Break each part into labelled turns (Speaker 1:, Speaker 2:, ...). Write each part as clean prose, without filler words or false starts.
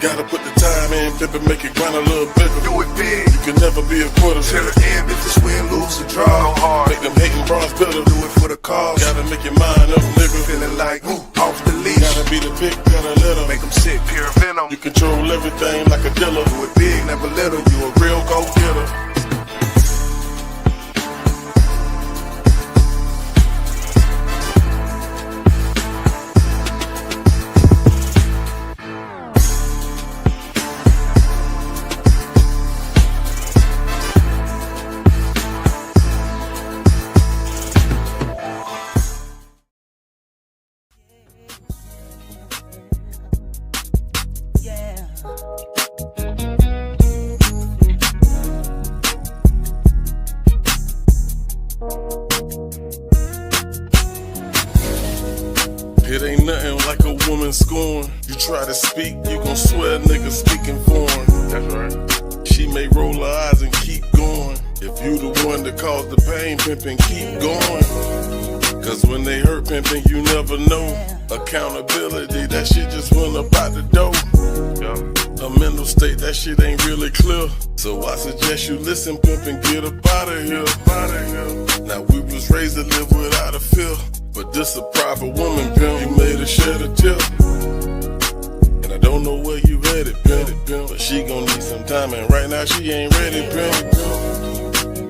Speaker 1: Gotta put the time in, pimpin', make it grind a little bigger.
Speaker 2: Do it big.
Speaker 1: You can never be a quitter.
Speaker 2: Till the end, if it's win, lose, or draw. Go hard.
Speaker 1: Make them hating bronze better.
Speaker 2: Do it for the cause.
Speaker 1: Gotta make your mind up, nigga.
Speaker 2: Feeling like, off the leash.
Speaker 1: Gotta be the pick, gotta let 'em.
Speaker 2: Make them sick, pure venom.
Speaker 1: You control everything like a dealer.
Speaker 2: Do it big, never little. You a real go-getter.
Speaker 1: It ain't nothing like a woman scorn. You try to speak, you gon' swear niggas speaking foreign. That's right. She may roll her eyes and keep going. If you the one that caused the pain, pimpin', keep going. Cause when they hurt pimpin', you never know. Accountability, that shit just went up out the door. A mental state, that shit ain't really clear. So I suggest you listen, pimpin', get up out of here. Now we was raised to live without a fear. But this a private woman, pimp. You made her shed a tear. And I don't know where you headed, pimp. But she gon' need some time, and right now she ain't ready, pimp.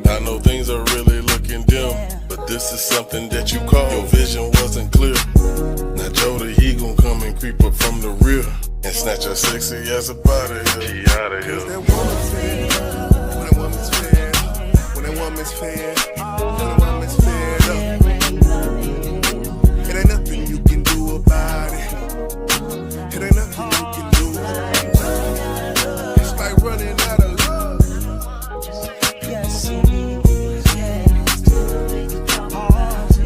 Speaker 1: I know things are really looking dim, but this is something that you call. Your vision wasn't clear. Now Jody, he gon' come and creep up from the rear and snatch her sexy ass up out of here. She out of here.
Speaker 2: That woman's fair. When a woman's fair. When a woman's fair. When a woman's fair up. It ain't nothing you can do about it. It ain't nothing you can do. It's like running out of love.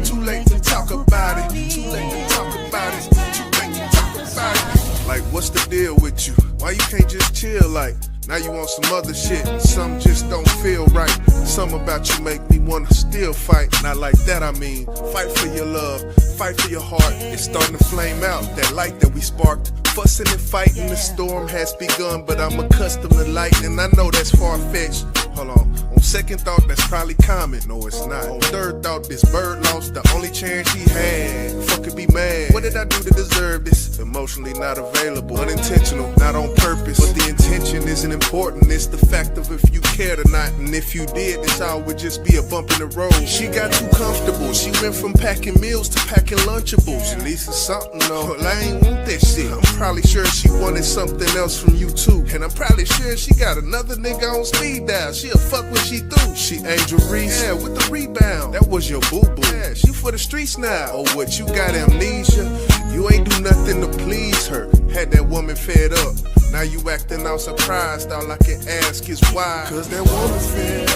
Speaker 2: Too late to talk about it. Too late to talk about it. Too late to talk about it. Like, what's the deal with you? Why you can't just chill like? Now you want some other shit, some just don't feel right. Something about you make me wanna still fight. Not like that, I mean, fight for your love, fight for your heart. It's starting to flame out, that light that we sparked. Fussing and fighting, the storm has begun, but I'm accustomed to lightning. I know that's far-fetched. Hold on second thought, that's probably common. No, it's not. On third thought, this bird lost the only chance he had. Fuck, be mad. What did I do to deserve this? Emotionally not available, unintentional, not on purpose. But the intention isn't important. It's the fact of if you cared or not. And if you did, this all would just be a bump in the road. She got too comfortable. She went from packing meals to packing Lunchables. At least it's something though. Well, I ain't want that shit. I'm probably sure she wanted something else from you too. And I'm probably sure she got another nigga on speed dial. She'll fuck when she through. She Angel Reese, yeah, with the rebound. That was your boo-boo. Yeah, she for the streets now. Oh, what, you got amnesia? You ain't do nothing to please her. Had that woman fed up. Now you acting all surprised. All I can ask is why. Cause that woman's fair.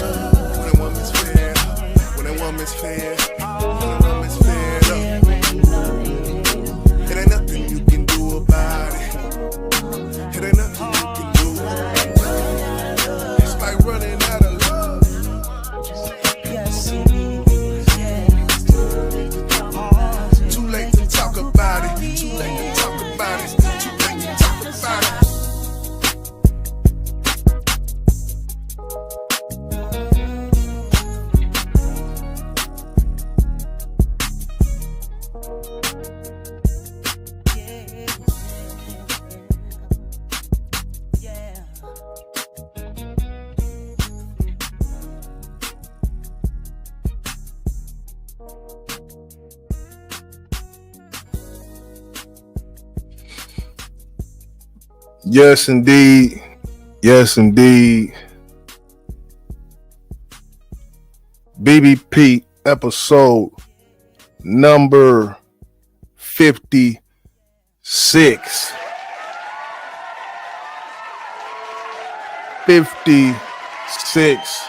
Speaker 2: When a woman's fair. When a woman's fair. When a woman's fed up. It ain't nothing you can do about it. It ain't nothing you can do. It's like running out of love. Too late to talk about it. Too late to talk about it. Too late to talk about it.
Speaker 3: Yes, indeed. Yes, indeed. BBP episode number 56. 56.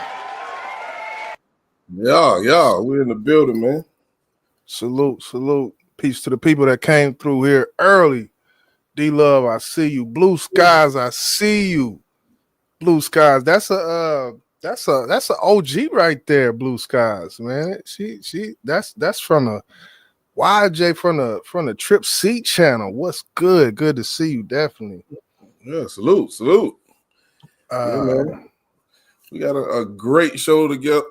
Speaker 1: Yeah, we're in the building, man.
Speaker 3: Salute. Peace to the people that came through here early. D-Love, I see you. Blue Skies, I see you. Blue Skies, that's a OG right there. Blue Skies, man. That's from the YJ from the Trip C channel. What's good? Good to see you, definitely.
Speaker 1: Yeah, salute. Yeah, man. We got a great show to give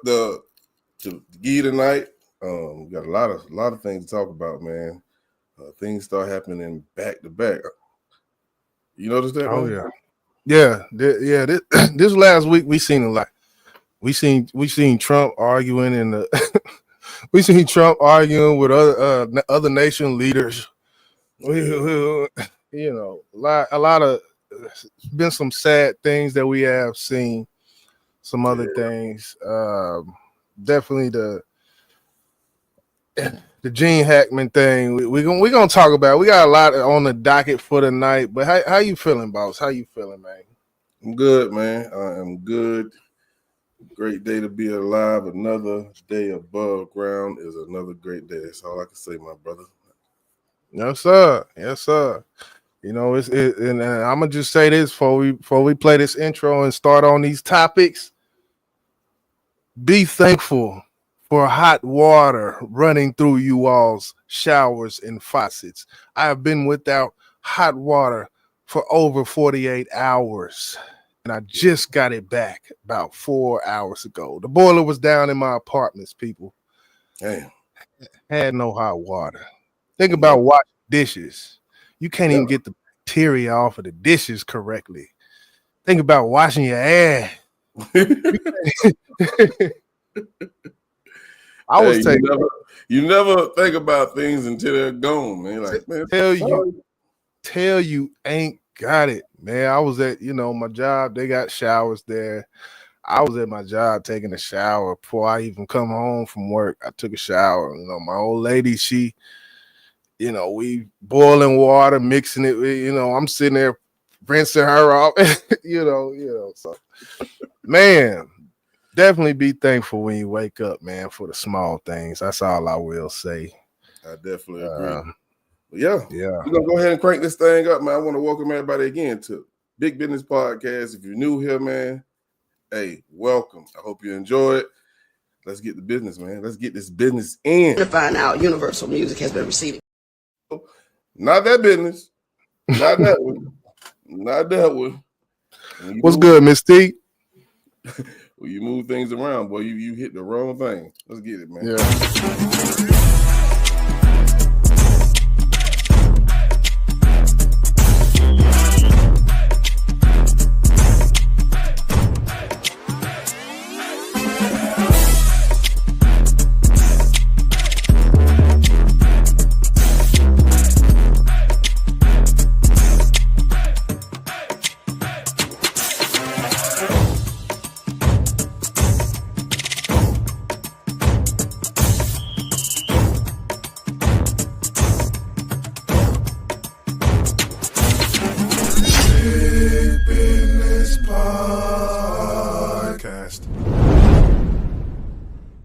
Speaker 1: tonight. We got a lot of things to talk about, man. Things start happening back to back. You notice that?
Speaker 3: Oh
Speaker 1: man?
Speaker 3: yeah. This last week we seen a lot. We seen Trump arguing we seen Trump arguing with other nation leaders. You know, a lot of been some sad things that we have seen. Some other things. Definitely the Gene Hackman thing. We gonna talk about. We got a lot on the docket for tonight. But how you feeling, boss? How you feeling, man?
Speaker 1: I'm good, man. I am good. Great day to be alive. Another day above ground is another great day. That's all I can say, my brother.
Speaker 3: Yes, sir. Yes, sir. You know, and I'm gonna just say this before we play this intro and start on these topics. Be thankful for hot water running through you all's showers and faucets. I have been without hot water for over 48 hours, and I just got it back about 4 hours ago. The boiler was down in my apartments, people.
Speaker 1: Damn.
Speaker 3: Had no hot water. Think about washing dishes. You can't even get the bacteria off of the dishes correctly. Think about washing your ass. I was saying,
Speaker 1: you never think about things until they're gone, man. Like, man,
Speaker 3: tell you ain't got it, man. I was at my job. They got showers there. I was at my job taking a shower before I even come home from work. I took a shower. My old lady, she, we boiling water, mixing it. I'm sitting there rinsing her off. So, man. Definitely be thankful when you wake up, man, for the small things. That's all I will say.
Speaker 1: I definitely agree. Yeah. We're going to go ahead and crank this thing up, man. I want to welcome everybody again to Big Business Podcast. If you're new here, man, hey, welcome. I hope you enjoy it. Let's get the business, man. Let's get this business in.
Speaker 4: To find out Universal Music has been receiving.
Speaker 1: Not that business. Not that one. Not that one.
Speaker 3: What's good, Miss T?
Speaker 1: Well, you move things around, boy. You hit the wrong thing. Let's get it, man.
Speaker 3: Yeah.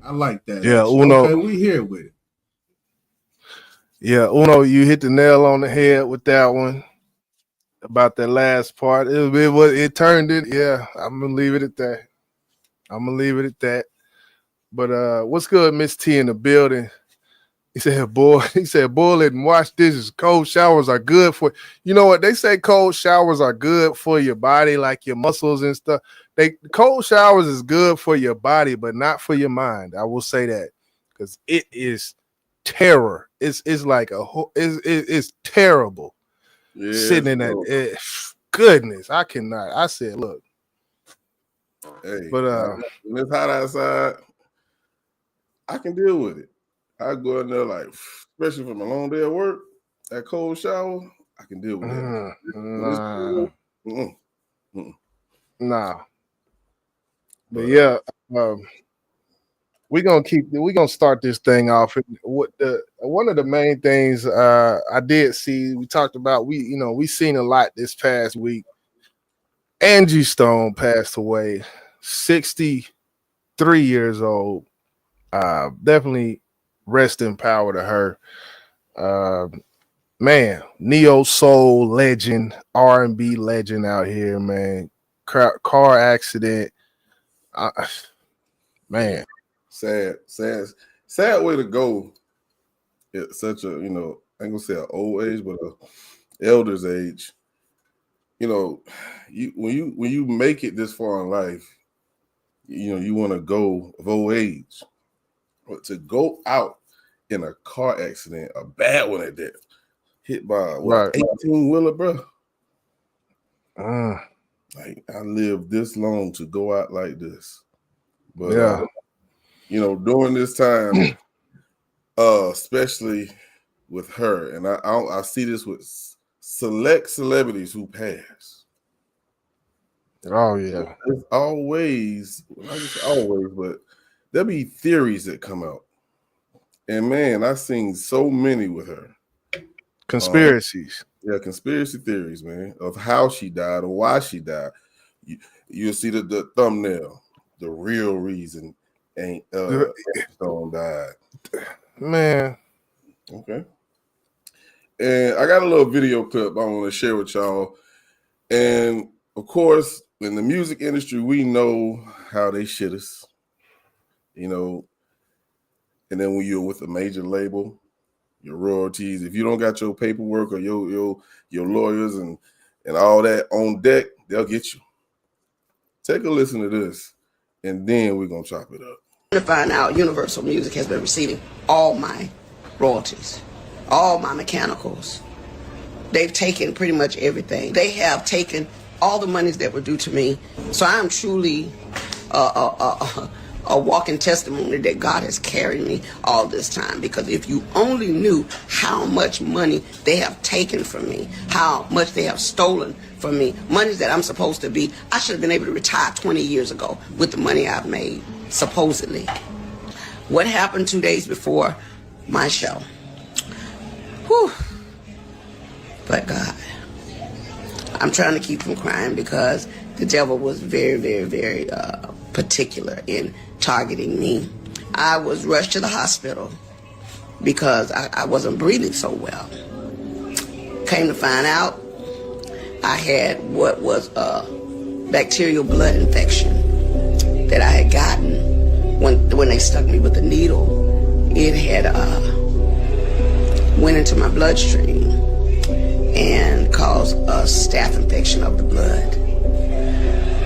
Speaker 1: I like that.
Speaker 3: Yeah, Uno.
Speaker 1: Okay, we here with it.
Speaker 3: Yeah, Uno, you hit the nail on the head with that one about that last part. It turned it. Yeah, I'm gonna leave it at that. But what's good, Miss T in the building? He said, boil it and wash dishes. Cold showers are good for you know what they say. Cold showers are good for your body, like your muscles and stuff. Cold showers is good for your body, but not for your mind. I will say that because it is terror. It's like it's terrible.
Speaker 1: Yeah,
Speaker 3: sitting in that. Goodness, I cannot. I said, look.
Speaker 1: Hey,
Speaker 3: but
Speaker 1: when it's hot outside, I can deal with it. I go in there like, especially from a long day at work, that cold shower, I can deal with it.
Speaker 3: Nah. But yeah, we're gonna start this thing off. One of the main things I did see, we talked about, we seen a lot this past week. Angie Stone passed away, 63 years old. Definitely rest in power to her. Man, neo soul legend, R&B legend out here, man. Car accident. Man,
Speaker 1: sad way to go at such a, I ain't gonna say an old age, but a elder's age.
Speaker 5: you know, when you make it this far in life, you know, you want to go of old age, but to go out in a car accident, a bad one at that, hit by what, 18-wheeler, bro. Like, I lived this long to go out like this. But you know, during this time, especially with her, and I see this with select celebrities who pass.
Speaker 3: Oh yeah.
Speaker 5: It's always, not just always, but there'll be theories that come out. And man, I've seen so many with her.
Speaker 3: Conspiracies.
Speaker 5: Yeah, conspiracy theories, man, of how she died or why she died. You'll see the thumbnail. The real reason ain't Stone died.
Speaker 3: Man.
Speaker 5: Okay. And I got a little video clip I want to share with y'all. And of course, in the music industry, we know how they shit us. You know, and then when you're with a major label, your royalties, if you don't got your paperwork or your lawyers and all that on deck, they'll get you. Take a listen to this, and then we're gonna chop it up.
Speaker 4: To find out, Universal Music has been receiving all my royalties, all my mechanicals. They've taken pretty much everything. They have taken all the monies that were due to me. So I'm truly a walking testimony that God has carried me all this time. Because if you only knew how much money they have taken from me, how much they have stolen from me, money that I'm supposed to be, I should have been able to retire 20 years ago with the money I've made, supposedly. What happened 2 days before my show? Whew. But God, I'm trying to keep from crying because the devil was very, very, very particular in targeting me. I was rushed to the hospital because I wasn't breathing so well. Came to find out, I had what was a bacterial blood infection that I had gotten when they stuck me with the needle. It had went into my bloodstream and caused a staph infection of the blood.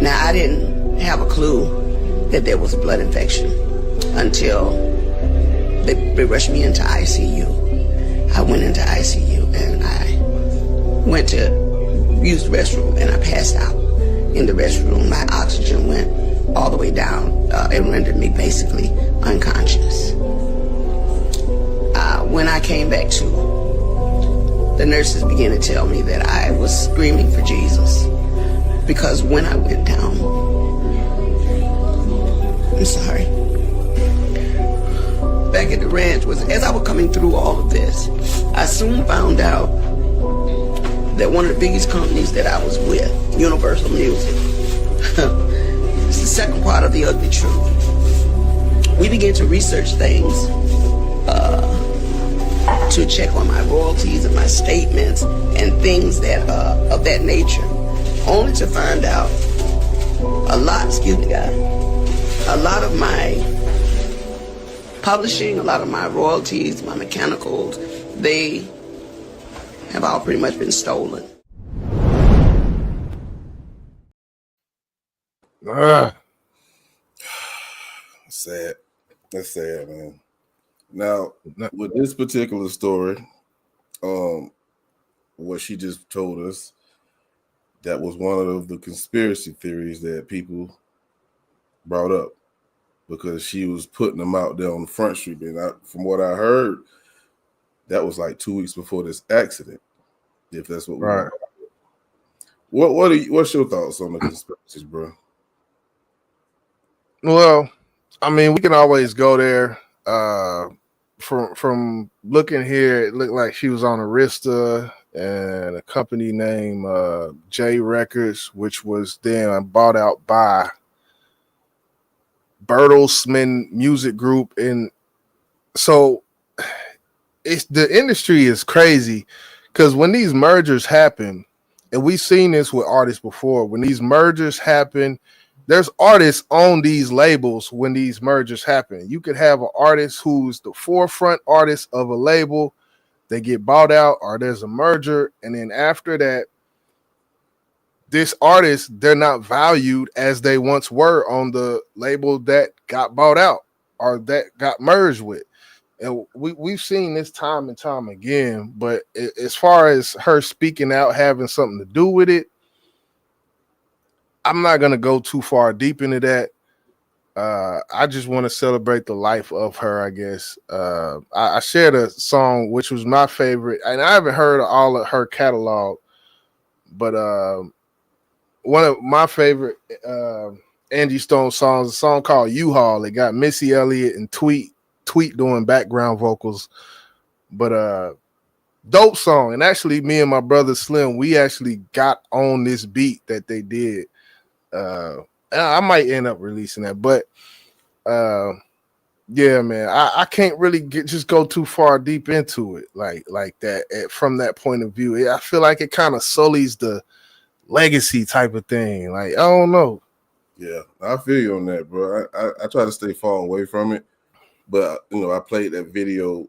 Speaker 4: Now, I didn't have a clue that there was a blood infection until they rushed me into ICU. I went into ICU and I went to use the restroom and I passed out in the restroom. My oxygen went all the way down. It rendered me basically unconscious. When I came back to, the nurses began to tell me that I was screaming for Jesus. Because when I went down, I'm sorry, back at the ranch, as I was coming through all of this, I soon found out that one of the biggest companies that I was with, Universal Music, it's the second part of the ugly truth. We began to research things to check on my royalties and my statements and things that of that nature, only to find out a lot of my publishing, a lot of my royalties, my mechanicals, they have all pretty much been stolen.
Speaker 5: Sad. That's sad, man. Now, with this particular story, what she just told us, that was one of the conspiracy theories that people brought up because she was putting them out there on the front street. And from what I heard, that was like 2 weeks before this accident. If that's what
Speaker 3: right.
Speaker 5: What's your thoughts on the conspiracies, bro?
Speaker 3: Well, I mean, we can always go there. From looking here, it looked like she was on Arista and a company named J Records, which was then bought out by Bertelsmann Music Group. And so the industry is crazy because when these mergers happen, and we've seen this with artists before, when these mergers happen, there's artists on these labels when these mergers happen. You could have an artist who's the forefront artist of a label, they get bought out, or there's a merger, and then after that, this artist, they're not valued as they once were on the label that got bought out or that got merged with. And we've seen this time and time again. But as far as her speaking out, having something to do with it, I'm not going to go too far deep into that. I just want to celebrate the life of her, I guess. I shared a song, which was my favorite, and I haven't heard all of her catalog, but one of my favorite Angie Stone songs, a song called U-Haul. It got Missy Elliott and Tweet doing background vocals, but dope song. And actually, me and my brother Slim, we actually got on this beat that they did. I might end up releasing that, but yeah, man, I can't really just go too far deep into it like that from that point of view. I feel like it kind of sullies the legacy type of thing. Like, I don't know.
Speaker 5: Yeah, I feel you on that, bro. I try to stay far away from it, but I played that video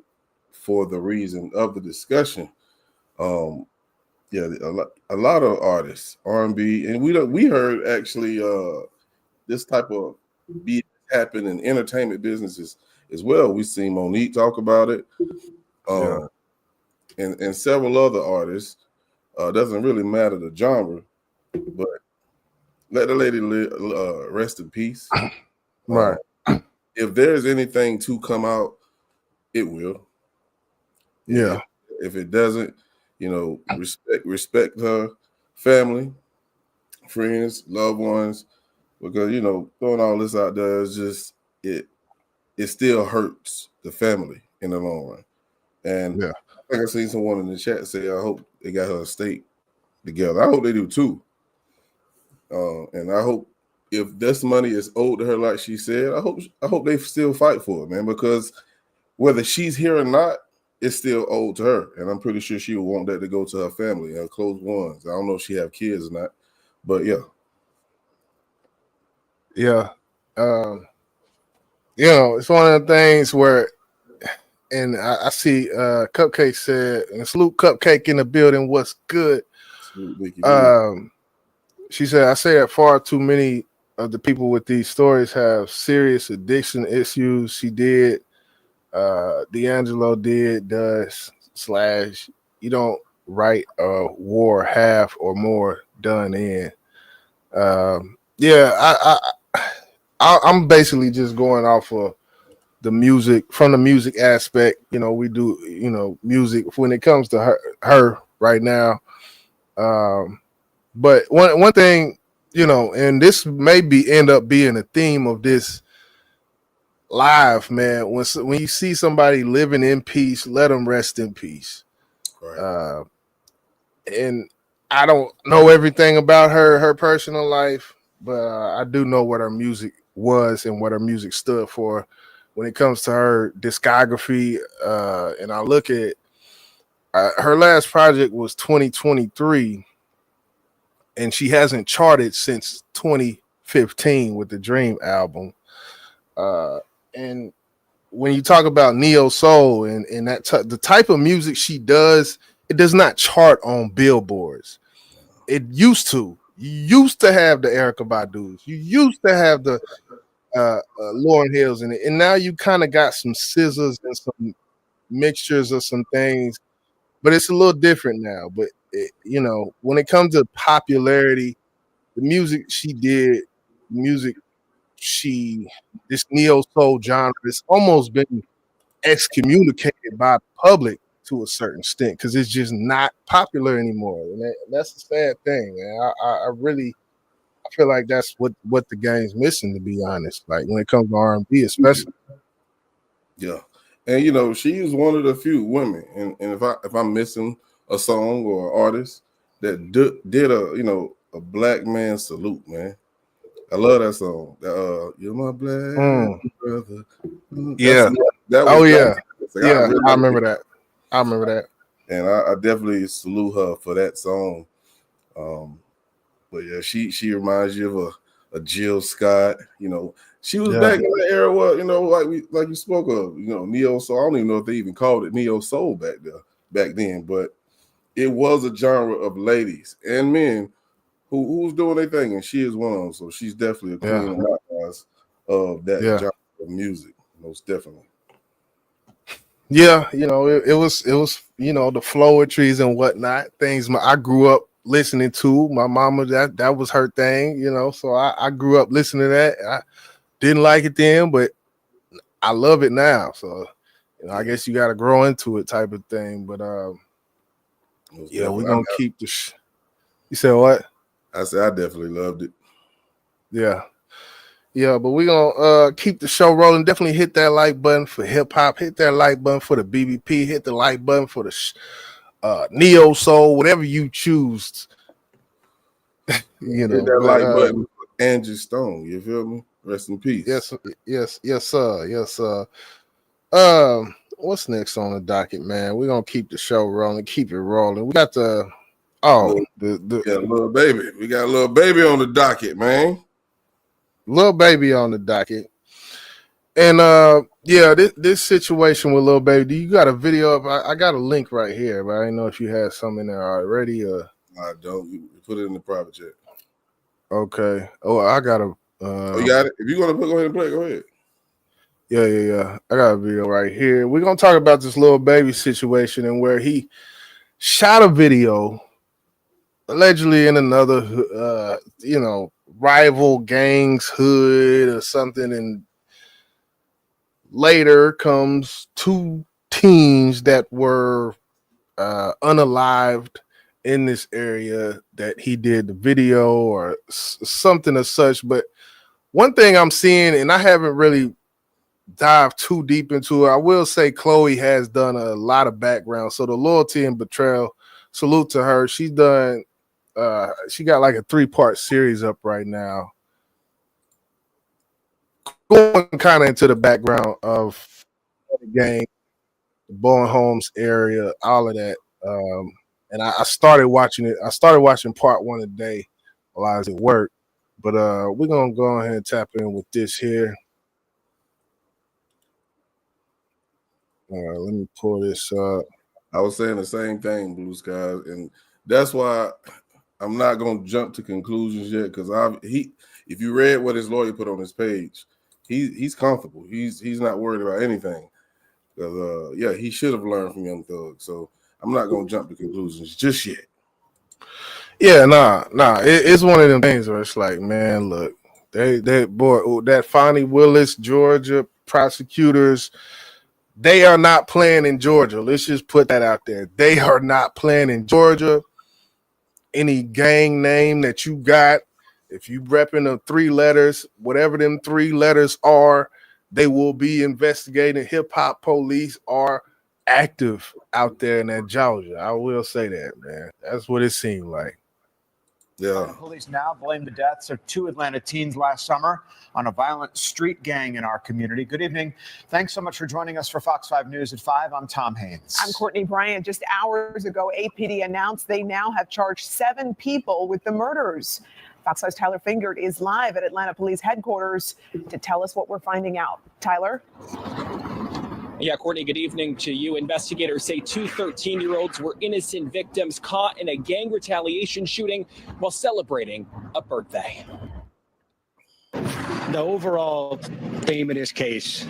Speaker 5: for the reason of the discussion. Yeah, a lot of artists, R&B, and we heard actually this type of beat happen in entertainment businesses as well. We seen Monique talk about it, and several other artists. Doesn't really matter the genre, but let the lady rest in peace.
Speaker 3: Right.
Speaker 5: If there's anything to come out, it will.
Speaker 3: Yeah.
Speaker 5: If it doesn't, respect her family, friends, loved ones, because throwing all this out there is just it still hurts the family in the long run. And I think I seen someone in the chat say, I hope they got her estate together. I hope they do too. And I hope if this money is owed to her, like she said, I hope they still fight for it, man, because whether she's here or not, it's still owed to her. And I'm pretty sure she would want that to go to her family, her close ones. I don't know if she have kids or not, but yeah.
Speaker 3: Yeah. It's one of the things where, and I see Cupcake said, and salute Cupcake in the building, what's good? She said, I say that far too many of the people with these stories have serious addiction issues. She did. D'Angelo does / you don't write a war half or more done in. I'm basically just going off of the music, from the music aspect. We do, music when it comes to her right now. But one thing, and this may end up being a theme of this live, man. When you see somebody living in peace, let them rest in peace. Right. And I don't know everything about her personal life, but I do know what her music was and what her music stood for when it comes to her discography. And I look at her last project was 2023, and she hasn't charted since 2015 with the Dream album. And when you talk about neo soul and that the type of music she does, it does not chart on billboards. It used to. You used to have the Erykah Badu's. You used to have the Lauryn Hills in it, and now you kind of got some scissors and some mixtures of some things, but it's a little different now. But when it comes to popularity, the music she did, this neo soul genre, it's almost been excommunicated by the public to a certain extent because it's just not popular anymore, and that's a sad thing, man. I feel like that's what the game's missing, to be honest. Like when it comes to R&B, especially.
Speaker 5: Yeah, and she is one of the few women, and if I'm missing a song or an artist that did a black man salute, man. I love that song. You're my black brother.
Speaker 3: Yeah. I remember that. And
Speaker 5: I definitely salute her for that song. But yeah, she reminds you of a Jill Scott. She was back in the era where like you spoke of, neo soul. I don't even know if they even called it neo soul back then, but it was a genre of ladies and men who's doing their thing, and she is one of them. So she's definitely a queen in my eyes of that genre of music, most definitely.
Speaker 3: Yeah, you know, it was you know, the floetries and whatnot, things I grew up listening to. My mama, that was her thing, you know. So I grew up listening to that. I didn't like it then, but I love it now. So you know, I guess you got to grow into it, type of thing. But yeah, we're gonna keep the. You said what?
Speaker 5: I said I definitely loved it.
Speaker 3: Yeah. Yeah, but we're gonna keep the show rolling. Definitely hit that like button for hip hop. Hit that like button for the BBP. Hit the like button for the neo soul, whatever you choose. You know,
Speaker 5: hit that like button for Angie Stone. You feel me? Rest in peace.
Speaker 3: Yes, sir. What's next on the docket, man? We're gonna keep the show rolling. Keep it rolling. We got the
Speaker 5: Little baby. We got a little baby on the docket, man.
Speaker 3: Little baby on the docket. And yeah, this situation with Lil Baby, you got a video of I got a link right here, but I didn't know if you had some in there already.
Speaker 5: I don't. You put it in the private chat.
Speaker 3: Okay. Oh, I got a
Speaker 5: you got it? If you're gonna go ahead and play, go ahead.
Speaker 3: Yeah. I got a video right here. We're gonna talk about this Lil Baby situation and where he shot a video allegedly in another you know, rival gang's hood or something, and later comes two teens that were unalived in this area that he did the video or something as such. But one thing I'm seeing, and I haven't really dived too deep into it, I will say Chloe has done a lot of background. So the Loyalty and Betrayal, salute to her. She's done she got like a 3-part series up right now, going kind of into the background of the gang, the Bowen Homes area, all of that. And I started watching it. I started watching part 1 today while I was at work. But we're gonna go ahead and tap in with this here. Let me pull this up.
Speaker 5: I was saying the same thing, Blue Skies, and that's why I'm not gonna jump to conclusions yet, because if you read what his lawyer put on his page, he's comfortable. He's not worried about anything. Because he should have learned from Young Thug. So I'm not gonna jump to conclusions just yet.
Speaker 3: Yeah, nah. It's one of them things where it's like, man, look, that Fonnie Willis, Georgia prosecutors, they are not playing in Georgia. Let's just put that out there. They are not playing in Georgia. Any gang name that you got, if you repping the 3 letters, whatever them 3 letters are, they will be investigating. Hip hop police are active out there in that Georgia. I will say that, man. That's what it seemed like.
Speaker 5: Yeah.
Speaker 6: Police now blame the deaths of 2 Atlanta teens last summer on a violent street gang in our community. Good evening. Thanks so much for joining us for Fox 5 News at 5. I'm Tom Haynes.
Speaker 7: I'm Courtney Bryant. Just hours ago, APD announced they now have charged 7 people with the murders. Fox 5's Tyler Fingert is live at Atlanta Police Headquarters to tell us what we're finding out. Tyler?
Speaker 8: Yeah, Courtney, good evening to you. Investigators say 2 13-year-olds were innocent victims caught in a gang retaliation shooting while celebrating a birthday.
Speaker 9: The overall theme of this case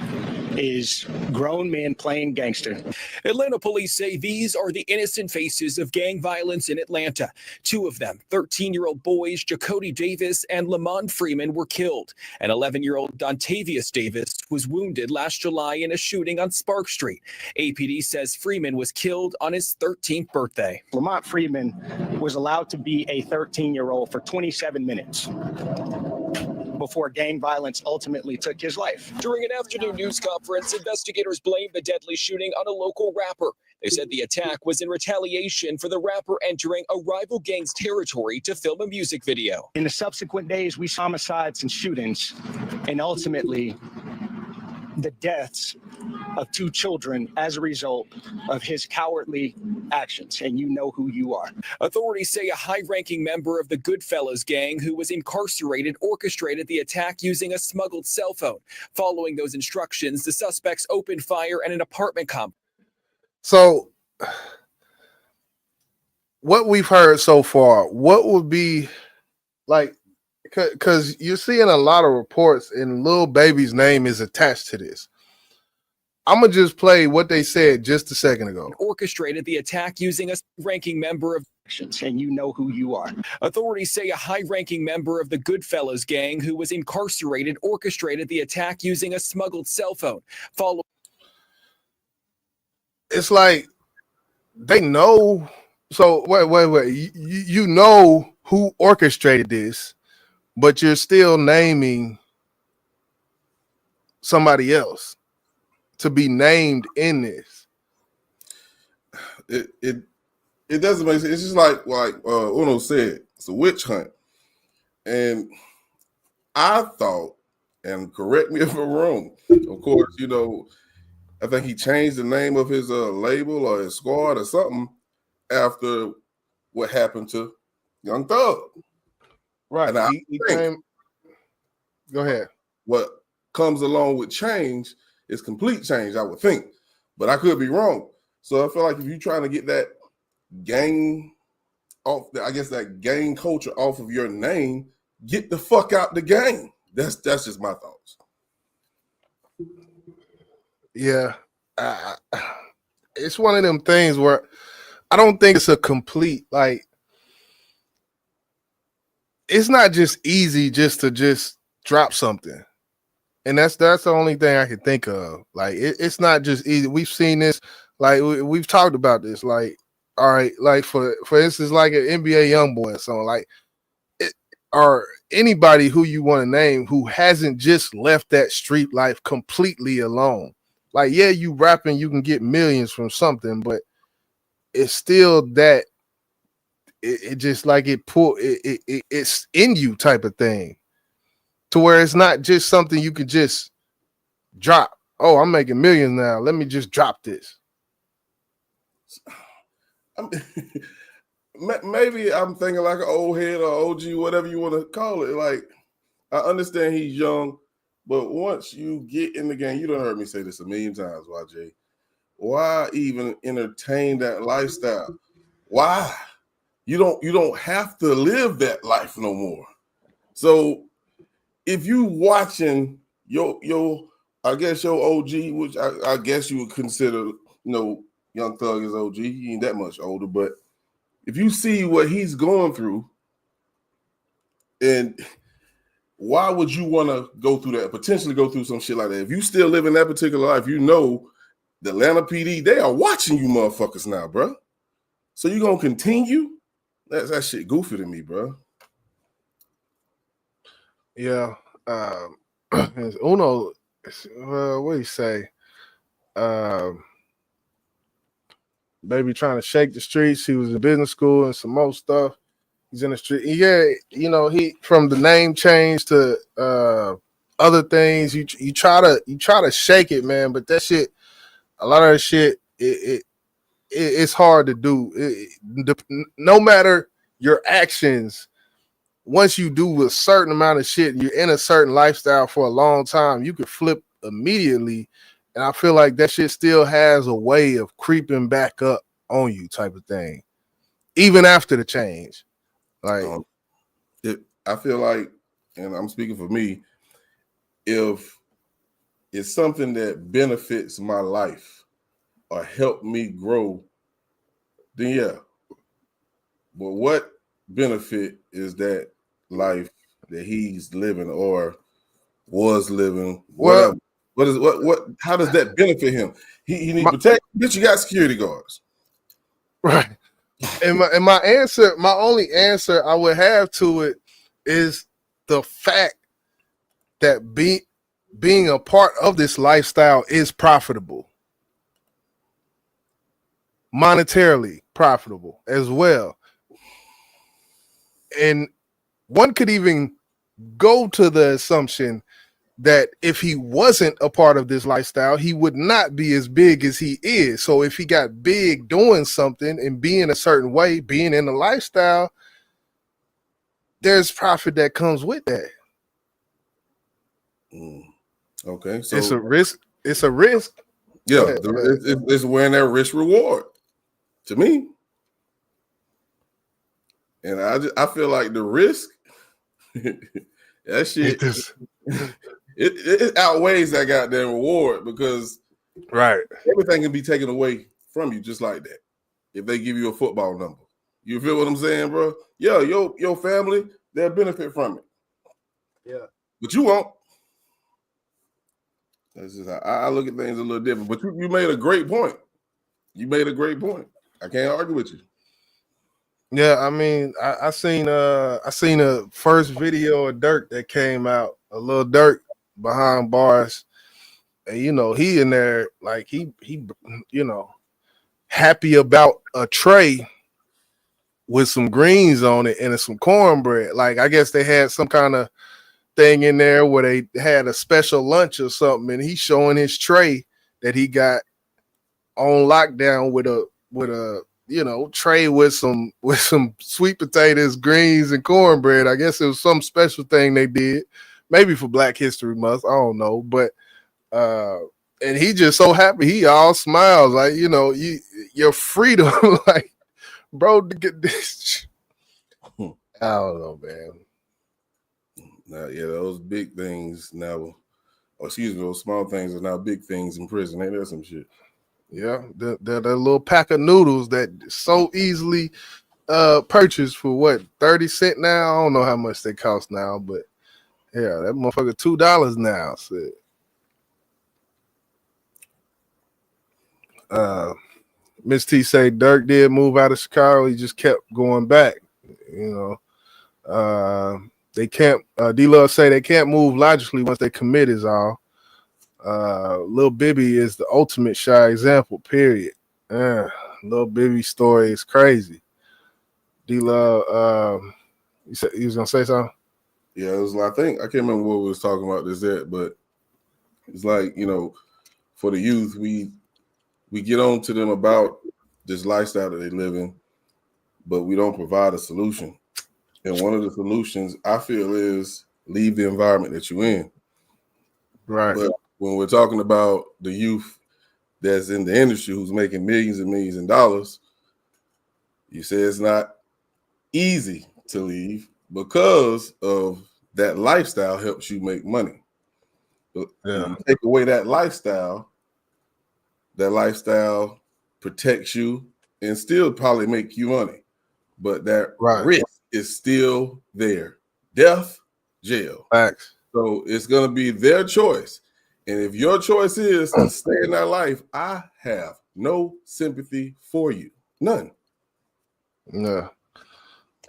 Speaker 9: is grown men playing gangster.
Speaker 8: Atlanta police say these are the innocent faces of gang violence in Atlanta. 2 of them, 13-year-old boys Jacody Davis and Lamont Freeman, were killed. And 11-year-old Dontavius Davis was wounded last July in a shooting on Spark Street. APD says Freeman was killed on his 13th birthday.
Speaker 9: Lamont Freeman was allowed to be a 13-year-old for 27 minutes before gang violence ultimately took his life.
Speaker 8: During an afternoon news conference, investigators blamed the deadly shooting on a local rapper. They said the attack was in retaliation for the rapper entering a rival gang's territory to film a music video.
Speaker 9: In the subsequent days, we saw homicides and shootings, and ultimately the deaths of 2 children as a result of his cowardly actions, and you know who you are.
Speaker 8: Authorities say a high-ranking member of the Goodfellas gang who was incarcerated orchestrated the attack using a smuggled cell phone. Following those instructions, the suspects opened fire at an apartment complex.
Speaker 3: So what we've heard so far, what would be Like, because you're seeing a lot of reports, and Lil Baby's name is attached to this. I'm gonna just play what they said just a second ago.
Speaker 8: Orchestrated the attack using a ranking member of
Speaker 9: actions, and you know who you are.
Speaker 8: Authorities say a high-ranking member of the Goodfellas gang who was incarcerated orchestrated the attack using a smuggled cell phone.
Speaker 3: It's like they know. So wait. You know who orchestrated this, but you're still naming somebody else to be named in this.
Speaker 5: It doesn't make sense. It's just like Uno said, it's a witch hunt. And I thought, and correct me if I'm wrong, of course, you know, I think he changed the name of his label or his squad or something after what happened to Young Thug.
Speaker 3: Right.
Speaker 5: And
Speaker 3: He came. Go ahead.
Speaker 5: What comes along with change is complete change, I would think. But I could be wrong. So I feel like if you're trying to get that gang off, I guess that gang culture off of your name, get the fuck out the game. That's just my thoughts.
Speaker 3: Yeah. It's one of them things where I don't think it's a complete, like, it's not just easy just to just drop something. And that's the only thing I can think of. Like, it's not just easy. We've seen this, like, we've talked about this. Like, all right, like for instance, like an NBA YoungBoy or something, like, or anybody who you want to name who hasn't just left that street life completely alone. Like, yeah, you rapping, you can get millions from something, but it's still that it just like it's in you type of thing. To where it's not just something you could just drop. Oh, I'm making millions now. Let me just drop this.
Speaker 5: Maybe I'm thinking like an old head or OG, whatever you want to call it. Like, I understand he's young, but once you get in the game, you done heard me say this a million times, YJ. Why even entertain that lifestyle? Why? You don't have to live that life no more. So if you watching your I guess your OG, which I guess you would consider, you know, Young Thug is OG, he ain't that much older, but if you see what he's going through, and why would you want to go through that, potentially go through some shit like that? If you still live in that particular life, you know the Atlanta PD, they are watching you motherfuckers now, bro. So you gonna continue? That shit goofy to me, bro.
Speaker 3: Yeah. Uno, what do you say? Baby trying to shake the streets. He was in business school and some more stuff. He's in the street. Yeah, you know, he from the name change to other things. You try to shake it, man. But that shit, a lot of that shit, it's hard to do. No matter your actions, once you do a certain amount of shit and you're in a certain lifestyle for a long time, you could flip immediately. And I feel like that shit still has a way of creeping back up on you type of thing, even after the change. Like,
Speaker 5: I feel like, and I'm speaking for me, if it's something that benefits my life or help me grow, then yeah. But what benefit is that life that he's living or was living?
Speaker 3: Well,
Speaker 5: what how does that benefit him? He needs protection. Bitch, you got security guards.
Speaker 3: Right. And my answer, my only answer I would have to it is the fact that being a part of this lifestyle is profitable. Monetarily profitable as well. And one could even go to the assumption that if he wasn't a part of this lifestyle, he would not be as big as he is. So if he got big doing something and being a certain way, being in the lifestyle, there's profit that comes with that.
Speaker 5: Okay, so
Speaker 3: it's a risk. It's a risk.
Speaker 5: Yeah, it's wearing that risk reward to me. And I feel like the risk That shit, it outweighs that goddamn reward because
Speaker 3: right,
Speaker 5: everything can be taken away from you just like that. If they give you a football number, you feel what I'm saying, bro? Yeah, your family, they'll benefit from it.
Speaker 3: Yeah,
Speaker 5: but you won't. That's just how I look at things a little different. But you made a great point. You made a great point. I can't argue with you.
Speaker 3: Yeah, I mean, I seen a first video of Dirk that came out, a little Dirk behind bars, and you know he in there like he you know happy about a tray with some greens on it and some cornbread. Like I guess they had some kind of thing in there where they had a special lunch or something, and he's showing his tray that he got on lockdown with a you know tray with some sweet potatoes, greens, and cornbread. I guess it was some special thing they did, maybe for Black History Month. I don't know, but and he just so happy. He all smiles like you know your freedom, like bro. Get this. I don't know, man.
Speaker 5: Now, yeah, those big things now, or excuse me, those small things are now big things in prison. Ain't that some shit?
Speaker 3: Yeah, the little pack of noodles that so easily purchased for what 30 cents now. I don't know how much they cost now, but yeah, that motherfucker $2 now. So, Miss T say Dirk did move out of Chicago. He just kept going back. You know, they can't. D-Love say they can't move logically once they commit. Is all. Lil Bibby is the ultimate shy example, period. Lil Bibby's story is crazy. D-Love, you said you was gonna say something?
Speaker 5: Yeah, it was. I think I can't remember what we was talking about this at, but it's like, you know, for the youth, we get on to them about this lifestyle that they live in, but we don't provide a solution. And one of the solutions I feel is leave the environment that you're in.
Speaker 3: Right.
Speaker 5: But when we're talking about the youth that's in the industry who's making millions and millions of dollars, you say it's not easy to leave because of that lifestyle helps you make money. But
Speaker 3: Yeah.
Speaker 5: you take away that lifestyle protects you and still probably make you money. But that risk is still there. Death, jail.
Speaker 3: Facts.
Speaker 5: So it's going to be their choice. And if your choice is to stay in that life, I have no sympathy for you. None.
Speaker 3: Yeah.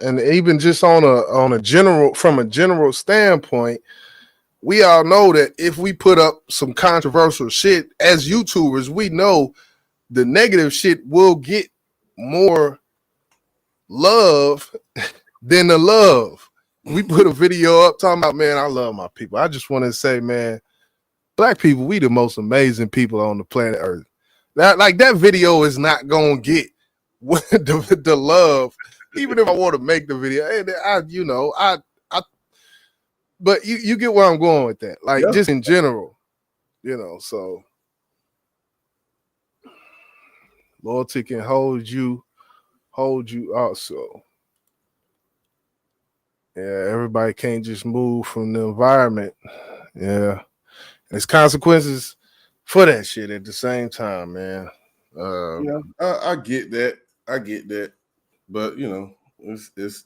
Speaker 3: And even just on a general, from a general standpoint, we all know that if we put up some controversial shit as YouTubers, we know the negative shit will get more love than the love. We put a video up talking about, man, I love my people. I just want to say, man, Black people, we the most amazing people on the planet Earth. That video is not gonna get the love, even if I want to make the video. But you get where I'm going with that. Like just in general, you know. So loyalty can hold you also. Yeah, everybody can't just move from the environment. Yeah. There's consequences for that shit at the same time, man.
Speaker 5: I get that. But you know, it's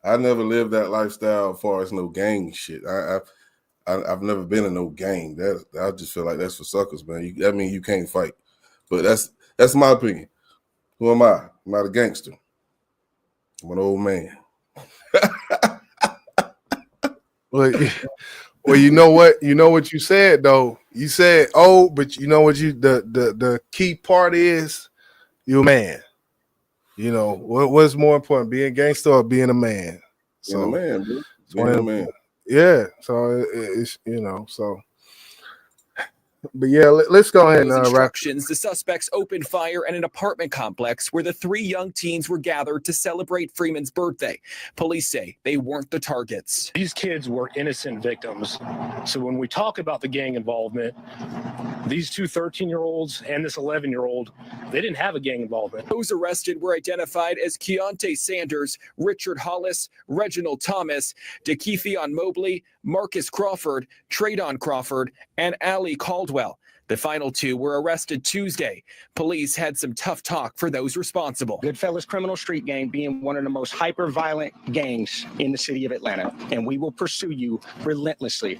Speaker 5: I never lived that lifestyle as far as no gang shit. I've never been in no gang. That I just feel like that's for suckers, man. That means you can't fight. But that's my opinion. Who am I? I'm not a gangster. I'm an old man.
Speaker 3: Well, you know what? You know what you said though. You said, "Oh," but you know what? The key part is you're a man. You know what's more important, being a gangster or being a man?
Speaker 5: Being a man, bro. Being a man.
Speaker 3: Yeah. So it's so. But yeah, let's go ahead and
Speaker 8: instructions. The suspects opened fire at an apartment complex where the 3 young teens were gathered to celebrate Freeman's birthday. Police say they weren't the targets.
Speaker 9: These kids were innocent victims. So when we talk about the gang involvement, These two 13-year-olds and this 11-year-old, they didn't have a gang involvement.
Speaker 8: Those arrested were identified as Keontae Sanders, Richard Hollis, Reginald Thomas, DeKeithion Mobley, Marcus Crawford, Tradon Crawford, and Ali Caldwell. The final two were arrested Tuesday. Police had some tough talk for those responsible.
Speaker 9: Goodfellas Criminal Street Gang being one of the most hyper-violent gangs in the city of Atlanta. And we will pursue you relentlessly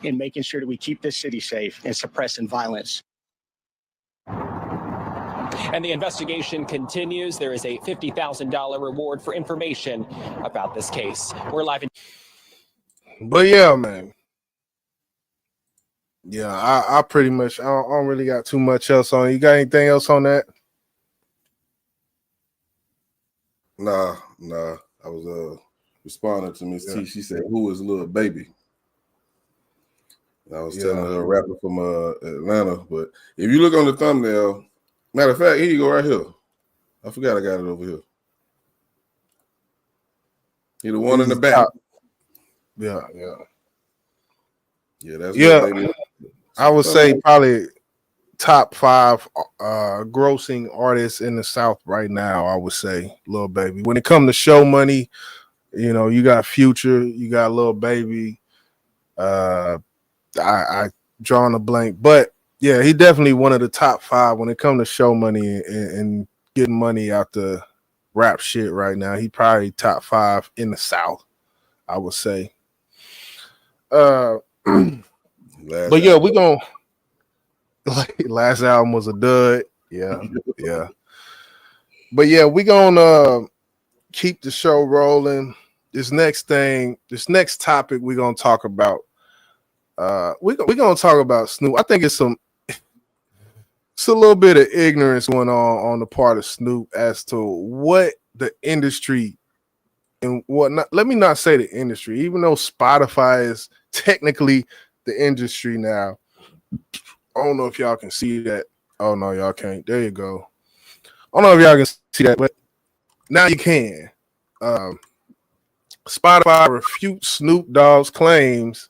Speaker 9: in making sure that we keep this city safe and suppressing violence.
Speaker 8: And the investigation continues. There is a $50,000 reward for information about this case. We're live in.
Speaker 3: But yeah, man. Yeah, I pretty much I don't really got too much else on. You got anything else on that?
Speaker 5: Nah. I was responding to Miss T. She said, "Who is Lil Baby?" And I was telling her a rapper from Atlanta. But if you look on the thumbnail, matter of fact, here you go right here. I forgot I got it over here. He the one in the back.
Speaker 3: Yeah.
Speaker 5: That's
Speaker 3: Lil Baby. I would say probably top 5 grossing artists in the South right now. I would say Lil Baby. When it comes to show money, you know, you got Future, you got Lil Baby. I drawing a blank, but yeah, he definitely one of the top 5 when it comes to show money and getting money out the rap shit right now. He probably top 5 in the South, I would say. But yeah, we gonna last album was a dud. Yeah. But yeah, we gonna keep the show rolling. This next topic we're gonna talk about. We're gonna talk about Snoop. I think it's a little bit of ignorance going on the part of Snoop as to what the industry and whatnot. Let me not say the industry, even though Spotify is technically the industry now. I don't know if y'all can see that. Oh no, y'all can't. There you go. I don't know if y'all can see that, but now you can. Spotify refutes Snoop Dogg's claims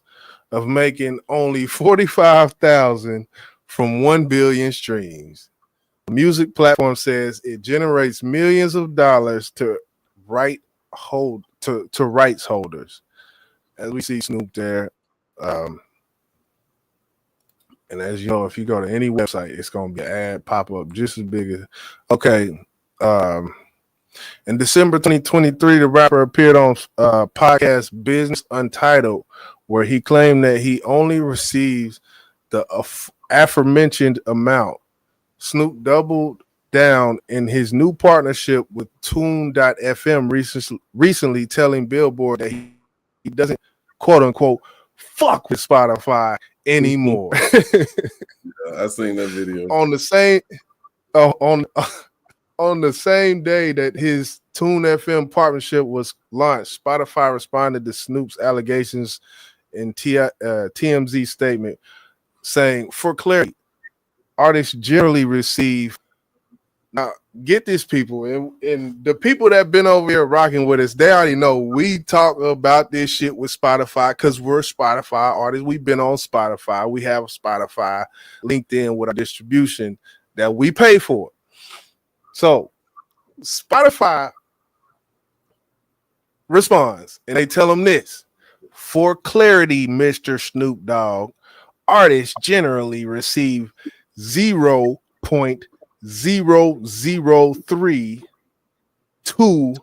Speaker 3: of making only 45,000 from 1 billion streams. The music platform says it generates millions of dollars to rights holders. As we see Snoop there. And as you know, if you go to any website, it's going to be an ad pop up just as big as. Okay. In December 2023, the rapper appeared on podcast Business Untitled, where he claimed that he only receives the aforementioned amount. Snoop doubled down in his new partnership with Tune.fm recently, telling Billboard that he doesn't, quote unquote, fuck with Spotify anymore.
Speaker 5: I seen that video.
Speaker 3: On the same day that his Tune FM partnership was launched, Spotify responded to Snoop's allegations in TMZ statement, saying, "For clarity, artists generally receive." Now, get this, people, and the people that been over here rocking with us, they already know we talk about this shit with Spotify because we're Spotify artists. We've been on Spotify. We have Spotify linked in with our distribution that we pay for. So Spotify responds, and they tell them this: for clarity, Mr. Snoop Dogg, artists generally receive 0.003 to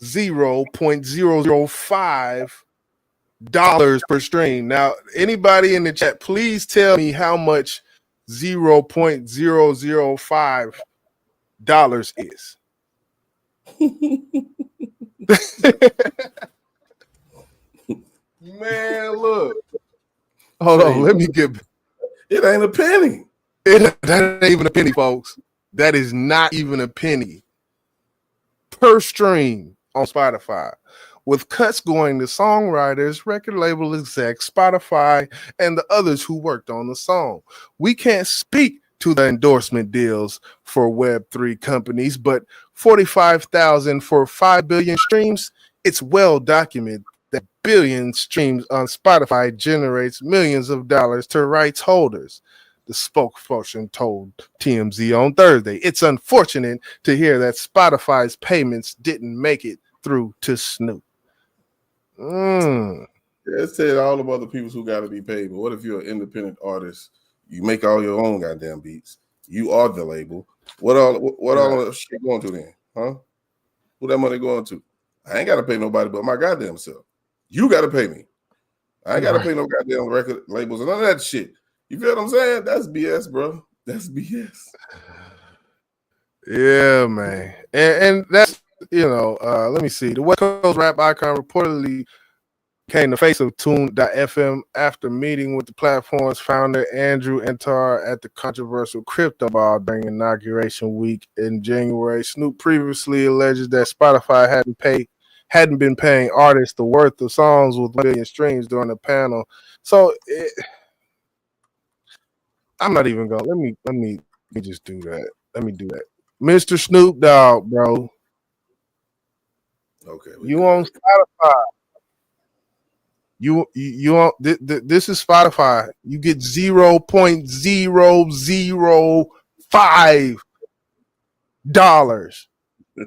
Speaker 3: $0.005 per stream. Now, anybody in the chat, please tell me how much $0.005 is. Man, look. Hold on, let me get.
Speaker 5: It ain't a penny.
Speaker 3: That ain't even a penny, folks. That is not even a penny per stream on Spotify, with cuts going to songwriters, record label execs, Spotify, and the others who worked on the song. We can't speak to the endorsement deals for Web3 companies, but 45,000 for 5 billion streams, it's well documented that billion streams on Spotify generates millions of dollars to rights holders, the spokesperson told TMZ on Thursday. It's unfortunate to hear that Spotify's payments didn't make it through to Snoop.
Speaker 5: Yeah, it said all the other people who got to be paid. But what if you're an independent artist? You make all your own goddamn beats. You are the label. What all that shit going to then? Huh? Who that money going to? I ain't got to pay nobody but my goddamn self. You got to pay me. I ain't got to pay no goddamn record labels and none of that shit. You feel what I'm saying? That's BS, bro. That's BS.
Speaker 3: Yeah, man. And that's, let me see. The West Coast rap icon reportedly became the face of Tune.fm after meeting with the platform's founder, Andrew Entar, at the controversial Crypto Ball during Inauguration Week in January. Snoop previously alleged that Spotify hadn't been paying artists the worth of songs with 1 billion streams during the panel. So I'm not even going. Let me just do that. Let me do that. Mr. Snoop Dogg, bro.
Speaker 5: Okay.
Speaker 3: You on Spotify. You on this is Spotify. You get $0.0005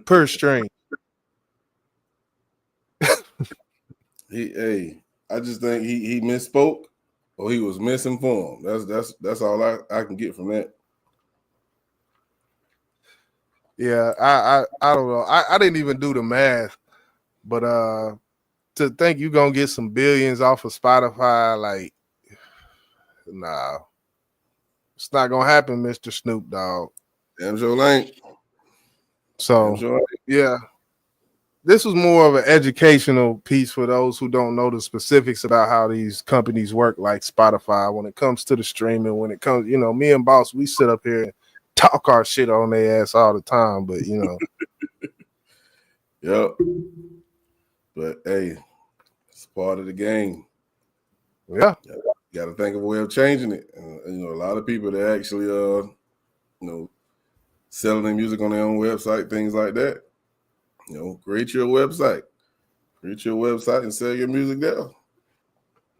Speaker 3: per stream.
Speaker 5: I just think he misspoke or he was misinformed. That's all I can get from that.
Speaker 3: Yeah, I don't know. I didn't even do the math, but to think you're gonna get some billions off of Spotify, like, nah, it's not gonna happen, Mr. Snoop Dogg.
Speaker 5: Damn sure ain't.
Speaker 3: So yeah, this was more of an educational piece for those who don't know the specifics about how these companies work, like Spotify. When it comes to the streaming, when it comes, me and Boss, we sit up here and talk our shit on their ass all the time, but
Speaker 5: Yep. But hey, it's part of the game.
Speaker 3: Yeah.
Speaker 5: You got to think of a way of changing it. And, a lot of people that actually, selling their music on their own website, things like that. Create your website. Create your website and sell your music there.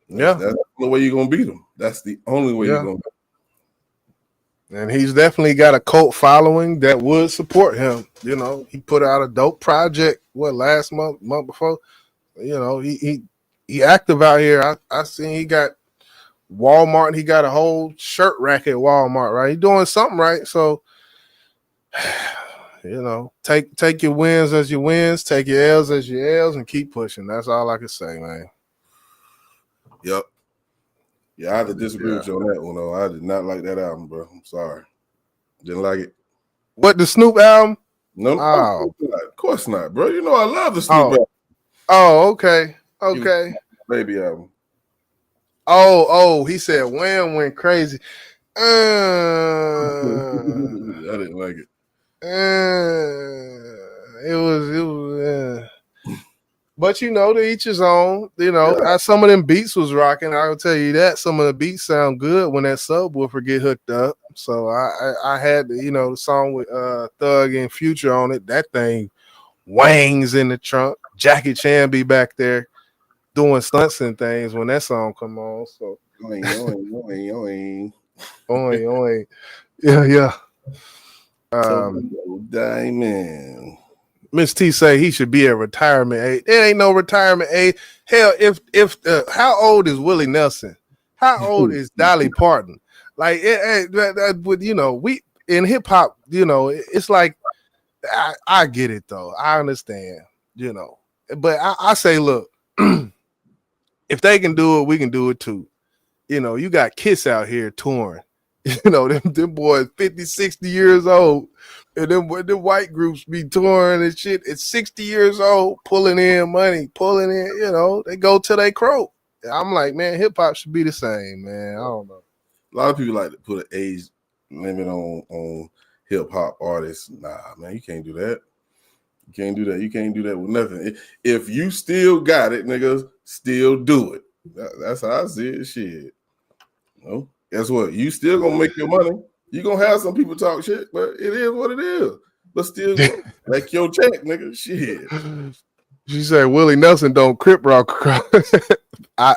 Speaker 5: That's the only way you're going to beat them. That's the only way you're going to beat them.
Speaker 3: And he's definitely got a cult following that would support him. He put out a dope project, last month before. He active out here. I seen he got Walmart. He got a whole shirt rack at Walmart, right? He doing something right. So, take your wins as your wins, take your L's as your L's, and keep pushing. That's all I can say, man.
Speaker 5: Yep. Yeah, I have to disagree with you on that one, though. I did not like that album, bro. I'm sorry. Didn't like it.
Speaker 3: What, the Snoop album?
Speaker 5: No, of course not, bro. I love the Snoop album.
Speaker 3: Oh, okay. Okay.
Speaker 5: Baby album.
Speaker 3: Oh, he said Wham went crazy.
Speaker 5: I didn't like it.
Speaker 3: It was but to each his own. Some of them beats was rocking. I will tell you that some of the beats sound good when that subwoofer get hooked up. So I had the song with Thug and Future on it. That thing wangs in the trunk. Jackie Chan be back there doing stunts and things when that song come on. So
Speaker 5: oing.
Speaker 3: Yeah.
Speaker 5: Diamond.
Speaker 3: Miss T say he should be at retirement age. There ain't no retirement age. Hell, if how old is Willie Nelson? How old is Dolly Parton? Like we in hip hop, it's like I get it though. I understand, but I say, look, if they can do it, we can do it too. You got Kiss out here touring. Them boys 50, 60 years old. And then when the white groups be touring and shit at 60 years old, pulling in money, they go till they croak. I'm like, man, hip hop should be the same, man. I don't know.
Speaker 5: A lot of people like to put an age limit on hip hop artists. Nah, man, you can't do that. You can't do that. You can't do that with nothing. If you still got it, niggas, still do it. That's how I see it. Shit. Guess what? You still gonna make your money. You gonna have some people talk shit, but it is what it is. But still, like your check, nigga. Shit.
Speaker 3: She said Willie Nelson don't crip rock.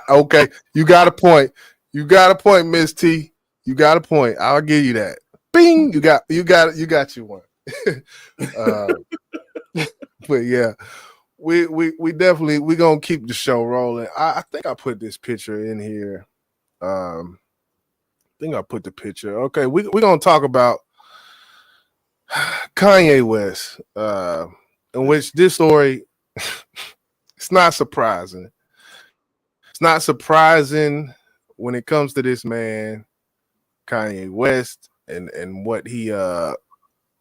Speaker 3: Okay, you got a point. You got a point, Miss T. You got a point. I'll give you that. Bing. You got you one. But yeah, we definitely we gonna keep the show rolling. I think I put this picture in here. I think I put the picture. Okay, we're gonna talk about Kanye West, in which this story it's not surprising. It's not surprising when it comes to this man, Kanye West, and what he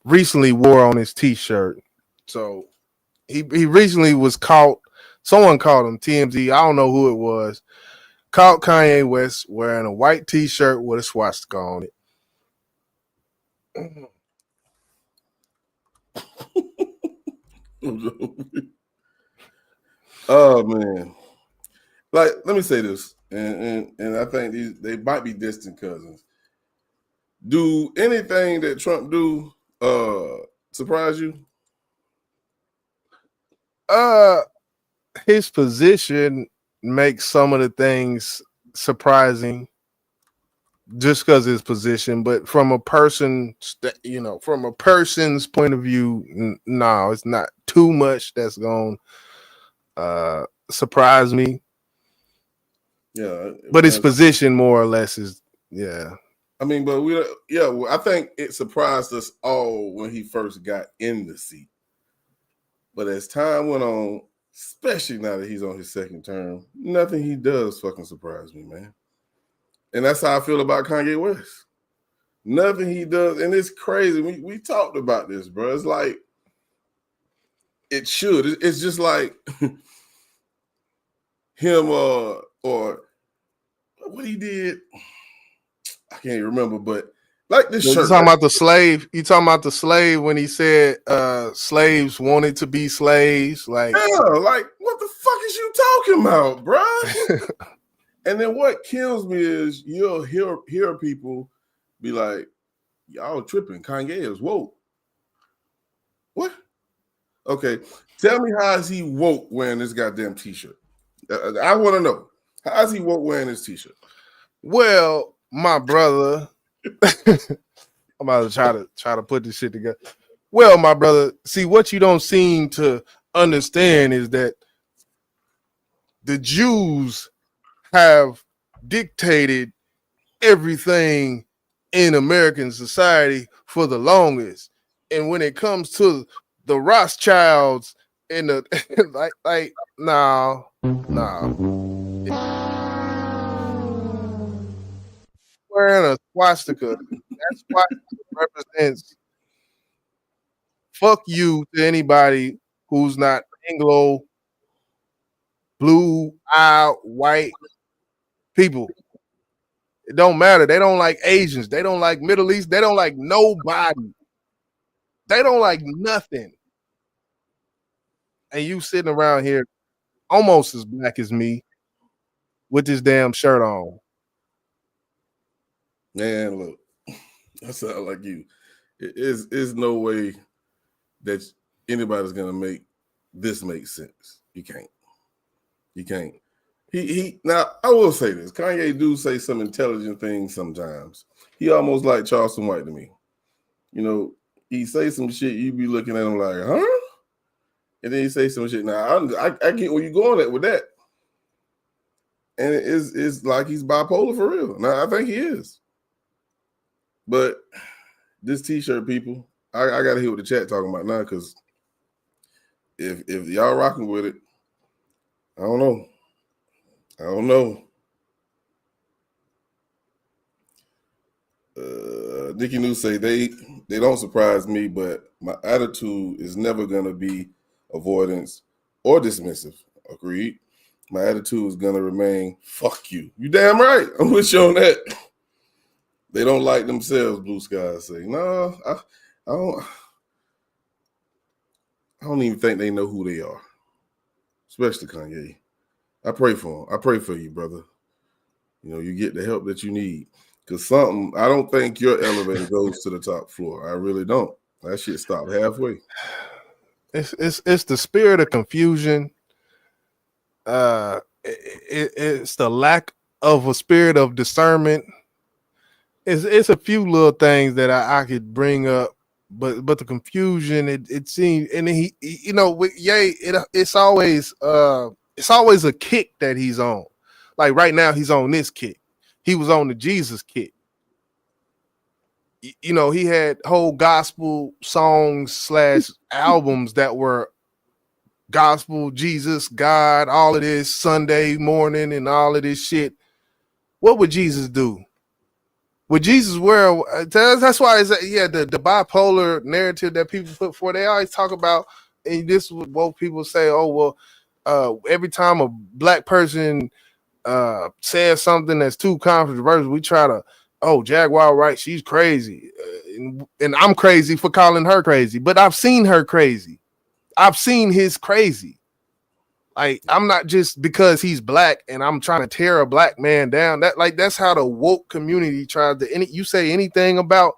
Speaker 3: recently wore on his t-shirt. So he recently was caught. Someone called him TMZ. I don't know who it was. Caught Kanye West wearing a white t-shirt with a swastika on it.
Speaker 5: Oh man. Like, let me say this, and I think they might be distant cousins. Do anything that Trump do surprise you?
Speaker 3: His position makes some of the things surprising just because his position, but from a person, from a person's point of view, no, it's not too much that's going to surprise me.
Speaker 5: Yeah,
Speaker 3: but his position more or less is, yeah.
Speaker 5: I mean, but I think it surprised us all when he first got in the seat. But as time went on, especially now that he's on his second term, nothing he does fucking surprise me, man. And that's how I feel about Kanye West. Nothing he does, and it's crazy. We talked about this, bro. It's like it should. It's just like him or what he did. I can't remember, but like this shirt.
Speaker 3: You talking about the slave? You talking about the slave when he said slaves wanted to be slaves? Like,
Speaker 5: yeah, like what the fuck is you talking about, bro? And then what kills me is you'll hear people be like, y'all tripping. Kanye is woke. What? Okay. Tell me how is he woke wearing this goddamn t-shirt? I want to know. How is he woke wearing this t-shirt?
Speaker 3: Well, my brother, I'm about to try to put this shit together. Well, my brother, see, what you don't seem to understand is that the Jews have dictated everything in American society for the longest. And when it comes to the Rothschilds and the no. Wearing a swastika, that swastika represents fuck you to anybody who's not Anglo, blue, eye, white people. It don't matter. They don't like Asians. They don't like Middle East. They don't like nobody. They don't like nothing. And you sitting around here almost as black as me with this damn shirt on.
Speaker 5: Man, look, that sounds like you. It's no way that anybody's gonna make this make sense. You can't. You can't. He now I will say this. Kanye do say some intelligent things sometimes. He almost like Charleston White to me. You know, he say some shit, you be looking at him like, huh? And then he say some shit. Now I get where you going at with that. And it's like he's bipolar for real. Now I think he is. But this t-shirt, people, I gotta hear what the chat talking about now, because if y'all rocking with it, I don't know. Nikki News say they don't surprise me, but my attitude is never gonna be avoidance or dismissive. Agreed. My attitude is gonna remain fuck you. You damn right. I'm with you on that. They don't like themselves, Blue Skies say. No, I don't even think they know who they are. Especially Kanye. I pray for him. I pray for you, brother. You know, you get the help that you need. Because I don't think your elevator goes to the top floor. I really don't. That shit stopped halfway.
Speaker 3: It's the spirit of confusion It's the lack of a spirit of discernment. It's a few little things that I could bring up, but the confusion, it seems, and he you know, with Ye, it's always a kick that he's on. Like right now, he's on this kick. He was on the Jesus kick. You know, he had whole gospel songs / albums that were gospel, Jesus, God, all of this Sunday morning and all of this shit. What would Jesus do? Would Jesus wear? That's why it's the bipolar narrative that people put forth. They always talk about, and this is what people say. Oh well, every time a black person says something that's too controversial, we try to, Jaguar, right? She's crazy, and I'm crazy for calling her crazy. But I've seen her crazy. I've seen his crazy. Like, I'm not just because he's black and I'm trying to tear a black man down. That's how the woke community tries to. You say anything about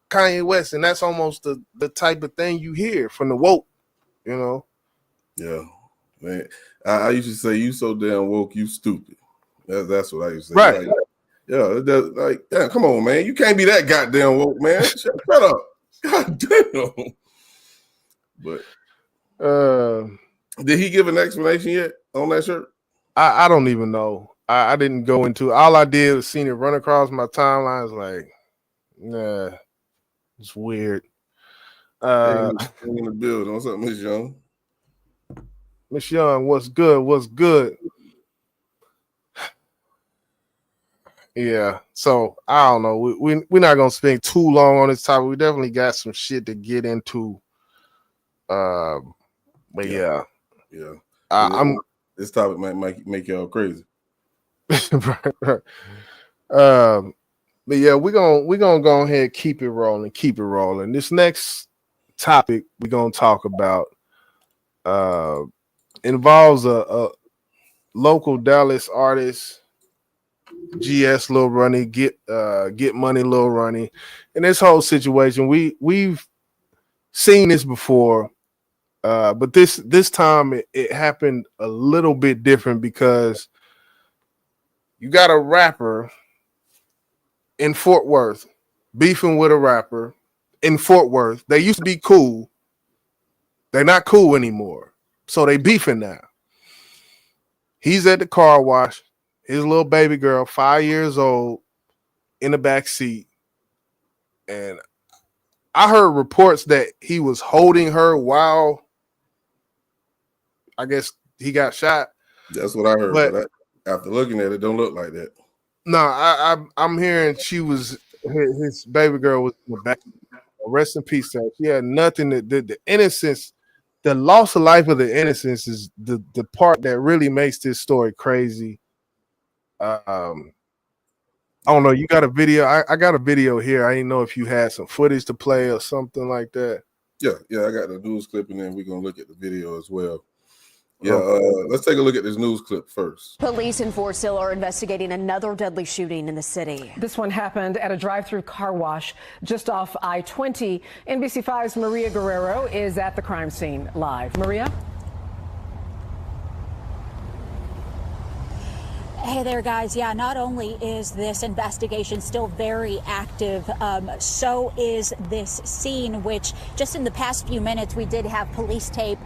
Speaker 3: Kanye West, and that's almost the type of thing you hear from the woke. You know.
Speaker 5: Yeah, man. I used to say, "You so damn woke, you stupid." That's what I used to say.
Speaker 3: Right.
Speaker 5: Like, damn, come on, man. You can't be that goddamn woke, man. Shut up. God damn. But did he give an explanation yet on that shirt?
Speaker 3: I don't even know. I didn't go into. All I did was seen it run across my timeline. It's like, nah, it's weird.
Speaker 5: In the building. What's up, Miss Young?
Speaker 3: Miss Young, what's good? What's good? Yeah. So I don't know. We're not gonna spend too long on this topic. We definitely got some shit to get into. But yeah.
Speaker 5: This topic might make y'all crazy.
Speaker 3: Right. But yeah, we're gonna go ahead and keep it rolling. This next topic we're gonna talk about involves a local Dallas artist, GS Lil Ronnie, get money Lil Ronnie, and this whole situation. We've seen this before. But this time it happened a little bit different because you got a rapper in Fort Worth beefing with a rapper in Fort Worth. They used to be cool. They're not cool anymore. So they beefing now. He's at the car wash. His little baby girl, 5 years old, in the back seat. And I heard reports that he was holding her while I guess he got shot.
Speaker 5: That's what I heard. But after looking at it, don't look like that.
Speaker 3: No, I'm hearing his baby girl was in the back. Rest in peace, sir. She had nothing. The innocence, the loss of life of the innocence is the part that really makes this story crazy. I don't know. You got a video? I got a video here. I didn't know if you had some footage to play or something like that.
Speaker 5: Yeah. I got the news clip, and then we're gonna look at the video as well. Yeah, let's take a look at this news clip first.
Speaker 10: Police in Forest Hill are investigating another deadly shooting in the city.
Speaker 7: This one happened at a drive-through car wash just off I-20. NBC5's Maria Guerrero is at the crime scene live. Maria?
Speaker 10: Hey there, guys. Yeah, not only is this investigation still very active, so is this scene, which just in the past few minutes, we did have police tape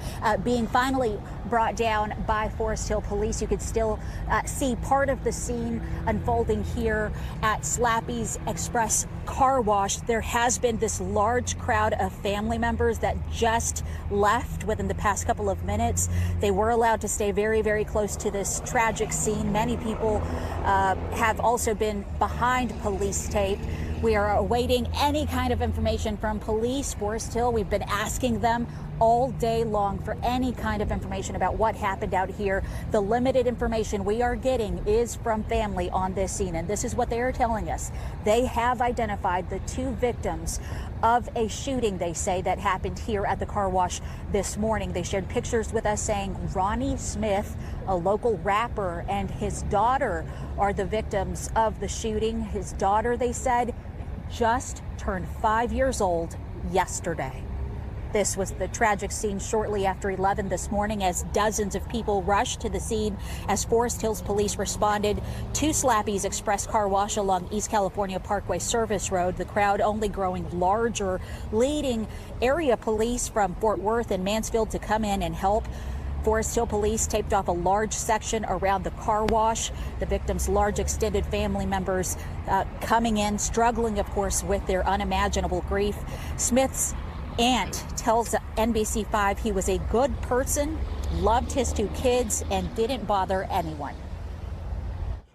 Speaker 10: being finally brought down by Forest Hill Police. You could still see part of the scene unfolding here at Slappy's Express Car Wash. There has been this large crowd of family members that just left within the past couple of minutes. They were allowed to stay very, very close to this tragic scene. Many people have also been behind police tape. We are awaiting any kind of information from police. Forest Hill, we've been asking them all day long for any kind of information about what happened out here. The limited information we are getting is from family on this scene, and this is what they are telling us. They have identified the two victims of a shooting, they say, that happened here at the car wash this morning. They shared pictures with us saying Ronnie Smith, a local rapper, and his daughter are the victims of the shooting. His daughter, they said, just turned 5 years old yesterday. This was the tragic scene shortly after 11 this morning as dozens of people rushed to the scene as Forest Hills police responded to Slappy's Express Car Wash along East California Parkway Service Road. The crowd only growing larger, leading area police from Fort Worth and Mansfield to come in and help. Forest Hill police taped off a large section around the car wash. The victims' large extended family members coming in, struggling, of course, with their unimaginable grief. Smith's aunt tells NBC5 he was a good person, loved his 2 kids, and didn't bother anyone.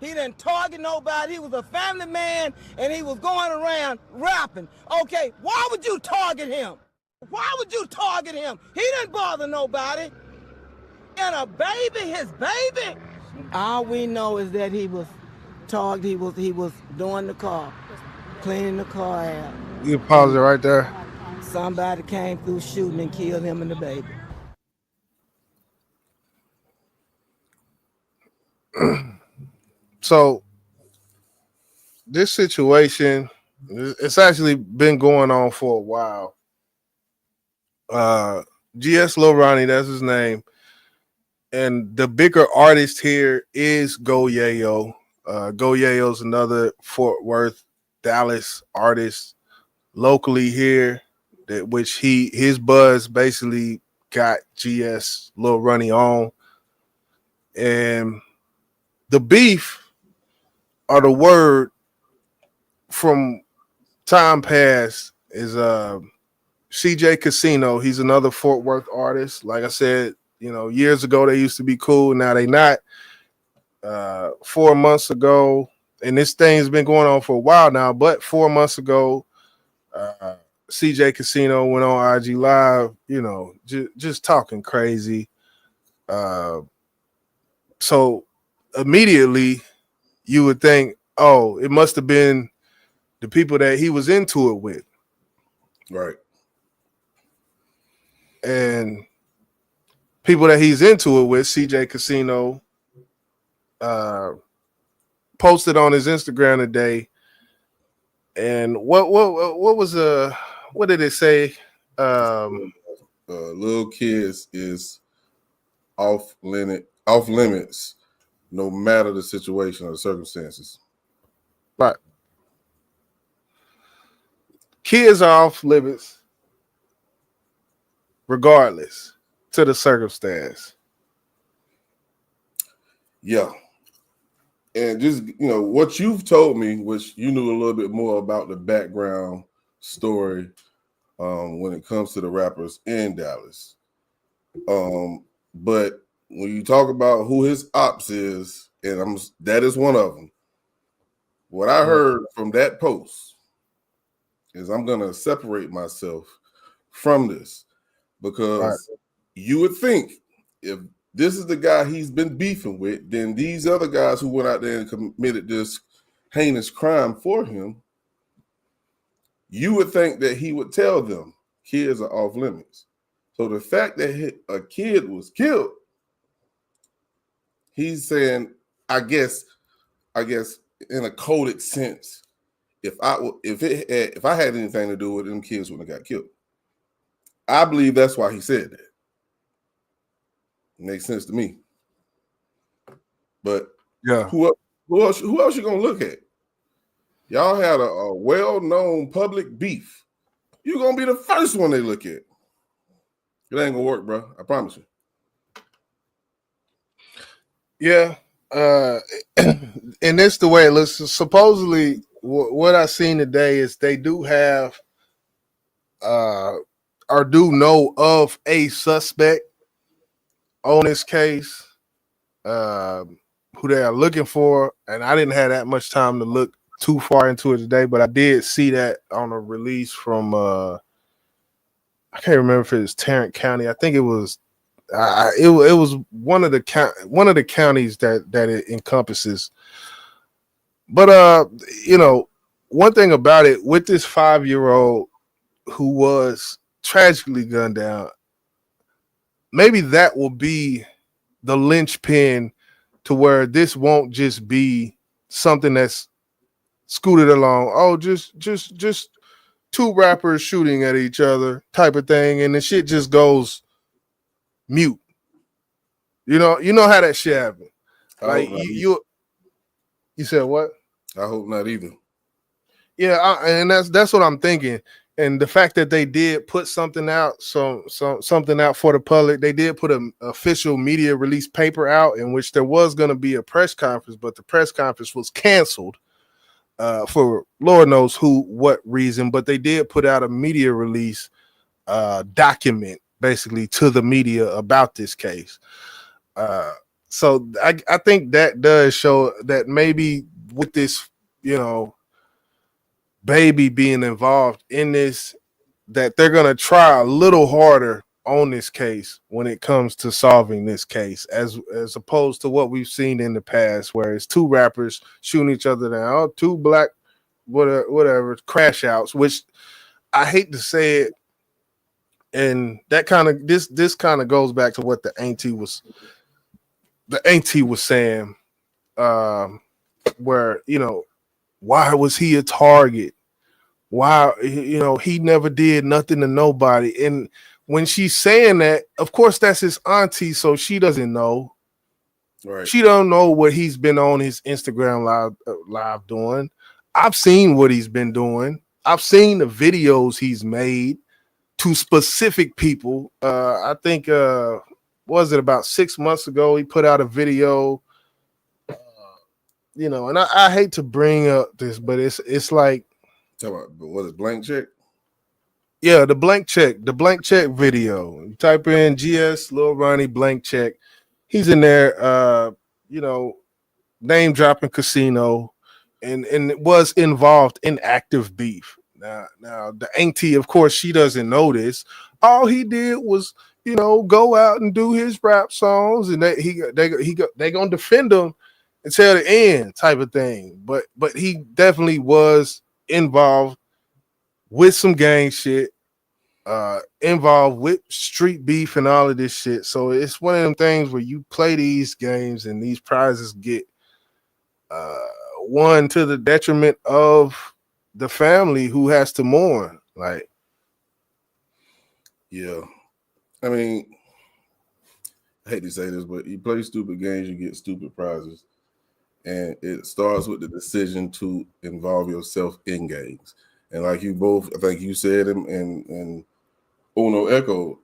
Speaker 11: He didn't target nobody. He was a family man, and he was going around rapping. Okay, why would you target him? Why would you target him? He didn't bother nobody. And a baby, his baby. All we know is that he was targeted. He was doing the car, cleaning the car out.
Speaker 3: You pause it right there.
Speaker 11: Somebody came through shooting and killed him and the baby.
Speaker 3: So this situation, it's actually been going on for a while. GS Lil Ronnie, that's his name. And the bigger artist here is Go Yayo. Go Yayo's another Fort Worth, Dallas artist locally here, that which his buzz basically got GS Lil Ronnie on. And the beef or the word from time past is CJ Casino. He's another Fort Worth artist. Like I said, years ago they used to be cool. Now they not. 4 months ago, and this thing's been going on for a while now, but 4 months ago, CJ Casino went on IG Live, just talking crazy. So immediately you would think, oh, it must have been the people that he was into it with.
Speaker 5: Right.
Speaker 3: And people that he's into it with, CJ Casino, posted on his Instagram today. And what did it say?
Speaker 5: Little kids is off limits, no matter the situation or the circumstances.
Speaker 3: Right. Kids are off limits regardless to the circumstance.
Speaker 5: Yeah. And just, what you've told me, which you knew a little bit more about the background story when it comes to the rappers in Dallas. But when you talk about who his ops is, and that is one of them, what I heard from that post is I'm going to separate myself from this, because you would think if this is the guy he's been beefing with, then these other guys who went out there and committed this heinous crime for him, you would think that he would tell them kids are off limits. So the fact that a kid was killed, he's saying, I guess in a coded sense, if I had anything to do with them, kids wouldn't have got killed. I believe that's why he said that. Makes sense to me. But
Speaker 3: yeah,
Speaker 5: who else you gonna look at? Y'all had a well-known public beef. You're gonna be the first one they look at. It ain't gonna work, bro. I promise you.
Speaker 3: Yeah. And that's the way it looks. Supposedly, what I seen today is they do have or do know of a suspect on this case, who they are looking for. And I didn't have that much time to look too far into it today, but I did see that on a release from I can't remember if it was Tarrant County. I think it was it was one of the counties that it encompasses. But one thing about it with this 5-year-old who was tragically gunned down, maybe that will be the linchpin to where this won't just be something that's scooted along. Oh, just two rappers shooting at each other type of thing, and the shit just goes mute. You know how that shit happen. Like you said what?
Speaker 5: I hope not either.
Speaker 3: Yeah, and that's what I'm thinking. And the fact that they did put something out, something out for the public, they did put an official media release paper out in which there was going to be a press conference, but the press conference was canceled for Lord knows what reason. But they did put out a media release document basically to the media about this case. So I think that does show that maybe with this, baby being involved in this, that they're going to try a little harder on this case when it comes to solving this case, as opposed to what we've seen in the past, where it's two rappers shooting each other down, two black whatever crash outs, which I hate to say it, and that kind of this kind of goes back to what the auntie was saying, where why was he a target? Why, he never did nothing to nobody. And when she's saying that, of course, that's his auntie, so she doesn't know.
Speaker 5: Right.
Speaker 3: She don't know what he's been on his Instagram live doing. I've seen what he's been doing. I've seen the videos he's made to specific people. I think, was it about 6 months ago, he put out a video, and I hate to bring up this, but it's like,
Speaker 5: talk about what is blank check?
Speaker 3: Yeah, the blank check video. You type in GS Lil Ronnie blank check. He's in there, name dropping casino, and was involved in active beef. Now the auntie, of course, she doesn't know this. All he did was, go out and do his rap songs, and they gonna defend him until the end, type of thing. But he definitely was involved with some gang shit, involved with street beef and all of this shit. So it's one of them things where you play these games and these prizes get won to the detriment of the family who has to mourn. Like,
Speaker 5: yeah, I mean, I hate to say this, but you play stupid games, you get stupid prizes. And it starts with the decision to involve yourself in games. And like you both, I think you said, and Uno echoed,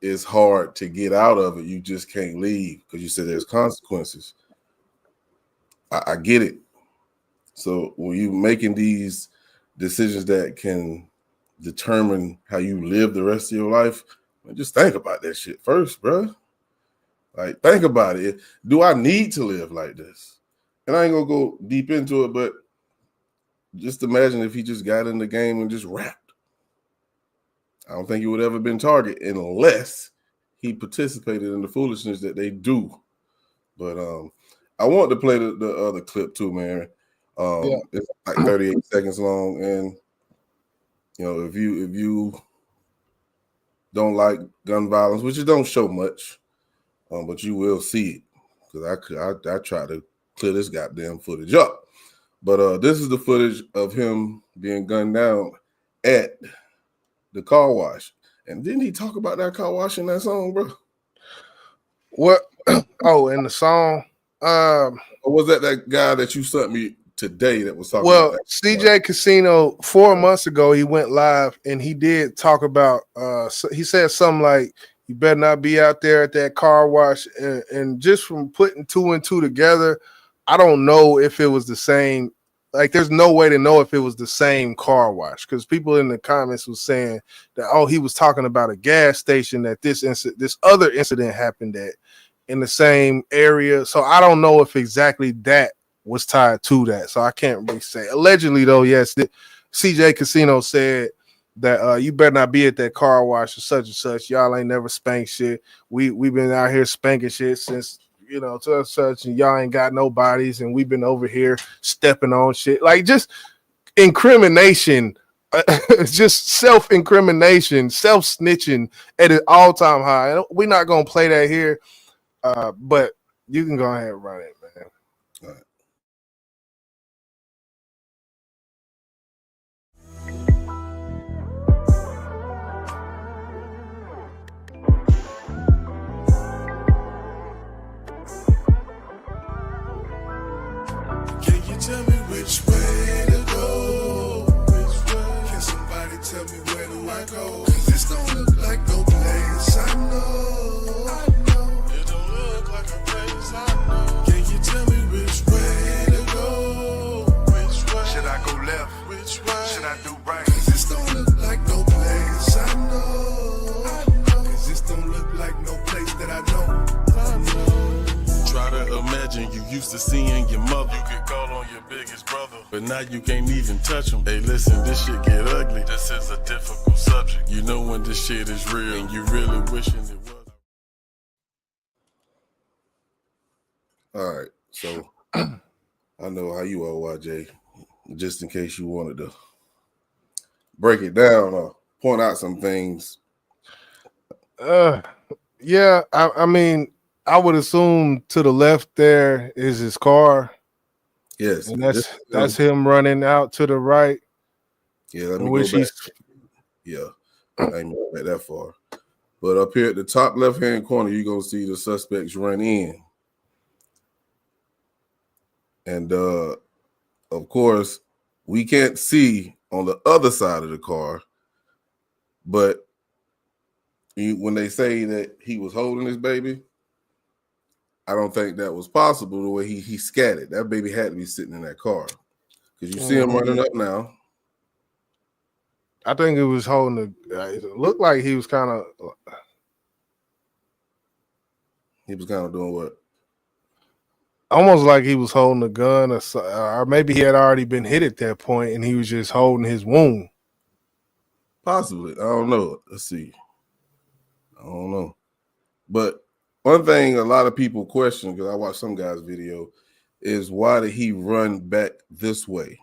Speaker 5: it's hard to get out of it. You just can't leave because you said there's consequences. I get it. So when you making these decisions that can determine how you live the rest of your life, just think about that shit first, bro. Like, think about it. Do I need to live like this? And I ain't gonna go deep into it, but just imagine if he just got in the game and just rapped. I don't think he would ever been targeted unless he participated in the foolishness that they do. But I want to play the other clip too, man. It's like 38 seconds long, and if you don't like gun violence, which it don't show much, but you will see it, because I try to clear this goddamn footage up. But this is the footage of him being gunned down at the car wash. And didn't he talk about that car wash in that song, bro?
Speaker 3: What? Oh, in the song?
Speaker 5: Or was that guy that you sent me today that was talking
Speaker 3: well,
Speaker 5: about that?
Speaker 3: CJ Casino, 4 months ago, he went live and he did talk about, he said something like, you better not be out there at that car wash. And just from putting two and two together, I don't know if it was the same. Like, there's no way to know if it was the same car wash, because people in the comments was saying that, oh, he was talking about a gas station that this other incident happened at in the same area. So I don't know if exactly that was tied to that. So I can't really say. Allegedly, though, yes, CJ Casino said that you better not be at that car wash or such and such. Y'all ain't never spanked shit. We've been out here spanking shit since, such, and y'all ain't got no bodies, and we've been over here stepping on shit. Like, just incrimination, just self-incrimination, self-snitching at an all-time high. We're not going to play that here, but you can go ahead and run it, man.
Speaker 5: All right.
Speaker 1: used to seeing your mother. You could call on your biggest brother, but now you can't even touch him. Hey, listen, this shit get ugly. This is a difficult subject. You know when this shit is real and you really wishing it was.
Speaker 5: All right, so I know how you are, YJ. Just in case you wanted to break it down or point out some things.
Speaker 3: Yeah, I mean, I would assume to the left there is his car.
Speaker 5: Yes,
Speaker 3: and that's him running out to the right.
Speaker 5: Yeah, let me go back. Yeah, I ain't going back that far. But up here at the top left-hand corner, you're going to see the suspects run in. And, of course, we can't see on the other side of the car. But when they say that he was holding his baby, I don't think that was possible the way he scattered. That baby had to be sitting in that car. Because you see him running up now.
Speaker 3: I think it was holding it looked like he was kind of
Speaker 5: doing what?
Speaker 3: Almost like he was holding a gun, or maybe he had already been hit at that point and he was just holding his wound.
Speaker 5: Possibly. I don't know. Let's see. I don't know. But one thing a lot of people question, because I watched some guy's video, is why did he run back this way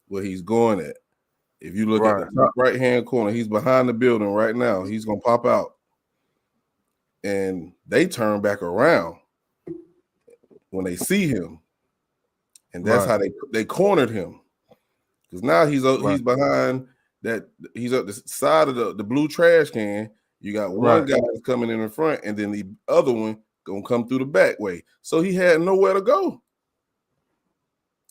Speaker 5: where he's going at? If you look at the top right-hand corner, he's behind the building right now. He's going to pop out. And they turn back around when they see him. And that's how they cornered him. Because now he's behind that. He's up the side of the blue trash can. You got one guy that's coming in front, and then the other one going to come through the back way. So he had nowhere to go.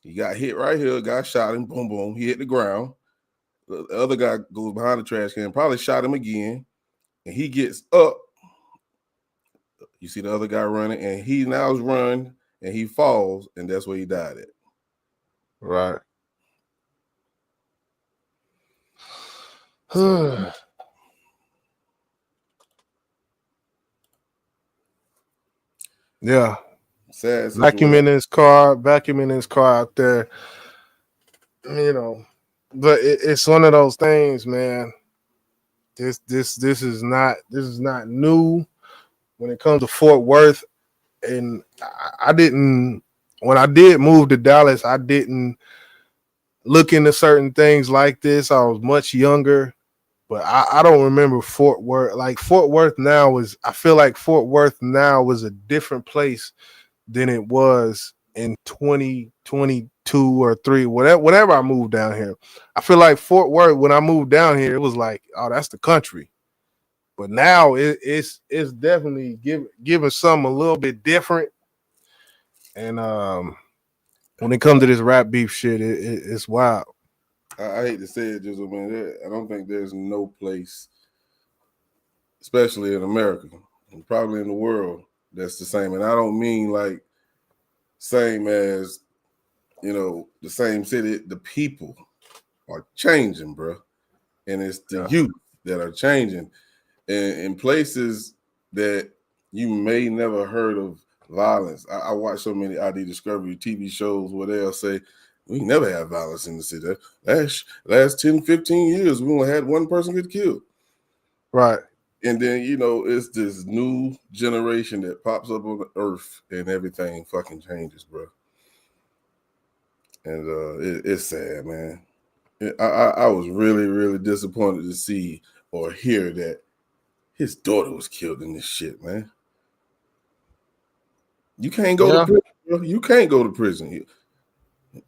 Speaker 5: He got hit right here. Guy shot him. Boom, boom. He hit the ground. The other guy goes behind the trash can, probably shot him again, and he gets up. You see the other guy running, and he now is running, and he falls, and that's where he died at.
Speaker 3: Right. Yeah.
Speaker 5: Sad.
Speaker 3: Vacuuming his car out there. You know, but it's one of those things, man. This is not new when it comes to Fort Worth. And I didn't, when I did move to Dallas, I didn't look into certain things like this. I was much younger, but I don't remember Fort Worth. Like Fort Worth now I feel like Fort Worth now was a different place than it was in 2022 or 3, whatever I moved down here. I feel like Fort Worth, when I moved down here, it was like, oh, that's the country. But now it's definitely giving something a little bit different. And when it comes to this rap beef shit, it's wild.
Speaker 5: I hate to say it, Jizzle, man. I don't think there's no place, especially in America, and probably in the world, that's the same. And I don't mean like same as, the same city. The people are changing, bro. And it's the youth that are changing. And in places that you may never heard of violence. I watch so many ID Discovery TV shows where they'll say, we never have violence in the city. Last 10, 15 years, we only had one person get killed.
Speaker 3: Right.
Speaker 5: And then, it's this new generation that pops up on the earth and everything fucking changes, bro. And it's sad, man. I was really, really disappointed to see or hear that his daughter was killed in this shit, man. You can't go to prison, bro. You can't go to prison.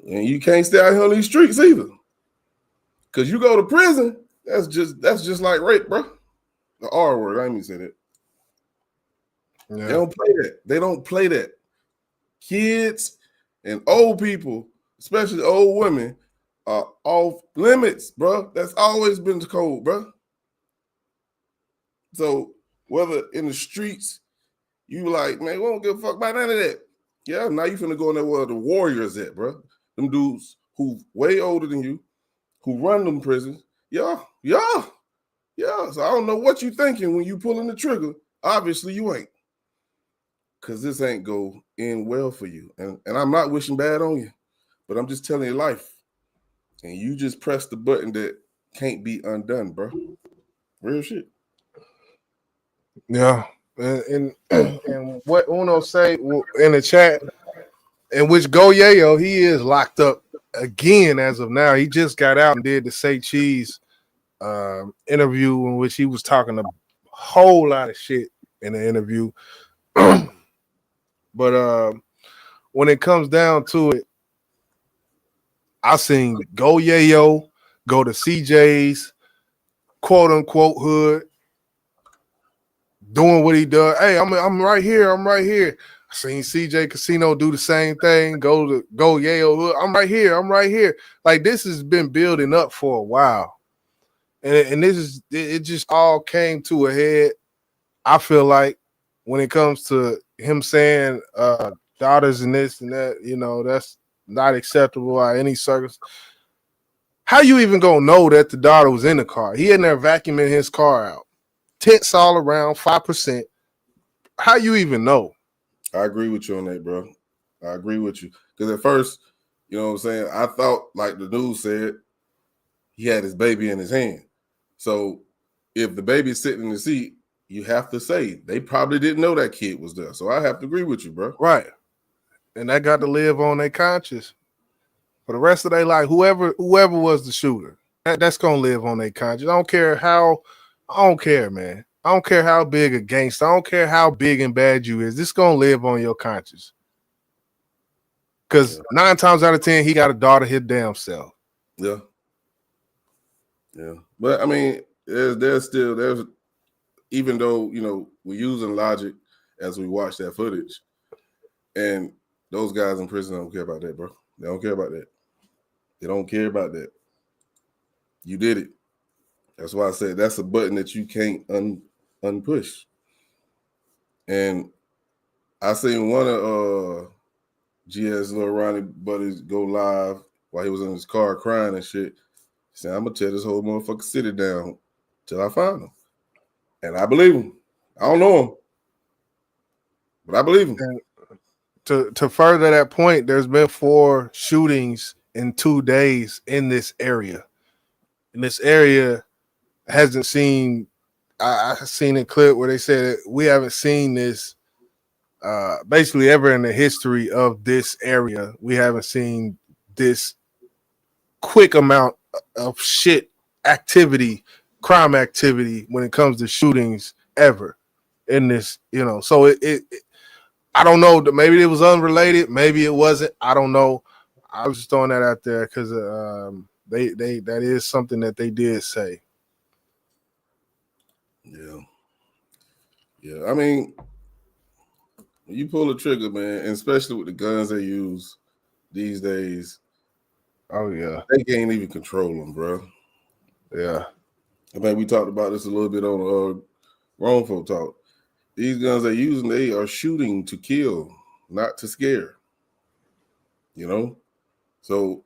Speaker 5: And you can't stay out here on these streets either. Because you go to prison, that's just like rape, bro. The R word, I didn't mean to say that. Yeah. They don't play that. They don't play that. Kids and old people, especially old women, are off limits, bro. That's always been the code, bro. So whether in the streets, you like, man, we don't give a fuck about none of that. Yeah, now you finna go in there where the warriors at, bro. Them dudes who way older than you, who run them prisons. Yeah. So I don't know what you thinking when you pulling the trigger. Obviously you ain't. because this ain't go end well for you. And I'm not wishing bad on you, but I'm just telling you life. And you just press the button that can't be undone, bro. Real shit.
Speaker 3: Yeah. And what Uno say in the chat, in which Go Yayo, he is locked up again as of now. He just got out and did the Say Cheese interview in which he was talking a whole lot of shit in the interview. But when it comes down to it, I seen Go Yayo go to CJ's quote unquote hood, doing what he does. Hey, I'm right here. I'm right here. I seen CJ Casino do the same thing. Go Yayo hood. I'm right here. I'm right here. Like, this has been building up for a while, and this is it. Just all came to a head. I feel like when it comes to him saying daughters and this and that, that's not acceptable by any circumstance. How you even gonna know that the daughter was in the car? He in there vacuuming his car out. Tents all around, 5%. How you even know?
Speaker 5: I agree with you on that, bro. I agree with you. Because at first, you know what I'm saying, I thought, like the news said, he had his baby in his hand. So if the baby's sitting in the seat, you have to say they probably didn't know that kid was there. So I have to agree with you, bro.
Speaker 3: Right. And that got to live on their conscience for the rest of their life. Whoever was the shooter, that's gonna live on their conscience. I don't care, man. I don't care how big a gangster. I don't care how big and bad you is. This gonna live on your conscience. Because 9 times out of 10, he got a daughter his damn self.
Speaker 5: Yeah. Yeah. But I mean, there's even though, we're using logic as we watch that footage, and those guys in prison don't care about that, bro. They don't care about that. They don't care about that. You did it. That's why I said that's a button that you can't unpush. And I seen one of GS Lil Ronnie buddies go live while he was in his car crying and shit. He said, I'm gonna tear this whole motherfucking city down till I find him. And I believe him. I don't know him, but I believe him.
Speaker 3: And to further that point, there's been 4 shootings in 2 days in this area. And this area hasn't seen. I seen a clip where they said we haven't seen this basically ever in the history of this area. We haven't seen this quick amount of activity, crime activity when it comes to shootings ever in this, So it I don't know. Maybe it was unrelated. Maybe it wasn't. I don't know. I was just throwing that out there because they that is something that they did say.
Speaker 5: Yeah. I mean, when you pull the trigger, man, and especially with the guns they use these days.
Speaker 3: Oh yeah,
Speaker 5: they can't even control them, bro.
Speaker 3: Yeah.
Speaker 5: I think we talked about this a little bit on Wrongful Talk. These guns they're using, they are shooting to kill, not to scare. So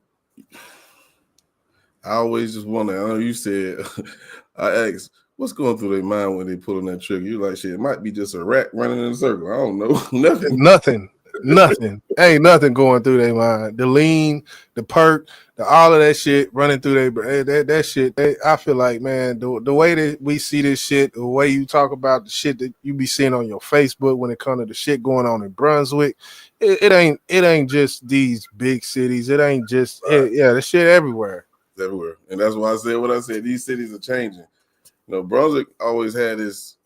Speaker 5: I always just wonder. I know you said, I asked, what's going through their mind when they pulling that trigger? You like, shit, it might be just a rat running in a circle. I don't know.
Speaker 3: Nothing. Ain't nothing going through their mind. The lean, the perk, all of that shit running through that shit. I feel like, man, the way that we see this shit, the way you talk about the shit that you be seeing on your Facebook when it comes to the shit going on in Brunswick, it ain't just these big cities. It ain't just the shit everywhere.
Speaker 5: It's everywhere, and that's why I said what I said. These cities are changing. Brunswick always had this,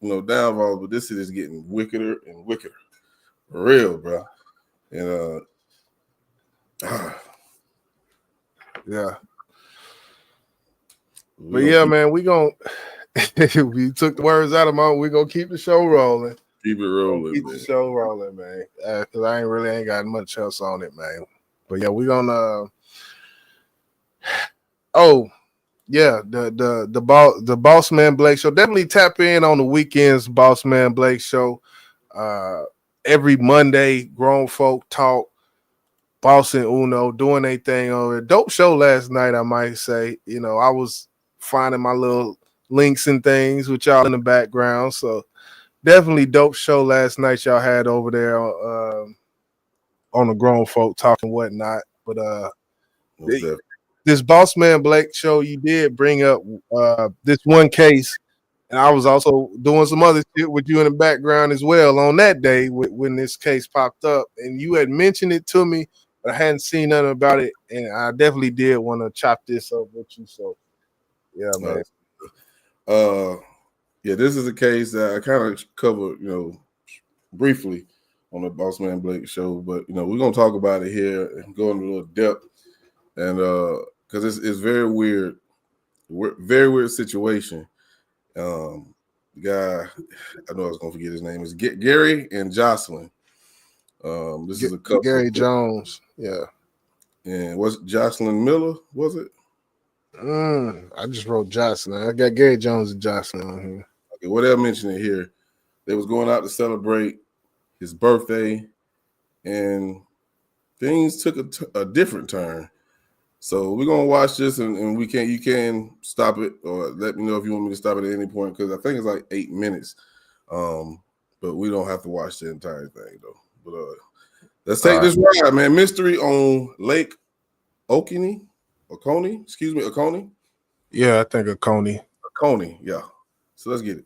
Speaker 5: downfall, but this city is getting wickeder and wickeder. For real, bro. And
Speaker 3: yeah. But yeah, man, we gonna we took the words out of my mouth. We gonna keep the show rolling.
Speaker 5: Keep it rolling.
Speaker 3: Keep the show rolling, man. Cause I ain't got much else on it, man. But yeah, we gonna the Boss Man Blake show. Definitely tap in on the weekends, Boss Man Blake show. Every Monday, grown folk talk, Boss and Uno doing their thing on it. Dope show last night, I might say. I was finding my little links and things with y'all in the background. So definitely dope show last night y'all had over there on the Grown Folk Talking Whatnot. But this Boss Man Blake show, you did bring up this one case, and I was also doing some other shit with you in the background as well on that day when this case popped up, and you had mentioned it to me, but I hadn't seen nothing about it, and I definitely did want to chop this up with you. So, yeah, man.
Speaker 5: Yeah, this is a case that I kind of covered, briefly on the Boss Man Blake show, but we're gonna talk about it here and go into a little depth, and because it's very weird, very weird situation. The guy, I know I was gonna forget his name, is Gary and Jocelyn. This is a couple.
Speaker 3: Gary Jones, yeah.
Speaker 5: And was it Jocelyn Miller? Was it?
Speaker 3: I just wrote Jocelyn. I got Gary Jones and Jocelyn on here.
Speaker 5: Okay, what they're mentioning here, they was going out to celebrate his birthday, and things took a different turn. So we're gonna watch this, and you can stop it, or let me know if you want me to stop it at any point, because I think it's like 8 minutes. But we don't have to watch the entire thing though. But let's take this ride, man. Mystery on Lake Oconee.
Speaker 3: Yeah, I think Oconee.
Speaker 5: Oconee, yeah. So let's get it.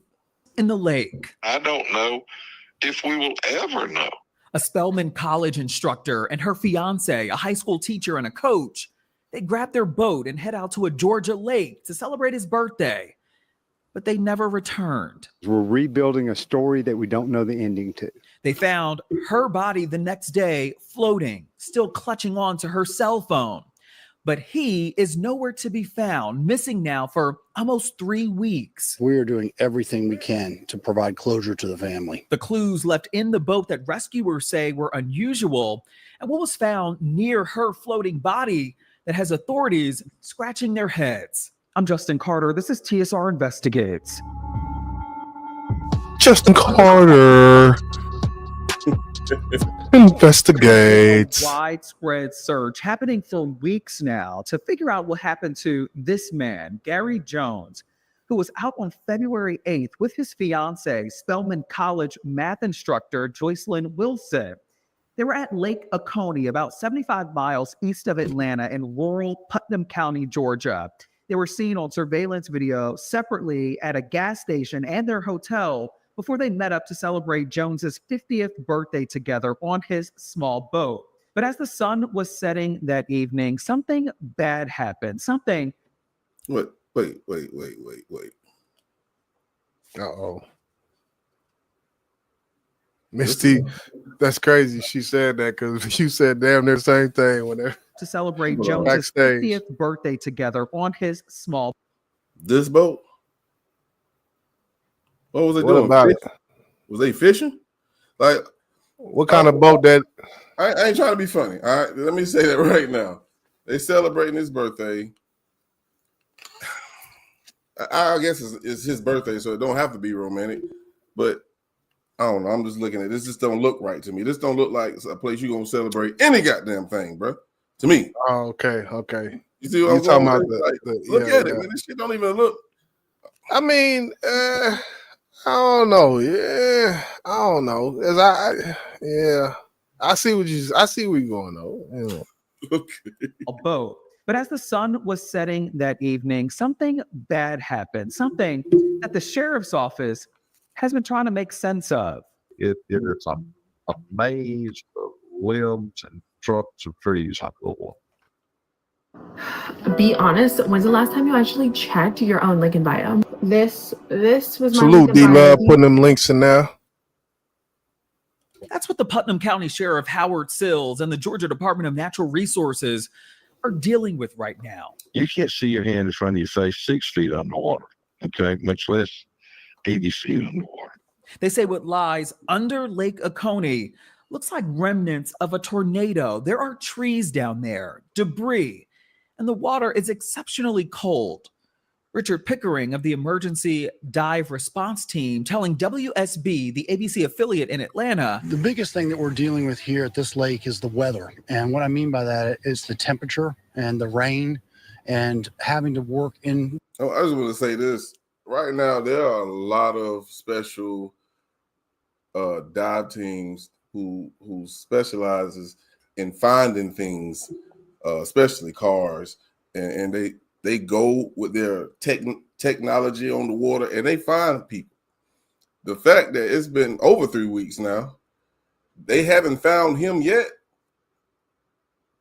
Speaker 12: In the lake.
Speaker 13: I don't know if we will ever know.
Speaker 12: A Spelman College instructor and her fiance, a high school teacher and a coach, they grab their boat and head out to a Georgia lake to celebrate his birthday. But they never returned.
Speaker 14: We're rebuilding a story that we don't know the ending to.
Speaker 12: They found her body the next day floating, still clutching on to her cell phone. But he is nowhere to be found, missing now for almost 3 weeks.
Speaker 15: We are doing everything we can to provide closure to the family.
Speaker 12: The clues left in the boat that rescuers say were unusual, and what was found near her floating body that has authorities scratching their heads. I'm Justin Carter. This is TSR Investigates.
Speaker 3: Justin Carter Investigates.
Speaker 12: Widespread search happening for weeks now to figure out what happened to this man, Gary Jones, who was out on February 8th with his fiance, Spelman College math instructor Joycelyn Wilson. They were at Lake Oconee, about 75 miles east of Atlanta in rural Putnam County, Georgia. They were seen on surveillance video separately at a gas station and their hotel before they met up to celebrate Jones's 50th birthday together on his small boat. But as the sun was setting that evening, something bad happened. Something.
Speaker 5: Wait.
Speaker 3: Uh-oh. Misty, that's crazy. She said that because you said damn near the same thing whenever.
Speaker 12: To celebrate Jones's 50th birthday together on his small.
Speaker 5: This boat? What was they
Speaker 3: What
Speaker 5: doing?
Speaker 3: about it?
Speaker 5: Was they fishing? Like,
Speaker 3: what kind of boat that?
Speaker 5: I ain't trying to be funny. All right, let me say that right now. They celebrating his birthday. I guess it's his birthday, so it don't have to be romantic. But I don't know. I'm just looking at this. Just don't look right to me. This don't look like a place you're gonna celebrate any goddamn thing, bro. To me.
Speaker 3: Oh, okay.
Speaker 5: You see what I'm
Speaker 3: talking about?
Speaker 5: Look at it, man. This shit don't even look.
Speaker 3: I mean, I don't know. Yeah, I don't know. I see where you're going though. Yeah.
Speaker 5: Okay.
Speaker 12: A boat. But as the sun was setting that evening, something bad happened. Something that the sheriff's office has been trying to make sense of.
Speaker 16: It is a maze of limbs and trucks of trees.
Speaker 17: Be honest, when's the last time you actually checked your own Lincoln bio? This was my
Speaker 3: Salute D-Love putting them links in there.
Speaker 12: That's what the Putnam County Sheriff Howard Sills and the Georgia Department of Natural Resources are dealing with right now.
Speaker 16: You can't see your hand in front of your face 6 feet underwater, okay, much less 80 feet underwater.
Speaker 12: They say what lies under Lake Oconee looks like remnants of a tornado. There are trees down there, debris, and the water is exceptionally cold. Richard Pickering of the Emergency Dive Response Team telling WSB, the ABC affiliate in Atlanta.
Speaker 15: The biggest thing that we're dealing with here at this lake is the weather. And what I mean by that is the temperature and the rain and having to work in.
Speaker 5: Oh, I just want to say this. Right now, there are a lot of special dive teams who specializes in finding things, especially cars, and they go with their technology on the water and they find people. The fact that it's been over 3 weeks now, they haven't found him yet.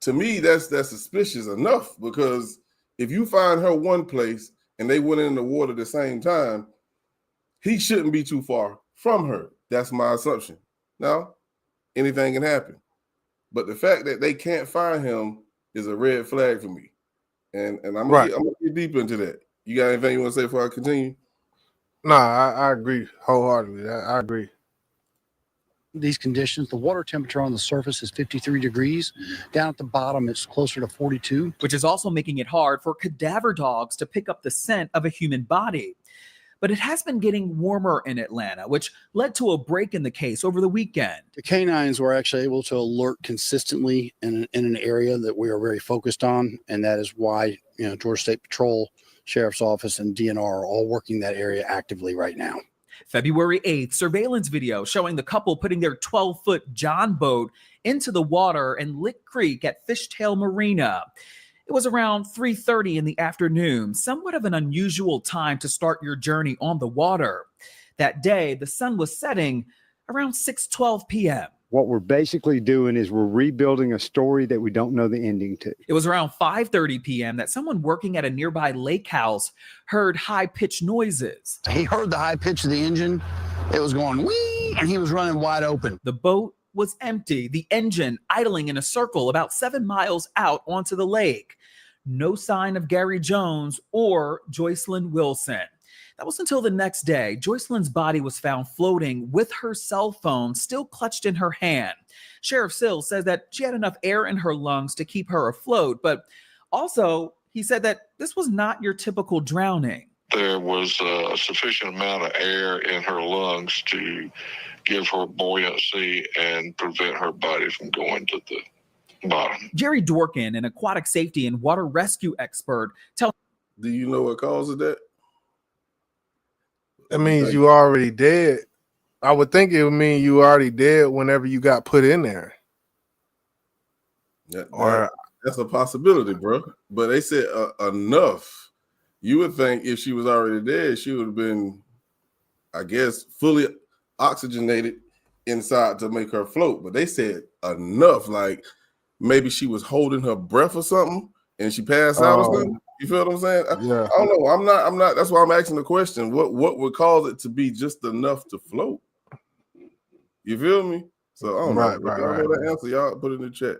Speaker 5: To me, that's suspicious enough, because if you find her one place and they went in the water at the same time, he shouldn't be too far from her. That's my assumption. Now, anything can happen. But the fact that they can't find him is a red flag for me. And I'm gonna get deep into that. You got anything you want to say before I continue?
Speaker 3: No, I agree wholeheartedly. I agree.
Speaker 15: These conditions, the water temperature on the surface is 53 degrees. Down at the bottom, it's closer to 42.
Speaker 12: Which is also making it hard for cadaver dogs to pick up the scent of a human body. But it has been getting warmer in Atlanta, which led to a break in the case over the weekend.
Speaker 15: The canines were actually able to alert consistently in an area that we are very focused on, and that is why, Georgia State Patrol, Sheriff's Office, and DNR are all working that area actively right now.
Speaker 12: February 8th, surveillance video showing the couple putting their 12-foot John boat into the water in Lick Creek at Fishtail Marina. It was around 3:30 in the afternoon, somewhat of an unusual time to start your journey on the water. That day, the sun was setting around 6:12 p.m.
Speaker 14: What we're basically doing is we're rebuilding a story that we don't know the ending to.
Speaker 12: It was around 5:30 p.m. that someone working at a nearby lake house heard high-pitched noises.
Speaker 15: He heard the high pitch of the engine. It was going wee, and he was running wide open.
Speaker 12: The boat was empty, the engine idling in a circle about 7 miles out onto the lake. No sign of Gary Jones or Joycelyn Wilson. That was until the next day. Joycelyn's body was found floating with her cell phone still clutched in her hand. Sheriff Sills says that she had enough air in her lungs to keep her afloat, but also he said that this was not your typical drowning.
Speaker 13: There was a sufficient amount of air in her lungs to give her buoyancy and prevent her body from going to the bottom.
Speaker 12: Jerry Dworkin, an aquatic safety and water rescue expert, tells.
Speaker 5: Do you know what causes that?
Speaker 3: That means you already dead. I would think it would mean you already dead whenever you got put in there.
Speaker 5: That's a possibility, bro. But they said enough. You would think if she was already dead, she would have been, I guess, fully oxygenated inside to make her float. But they said enough, like maybe she was holding her breath or something and she passed out or something. You feel what I'm saying?
Speaker 3: Yeah.
Speaker 5: I don't know. I'm not. That's why I'm asking the question. What would cause it to be just enough to float? You feel me? So I don't know. If y'all know the answer, y'all put it in the chat.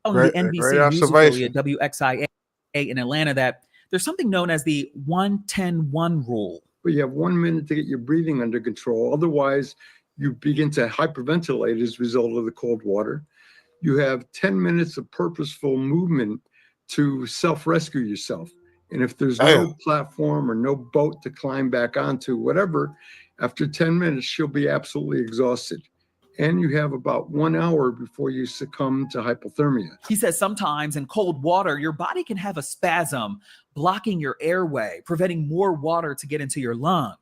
Speaker 12: On the NBC News affiliate WXIA in Atlanta that there's something known as the 1-10-1 rule.
Speaker 18: But you have 1 minute to get your breathing under control. Otherwise, you begin to hyperventilate as a result of the cold water. You have 10 minutes of purposeful movement to self-rescue yourself. And if there's no platform or no boat to climb back onto, whatever, after 10 minutes, she'll be absolutely exhausted. And you have about 1 hour before you succumb to hypothermia.
Speaker 12: He says sometimes in cold water, your body can have a spasm blocking your airway, preventing more water to get into your lungs.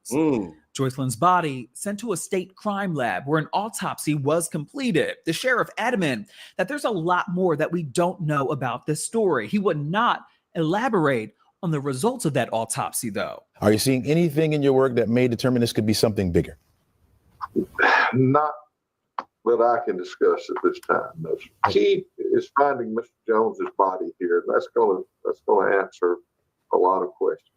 Speaker 12: Joycelyn's body sent to a state crime lab where an autopsy was completed. The sheriff adamant that there's a lot more that we don't know about this story. He would not elaborate on the results of that autopsy, though.
Speaker 19: Are you seeing anything in your work that may determine this could be something bigger?
Speaker 20: Not that I can discuss at this time. The key is finding Mr. Jones's body here. That's going to answer a lot of questions.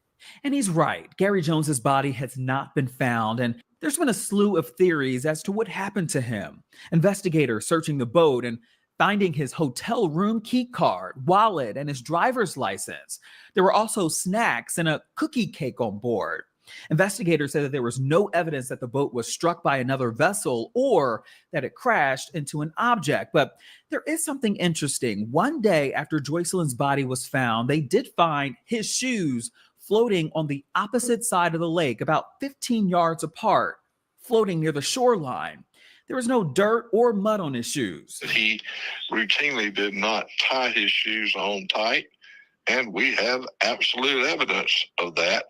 Speaker 12: And he's right. Gary Jones's body has not been found, and there's been a slew of theories as to what happened to him. Investigators searching the boat and finding his hotel room key card, wallet, and his driver's license. There were also snacks and a cookie cake on board. Investigators said that there was no evidence that the boat was struck by another vessel or that it crashed into an object. But there is something interesting. One day after Joycelyn's body was found, they did find his shoes floating on the opposite side of the lake, about 15 yards apart, floating near the shoreline. There was no dirt or mud on his shoes.
Speaker 13: He routinely did not tie his shoes on tight, and we have absolute evidence of that.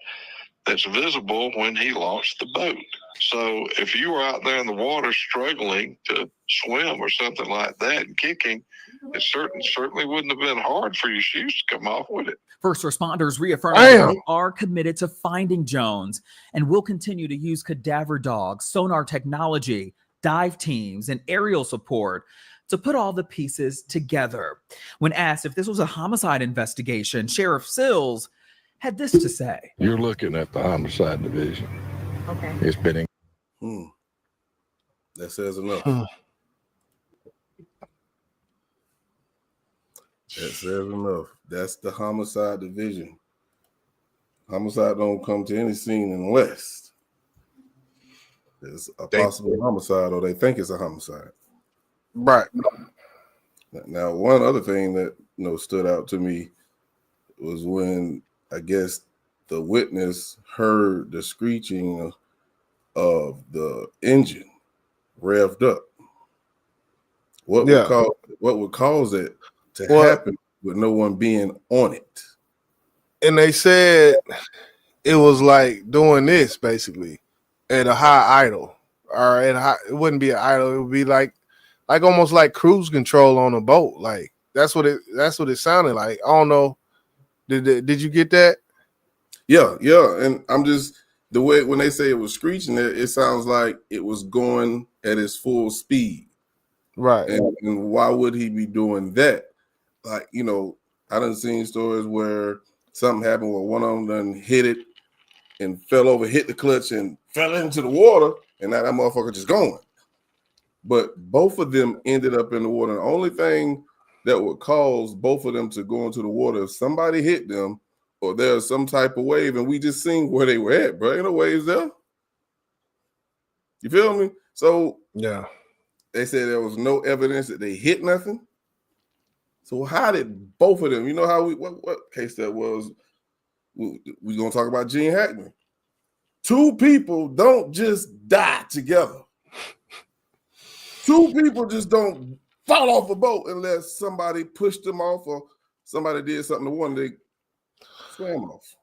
Speaker 13: that's visible when he launched the boat. So if you were out there in the water struggling to swim or something like that and kicking, it certainly wouldn't have been hard for your shoes to come off, would it?
Speaker 2: First responders reaffirming that they are committed to finding Jones and will continue to use cadaver dogs, sonar technology, dive teams, and aerial support to put all the pieces together. When asked if this was a homicide investigation, Sheriff Sills had this to say.
Speaker 16: You're looking at the homicide division.
Speaker 7: Okay.
Speaker 16: It's been
Speaker 5: That says enough. That says enough. That's the homicide division. Homicide don't come to any scene unless there's a possible homicide or they think it's a homicide.
Speaker 3: Right.
Speaker 5: Now, one other thing that stood out to me was when I guess the witness heard the screeching of the engine revved up. What would cause it to happen with no one being on it?
Speaker 3: And they said it was like doing this basically at a high idle, or at a high, it wouldn't be an idle. It would be like almost like cruise control on a boat. Like that's what it sounded like. I don't know. Did you get that?
Speaker 5: Yeah. And I'm just the way when they say it was screeching, it sounds like it was going at its full speed.
Speaker 3: Right.
Speaker 5: And why would he be doing that? Like, I done seen stories where something happened where one of them done hit it and fell over, hit the clutch and fell into the water, and now that motherfucker just going. But both of them ended up in the water. The only thing that would cause both of them to go into the water if somebody hit them or there's some type of wave, and we just seen where they were at, bro. Ain't no waves there. You feel me? So
Speaker 3: yeah,
Speaker 5: they said there was no evidence that they hit nothing. So how did both of them? You know how what case that was? We gonna talk about Gene Hackman. Two people don't just die together. Two people just don't fall off a boat unless somebody pushed them off or somebody did something to one, they swam off.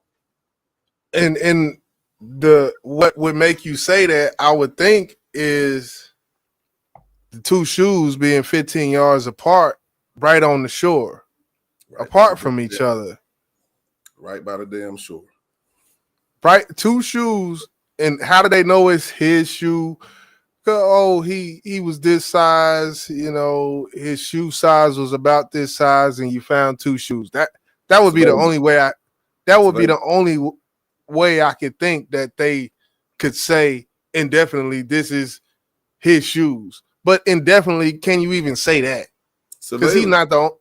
Speaker 3: And the what would make you say that, I would think, is the two shoes being 15 yards apart, right on the shore, right apart from each other.
Speaker 5: Right by the damn shore.
Speaker 3: Right, two shoes, and how do they know it's his shoe? Oh, he was this size, his shoe size was about this size, and you found two shoes. That would be the only way the only way I could think that they could say indefinitely this is his shoes. But indefinitely, can you even say that? Because he's not the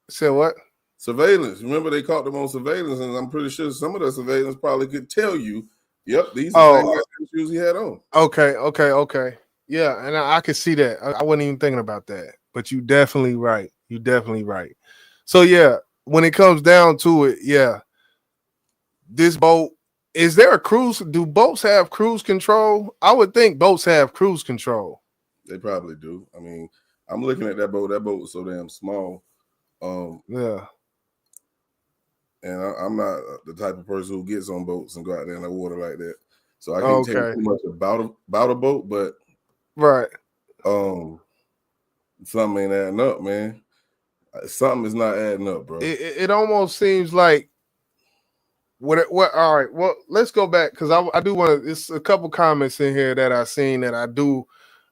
Speaker 3: say what?
Speaker 5: Surveillance. Remember, they caught them on surveillance, and I'm pretty sure some of the surveillance probably could tell you, yep, these are the same shoes he had on.
Speaker 3: Okay. Yeah, and I could see that. I wasn't even thinking about that. But you definitely right. So yeah, when it comes down to it, yeah. This boat, is there a cruise? Do boats have cruise control? I would think boats have cruise control.
Speaker 5: They probably do. I mean, I'm looking at that boat. That boat was so damn small.
Speaker 3: Yeah.
Speaker 5: And I'm not the type of person who gets on boats and go out there in the water like that. So I can't tell you too much about a boat, but
Speaker 3: right.
Speaker 5: Something ain't adding up, man. Something is not adding up, bro.
Speaker 3: It almost seems like what all right. Well, let's go back because I do want to. It's a couple comments in here that I seen that I do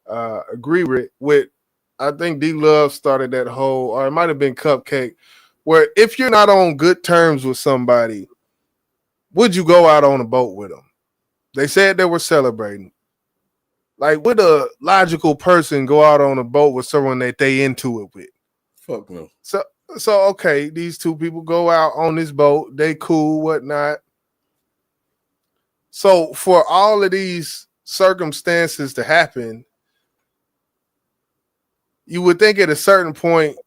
Speaker 3: agree with. I think D Love started that whole, or it might have been Cupcake, where if you're not on good terms with somebody, would you go out on a boat with them? They said they were celebrating. Like, would a logical person go out on a boat with someone that they into it with?
Speaker 5: Fuck no.
Speaker 3: So okay, these two people go out on this boat. They cool, whatnot. So for all of these circumstances to happen, you would think at a certain point,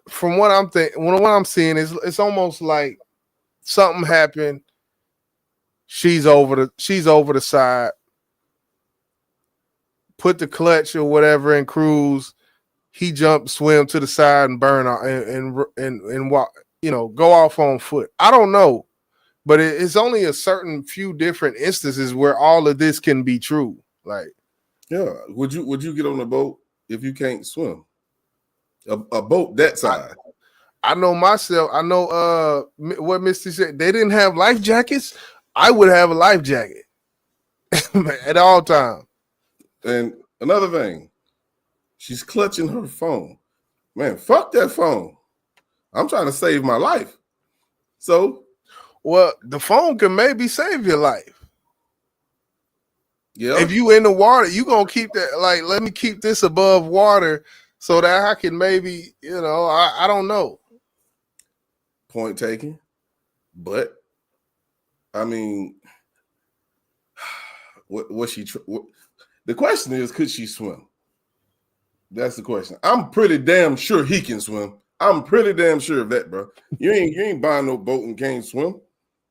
Speaker 3: from what I'm thinking, what I'm seeing is it's almost like something happened. She's over the side, put the clutch or whatever in cruise. He jumped, swim to the side, and burn out and walk. Go off on foot. I don't know, But it's only a certain few different instances where all of this can be true. Like,
Speaker 5: yeah, would you get on a boat if you can't swim? A boat that size.
Speaker 3: I know myself. I know what Misty said. They didn't have life jackets. I would have a life jacket at all times.
Speaker 5: And another thing, she's clutching her phone. Man, fuck that phone. I'm trying to save my life. So,
Speaker 3: well, the phone can maybe save your life.
Speaker 5: Yeah.
Speaker 3: If you in the water, you gonna keep that. Like, let me keep this above water so that I can maybe, I don't know.
Speaker 5: Point taken. But I mean, the question is, could she swim? That's the question. I'm pretty damn sure he can swim. I'm pretty damn sure of that, bro. You ain't buying no boat and can't swim.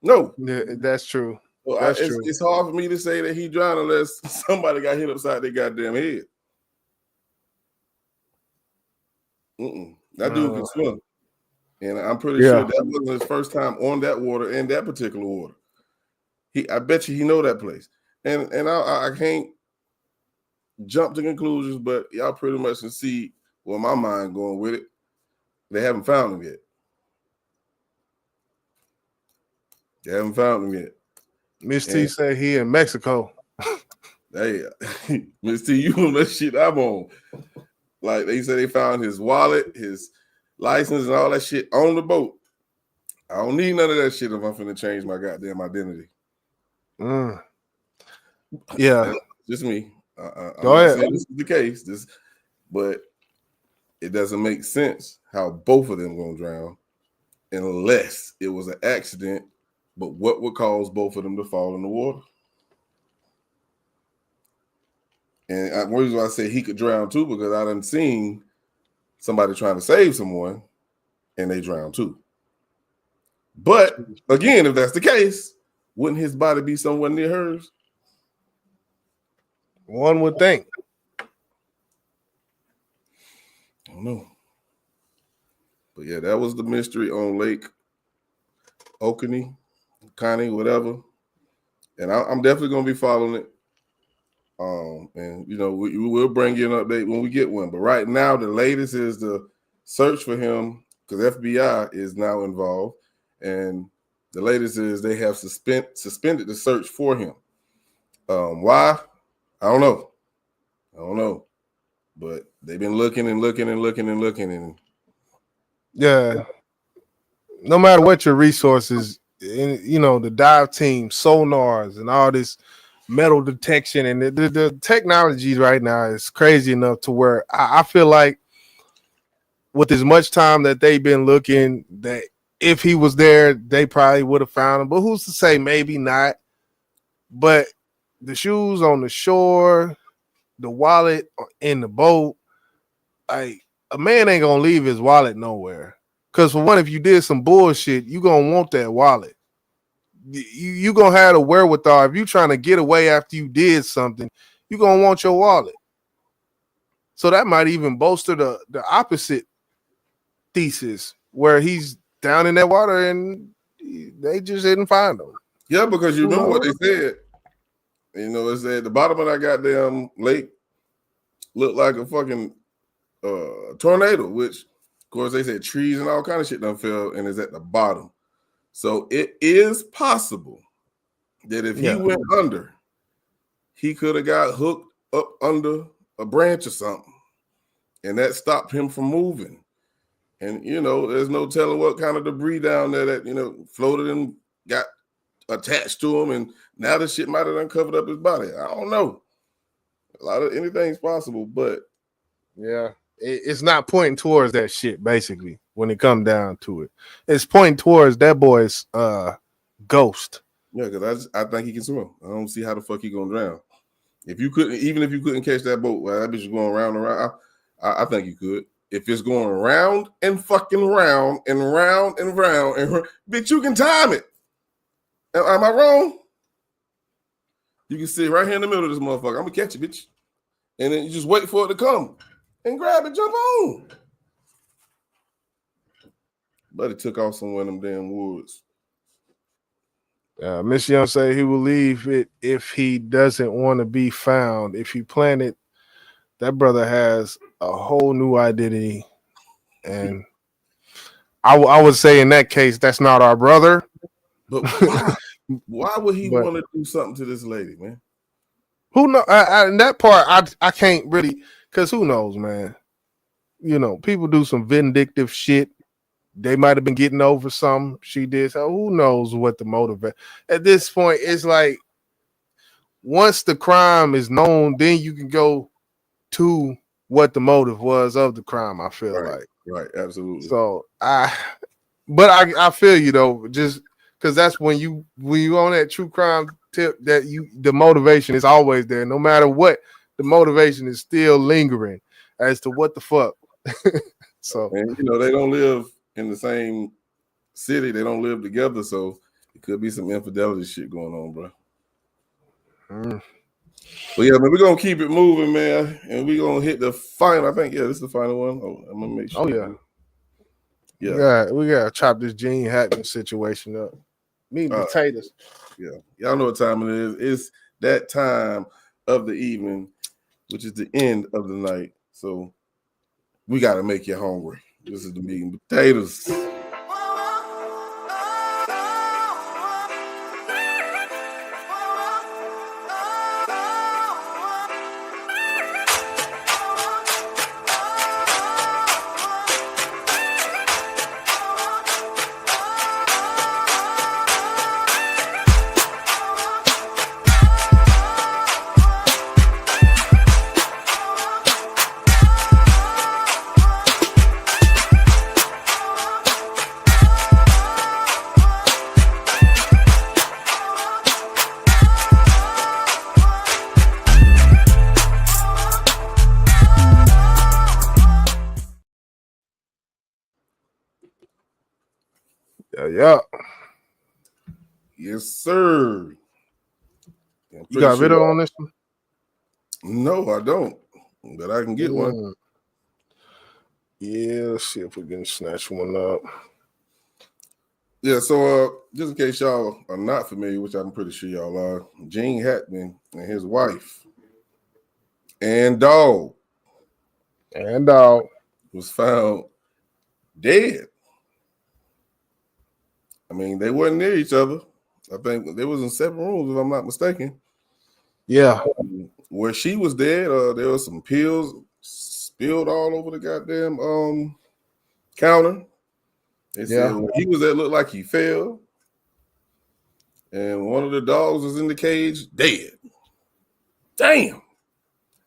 Speaker 5: No.
Speaker 3: Yeah, that's true.
Speaker 5: Well,
Speaker 3: That's true.
Speaker 5: It's hard for me to say that he drowned unless somebody got hit upside their goddamn head. That dude can swim. And I'm pretty sure that wasn't his first time on that water in that particular water. I bet you he know that place. And I can't jump to conclusions, but y'all pretty much can see where my mind going with it. They haven't found him yet.
Speaker 3: Miss T said he in Mexico.
Speaker 5: Hey, Miss T, you on that shit I'm on. Like they said, they found his wallet, his license, and all that shit on the boat. I don't need none of that shit if I'm finna change my goddamn identity.
Speaker 3: Yeah,
Speaker 5: just me.
Speaker 3: Go ahead.
Speaker 5: This is the case. But it doesn't make sense how both of them gonna drown unless it was an accident. But what would cause both of them to fall in the water? And one reason why I say he could drown too, because I done seen somebody trying to save someone and they drown too. But again, if that's the case, wouldn't his body be somewhere near hers?
Speaker 3: One would think.
Speaker 5: I don't know. But yeah, that was the mystery on Lake Oconee, Connie, whatever. And I'm definitely going to be following it. And, we will bring you an update when we get one. But right now, the latest is the search for him because FBI is now involved. And the latest is they have suspended the search for him. Why? I don't know. But they've been looking and looking and looking and looking. And
Speaker 3: yeah, no matter what your resources, the dive team, sonars, and all this metal detection and the technology right now is crazy enough to where I feel like with as much time that they've been looking, that if he was there, they probably would have found him. But who's to say? Maybe not. But the shoes on the shore, the wallet in the boat, like a man ain't gonna leave his wallet nowhere. Because for one, if you did some bullshit, you gonna want that wallet. You gonna have the wherewithal. If you trying to get away after you did something, you gonna want your wallet. So that might even bolster the opposite thesis where he's down in that water and they just didn't find him.
Speaker 5: Yeah, because you remember what they said. It said the bottom of that goddamn lake looked like a fucking tornado, which of course they said trees and all kind of shit done fell and is at the bottom. So it is possible that if he went under, he could have got hooked up under a branch or something, and that stopped him from moving. And there's no telling what kind of debris down there that floated and got attached to him, and now the shit might have uncovered up his body. I don't know. A lot of anything's possible, but
Speaker 3: yeah, it's not pointing towards that shit. Basically, when it comes down to it, it's pointing towards that boy's ghost.
Speaker 5: Yeah, because I think he can swim. I don't see how the fuck he gonna drown. Even if you couldn't catch that boat, that bitch is going round and round. I think you could. If it's going round and fucking round and round and round and bitch, you can time it. Am I wrong? You can sit right here in the middle of this motherfucker. I'm gonna catch you, bitch. And then you just wait for it to come and grab it, jump on. But it took off somewhere in them damn woods.
Speaker 3: Miss Young say he will leave it if he doesn't want to be found. If he planned it, that brother has a whole new identity. And I would say in that case, that's not our brother.
Speaker 5: But why? Why would he
Speaker 3: But-
Speaker 5: want to do something to this lady, man?
Speaker 3: Who know? In that part, I can't really, because who knows, man? You know, people do some vindictive shit. They might have been getting over something she did. So who knows what the motive is. At this point, it's like once the crime is known, then you can go to what the motive was of the crime. I feel like.
Speaker 5: Right, absolutely.
Speaker 3: So I feel you though, just because that's when you on that true crime tip that the motivation is always there, no matter what. The motivation is still lingering as to what the fuck. So
Speaker 5: and you know they don't live in the same city, they don't live together, so it could be some infidelity shit going on, bro. But yeah, man, we're gonna keep it moving, man, and we're gonna hit the final. I think, yeah, this is the final one. Oh, I'm gonna make sure.
Speaker 3: Oh yeah. We gotta chop this Gene Hackman situation up. Meat and potatoes.
Speaker 5: Yeah, y'all know what time it is. It's that time of the evening, which is the end of the night. So we gotta make you hungry. This is the meat and potatoes.
Speaker 3: Yeah.
Speaker 5: Yes, sir.
Speaker 3: You got a video on this one?
Speaker 5: No, I don't. But I can get one.
Speaker 3: Yeah, let's see if we can snatch one up.
Speaker 5: Yeah, so just in case y'all are not familiar, which I'm pretty sure y'all are, Gene Hackman and his wife and dog was found dead. I mean, they weren't near each other. I think they was in separate rooms, if I'm not mistaken.
Speaker 3: Yeah.
Speaker 5: Where she was dead, there was some pills spilled all over the goddamn counter. They said when he was there, it looked like he fell. And one of the dogs was in the cage, dead. Damn.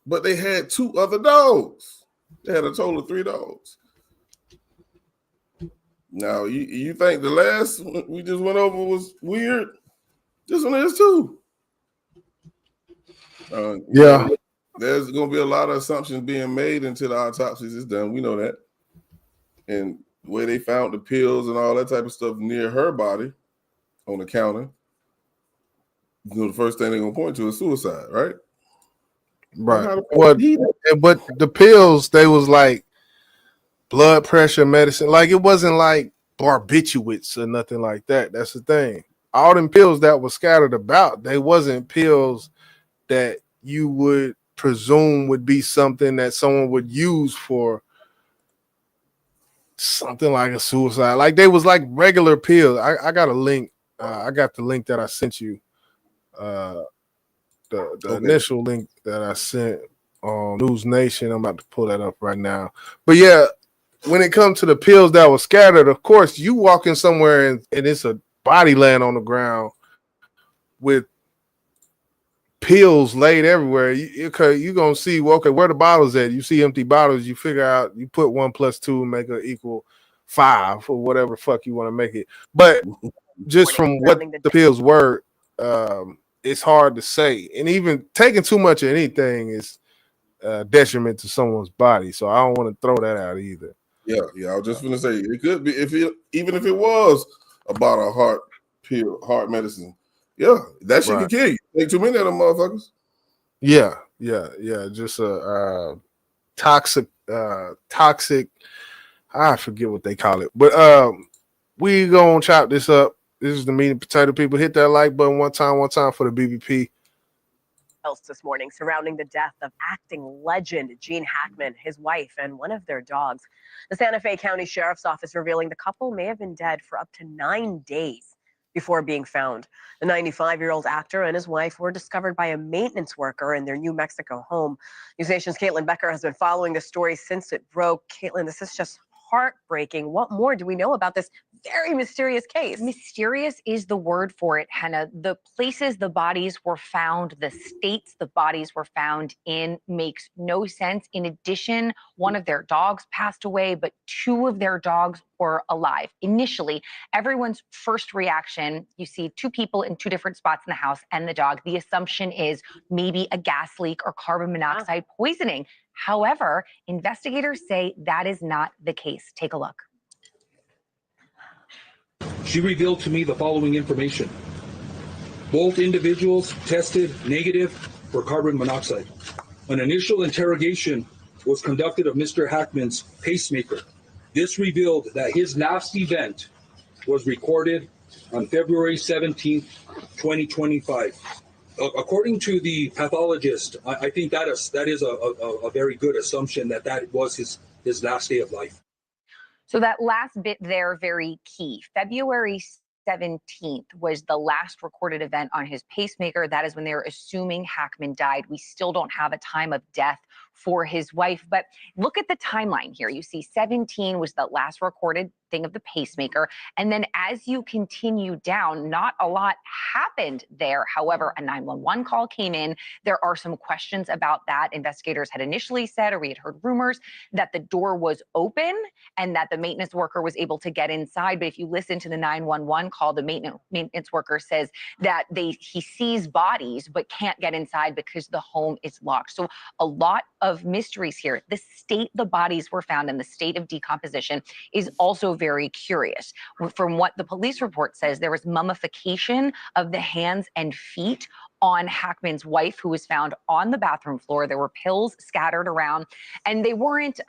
Speaker 5: But they had 2 other dogs. They had a total of 3 dogs. Now, you think the last one we just went over was weird? This one is too.
Speaker 3: Yeah.
Speaker 5: There's going to be a lot of assumptions being made until the autopsies is done. We know that. And where they found the pills and all that type of stuff near her body on the counter, you know, the first thing they're going to point to is suicide, right?
Speaker 3: Right. But the pills, they was like blood pressure medicine. Like it wasn't like barbiturates or nothing like that. That's the thing. All them pills that were scattered about, they wasn't pills that you would presume would be something that someone would use for something like a suicide. Like they was like regular pills. I got a link. I got the link that I sent you. The initial link that I sent on News Nation. I'm about to pull that up right now. But yeah, when it comes to the pills that were scattered, of course, you walk in somewhere and it's a body laying on the ground with pills laid everywhere. You're going to see, well, okay, where the bottles at? You see empty bottles, you figure out, you put 1 + 2 and make it equal 5 or whatever the fuck you want to make it. But just from what the pills were, it's hard to say. And even taking too much of anything is detriment to someone's body. So I don't want to throw that out either.
Speaker 5: Yeah. I was just going to say, it could be, even if it was a bottle of heart medicine. Yeah, that shit can kill you. Take too many of them motherfuckers.
Speaker 3: Yeah. Just a toxic. I forget what they call it, but we gonna chop this up This is the meat and potato people. Hit that like button one time for the BBP.
Speaker 21: Else this morning surrounding the death of acting legend Gene Hackman, his wife, and one of their dogs. The Santa Fe County Sheriff's Office revealing the couple may have been dead for up to 9 days before being found. The 95-year-old actor and his wife were discovered by a maintenance worker in their New Mexico home. News Nation's Caitlin Becker has been following the story since it broke. Caitlin, this is just heartbreaking. What more do we know about this very mysterious case?
Speaker 22: Mysterious is the word for it, Hannah. The places the bodies were found, the states the bodies were found in makes no sense. In addition, one of their dogs passed away, but 2 of their dogs were alive. Initially, everyone's first reaction, you see 2 people in 2 different spots in the house and the dog. The assumption is maybe a gas leak or carbon monoxide poisoning. However, investigators say that is not the case. Take a look.
Speaker 23: She revealed to me the following information. Both individuals tested negative for carbon monoxide. An initial interrogation was conducted of Mr. Hackman's pacemaker. This revealed that his last event was recorded on February 17th, 2025. According to the pathologist, I think that is a very good assumption that was his last day of life.
Speaker 22: So that last bit there, very key. February 17th was the last recorded event on his pacemaker. That is when they were assuming Hackman died. We still don't have a time of death for his wife, but look at the timeline here. You see 17 was the last recorded thing of the pacemaker. And then as you continue down, not a lot happened there. However, a 911 call came in. There are some questions about that. Investigators had initially said, or we had heard rumors, that the door was open and that the maintenance worker was able to get inside. But if you listen to the 911 call, the maintenance worker says that he sees bodies but can't get inside because the home is locked. So a lot of mysteries here. The state the bodies were found and the state of decomposition is also very curious. From what the police report says, there was mummification of the hands and feet on Hackman's wife, who was found on the bathroom floor. There were pills scattered around, and they weren't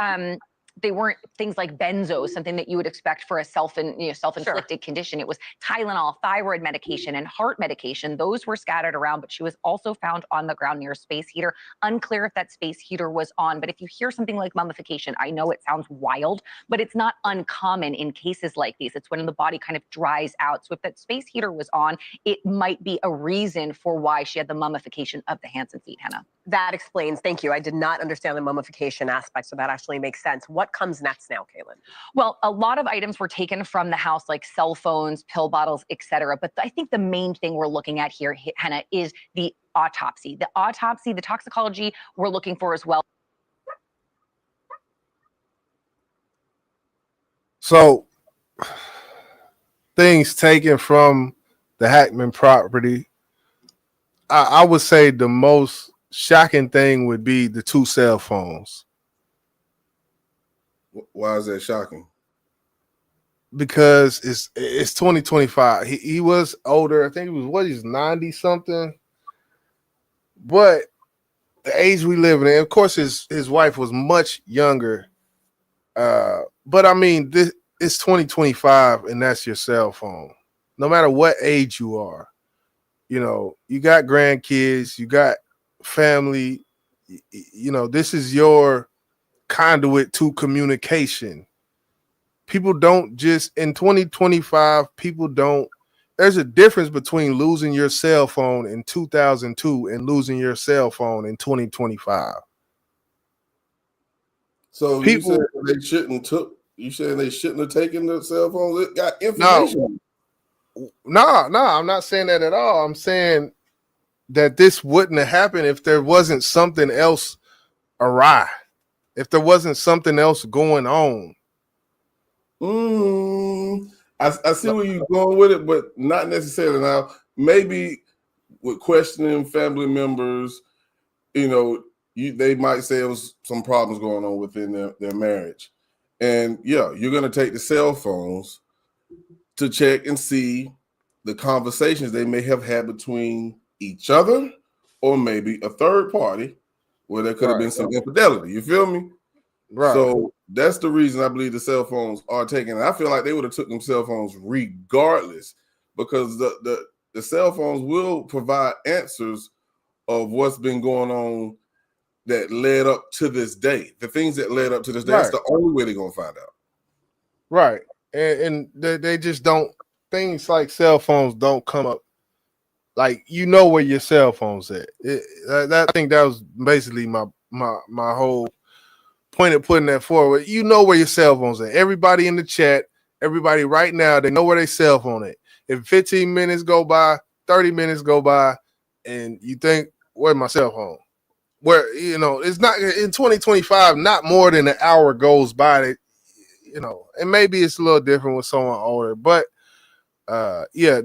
Speaker 22: things like benzos, something that you would expect for a self-inflicted condition. It was Tylenol, thyroid medication, and heart medication. Those were scattered around, but she was also found on the ground near a space heater. Unclear if that space heater was on, but if you hear something like mummification, I know it sounds wild, but it's not uncommon in cases like these. It's when the body kind of dries out. So if that space heater was on, it might be a reason for why she had the mummification of the hands and feet, Hannah.
Speaker 21: That explains. Thank you. I did not understand the mummification aspect, so that actually makes sense. What comes next now, Caitlin?
Speaker 22: Well, a lot of items were taken from the house, like cell phones, pill bottles, etc. But I think the main thing we're looking at here, Hannah, is the autopsy. The autopsy, the toxicology we're looking for as well.
Speaker 3: So, things taken from the Hackman property. I would say the most shocking thing would be the 2 cell phones.
Speaker 5: Why is that shocking?
Speaker 3: Because it's 2025. He was older. I think he's 90 something. But the age we live in, of course, his wife was much younger. But I mean, it's 2025, and that's your cell phone. No matter what age you are, you know, you got grandkids, you got family. You know, this is your conduit to communication. People don't just in 2025, there's a difference between losing your cell phone in 2002 and losing your cell phone in 2025.
Speaker 5: So
Speaker 3: people,
Speaker 5: you said they shouldn't have taken the cell phones. It got information.
Speaker 3: No, I'm not saying that at all. I'm saying that this wouldn't have happened if there wasn't something else awry. If there wasn't something else going on.
Speaker 5: I see where you're going with it, but not necessarily. Now, maybe with questioning family members, you know, they might say there was some problems going on within their marriage. And yeah, you're going to take the cell phones to check and see the conversations they may have had between each other or maybe a third party where there could have been some infidelity. You feel me?
Speaker 3: Right.
Speaker 5: So that's the reason I believe the cell phones are taken. I feel like they would have took them cell phones regardless, because the cell phones will provide answers of what's been going on that led up to this day. The things that led up to this day, that's the only way they're going to find out.
Speaker 3: Right. And they just don't, things like cell phones don't come up. Like, you know where your cell phone's at. I think that was basically my whole point of putting that forward. You know where your cell phone's at. Everybody in the chat, everybody right now, they know where their cell phone at. If 15 minutes go by, 30 minutes go by, and you think, where's my cell phone? Where, you know, it's not in 2025, not more than an hour goes by that, you know, and maybe it's a little different with someone older, but yeah,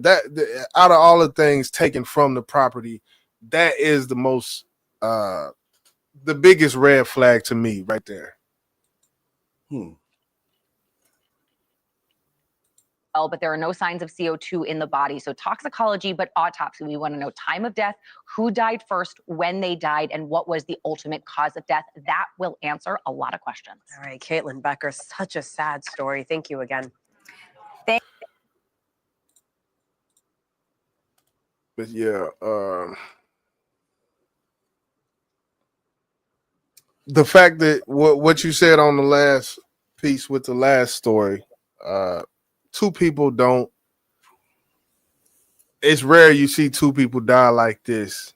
Speaker 3: out of all the things taken from the property, that is the most the biggest red flag to me right there.
Speaker 22: Well, but there are no signs of CO2 in the body. So toxicology, but autopsy. We want to know time of death, who died first, when they died, and what was the ultimate cause of death. That will answer a lot of questions.
Speaker 21: All right, Caitlin Becker, such a sad story. Thank you again.
Speaker 3: But yeah, the fact that what you said on the last piece with the last story, two people don't. It's rare you see two people die like this.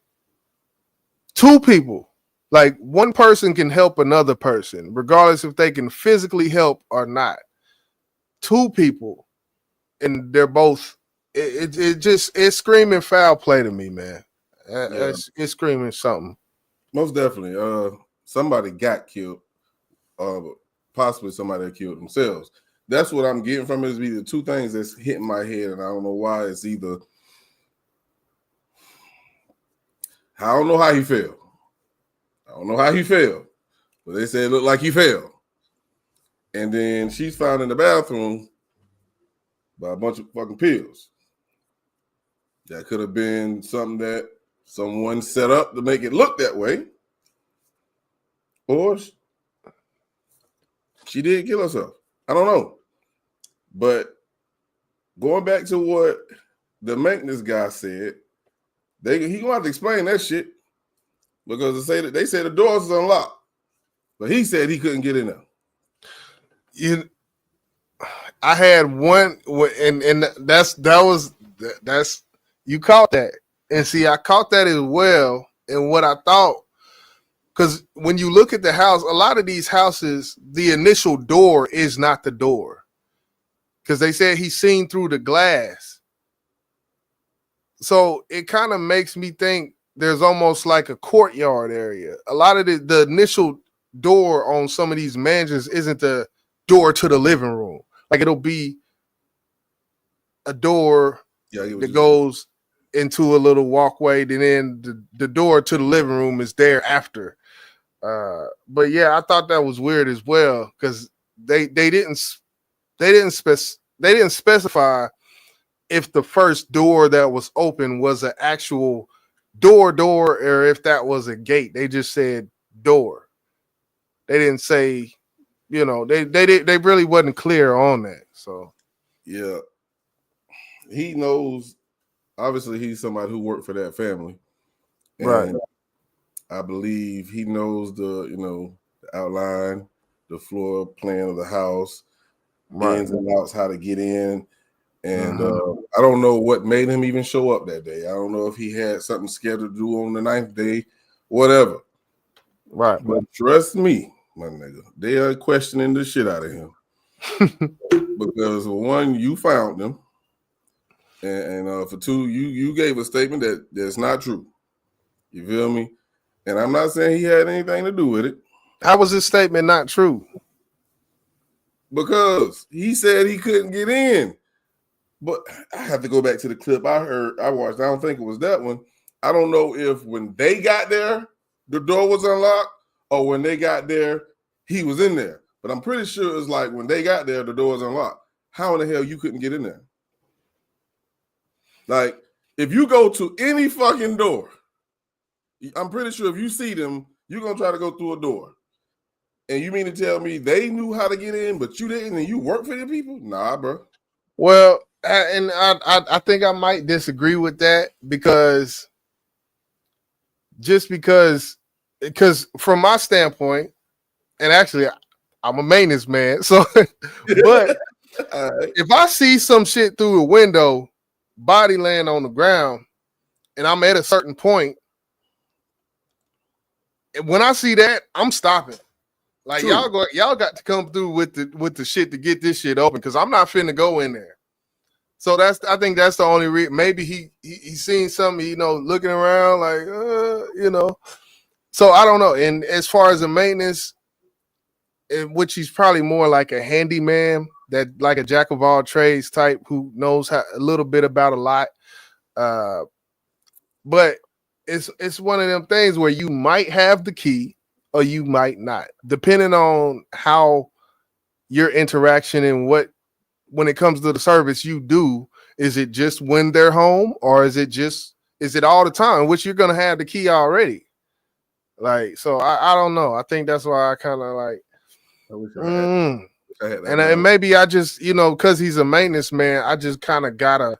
Speaker 3: Two people, like one person can help another person, regardless if they can physically help or not. Two people, and they're both. It's screaming foul play to me, man. It's screaming something.
Speaker 5: Most definitely. Somebody got killed. Possibly somebody that killed themselves. That's what I'm getting from it. Is either two things that's hitting my head, and I don't know why. It's either I don't know how he fell. But they said it looked like he fell. And then she's found in the bathroom by a bunch of fucking pills. That could have been something that someone set up to make it look that way. Or she did kill herself. I don't know. But going back to what the maintenance guy said, he gonna have to explain that shit, because they say the doors is unlocked, but he said he couldn't get in there.
Speaker 3: I had one, and that's you caught that, and see, I caught that as well. And what I thought, because when you look at the house, a lot of these houses, the initial door is not the door, because they said he's seen through the glass. So it kind of makes me think there's almost like a courtyard area. A lot of the initial door on some of these mansions isn't the door to the living room. Like, it'll be a door that goes into a little walkway, and then the door to the living room is there after. But yeah, I thought that was weird as well, because they didn't specify if the first door that was open was an actual door, or if that was a gate. They just said door. They didn't say, you know, they really wasn't clear on that. So
Speaker 5: yeah, he knows. Obviously, he's somebody who worked for that family, and
Speaker 3: right?
Speaker 5: I believe he knows the outline, the floor plan of the house, ins and outs, how to get in. And I don't know what made him even show up that day. I don't know if he had something scheduled to do on the 9th day, whatever.
Speaker 3: Right.
Speaker 5: But trust me, my nigga, they are questioning the shit out of him. Because one, you found him. And for two, you gave a statement that's not true. You feel me? And I'm not saying he had anything to do with it.
Speaker 3: How was his statement not true?
Speaker 5: Because he said he couldn't get in. But I have to go back to the clip I watched. I don't think it was that one. I don't know if when they got there, the door was unlocked, or when they got there, he was in there. But I'm pretty sure it's like when they got there, the door was unlocked. How in the hell you couldn't get in there? Like, if you go to any fucking door, I'm pretty sure if you see them, you're going to try to go through a door. And you mean to tell me they knew how to get in, but you didn't, and you work for the people? Nah, bro.
Speaker 3: Well, And I think I might disagree with that because from my standpoint, and actually I'm a maintenance man, so but if I see some shit through a window, body laying on the ground, and I'm at a certain point, and when I see that, I'm stopping. Like
Speaker 5: True.
Speaker 3: y'all got to come through with the shit to get this shit open because I'm not finna go in there. So I think that's the only reason. Maybe he seen something, looking around like, So I don't know. And as far as the maintenance, which he's probably more like a handyman, that like a jack of all trades type who knows a little bit about a lot. But it's one of them things where you might have the key or you might not, depending on how your interaction and when it comes to the service you do. Is it just when they're home, or is it all the time, which you're gonna have the key already? Like, so I don't know. I think that's why I kind of like, and maybe I just, because he's a maintenance man, I just kind of gotta,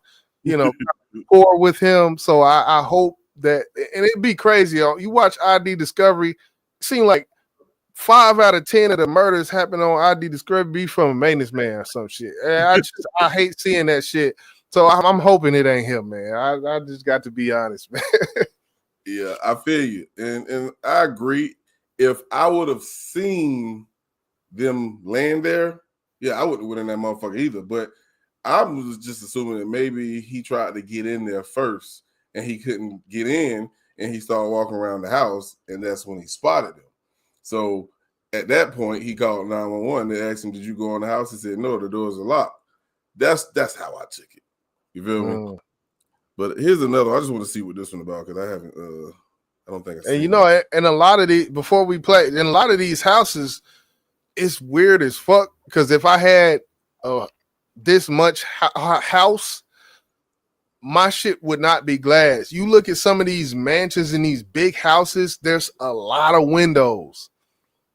Speaker 3: pour with him. So I hope that, and it'd be crazy. You watch ID Discovery, it seems like 5 out of 10 of the murders happen on ID Discovery be from a maintenance man or some shit. And I hate seeing that shit. So I'm hoping it ain't him, man. I just got to be honest, man.
Speaker 5: Yeah, I feel you. And I agree. If I would have seen them laying there, yeah, I wouldn't have went in that motherfucker either. But I was just assuming that maybe he tried to get in there first and he couldn't get in and he started walking around the house, and that's when he spotted him. So at that point, he called 911. They asked him, "Did you go in the house?" He said, "No, the doors are locked." That's how I took it. You feel me? But here's another. I just want to see what this one about because I haven't. I don't think I've seen
Speaker 3: it. And a lot of the before we play, in a lot of these houses, it's weird as fuck. Because if I had this much house, my shit would not be glass. You look at some of these mansions in these big houses. There's a lot of windows.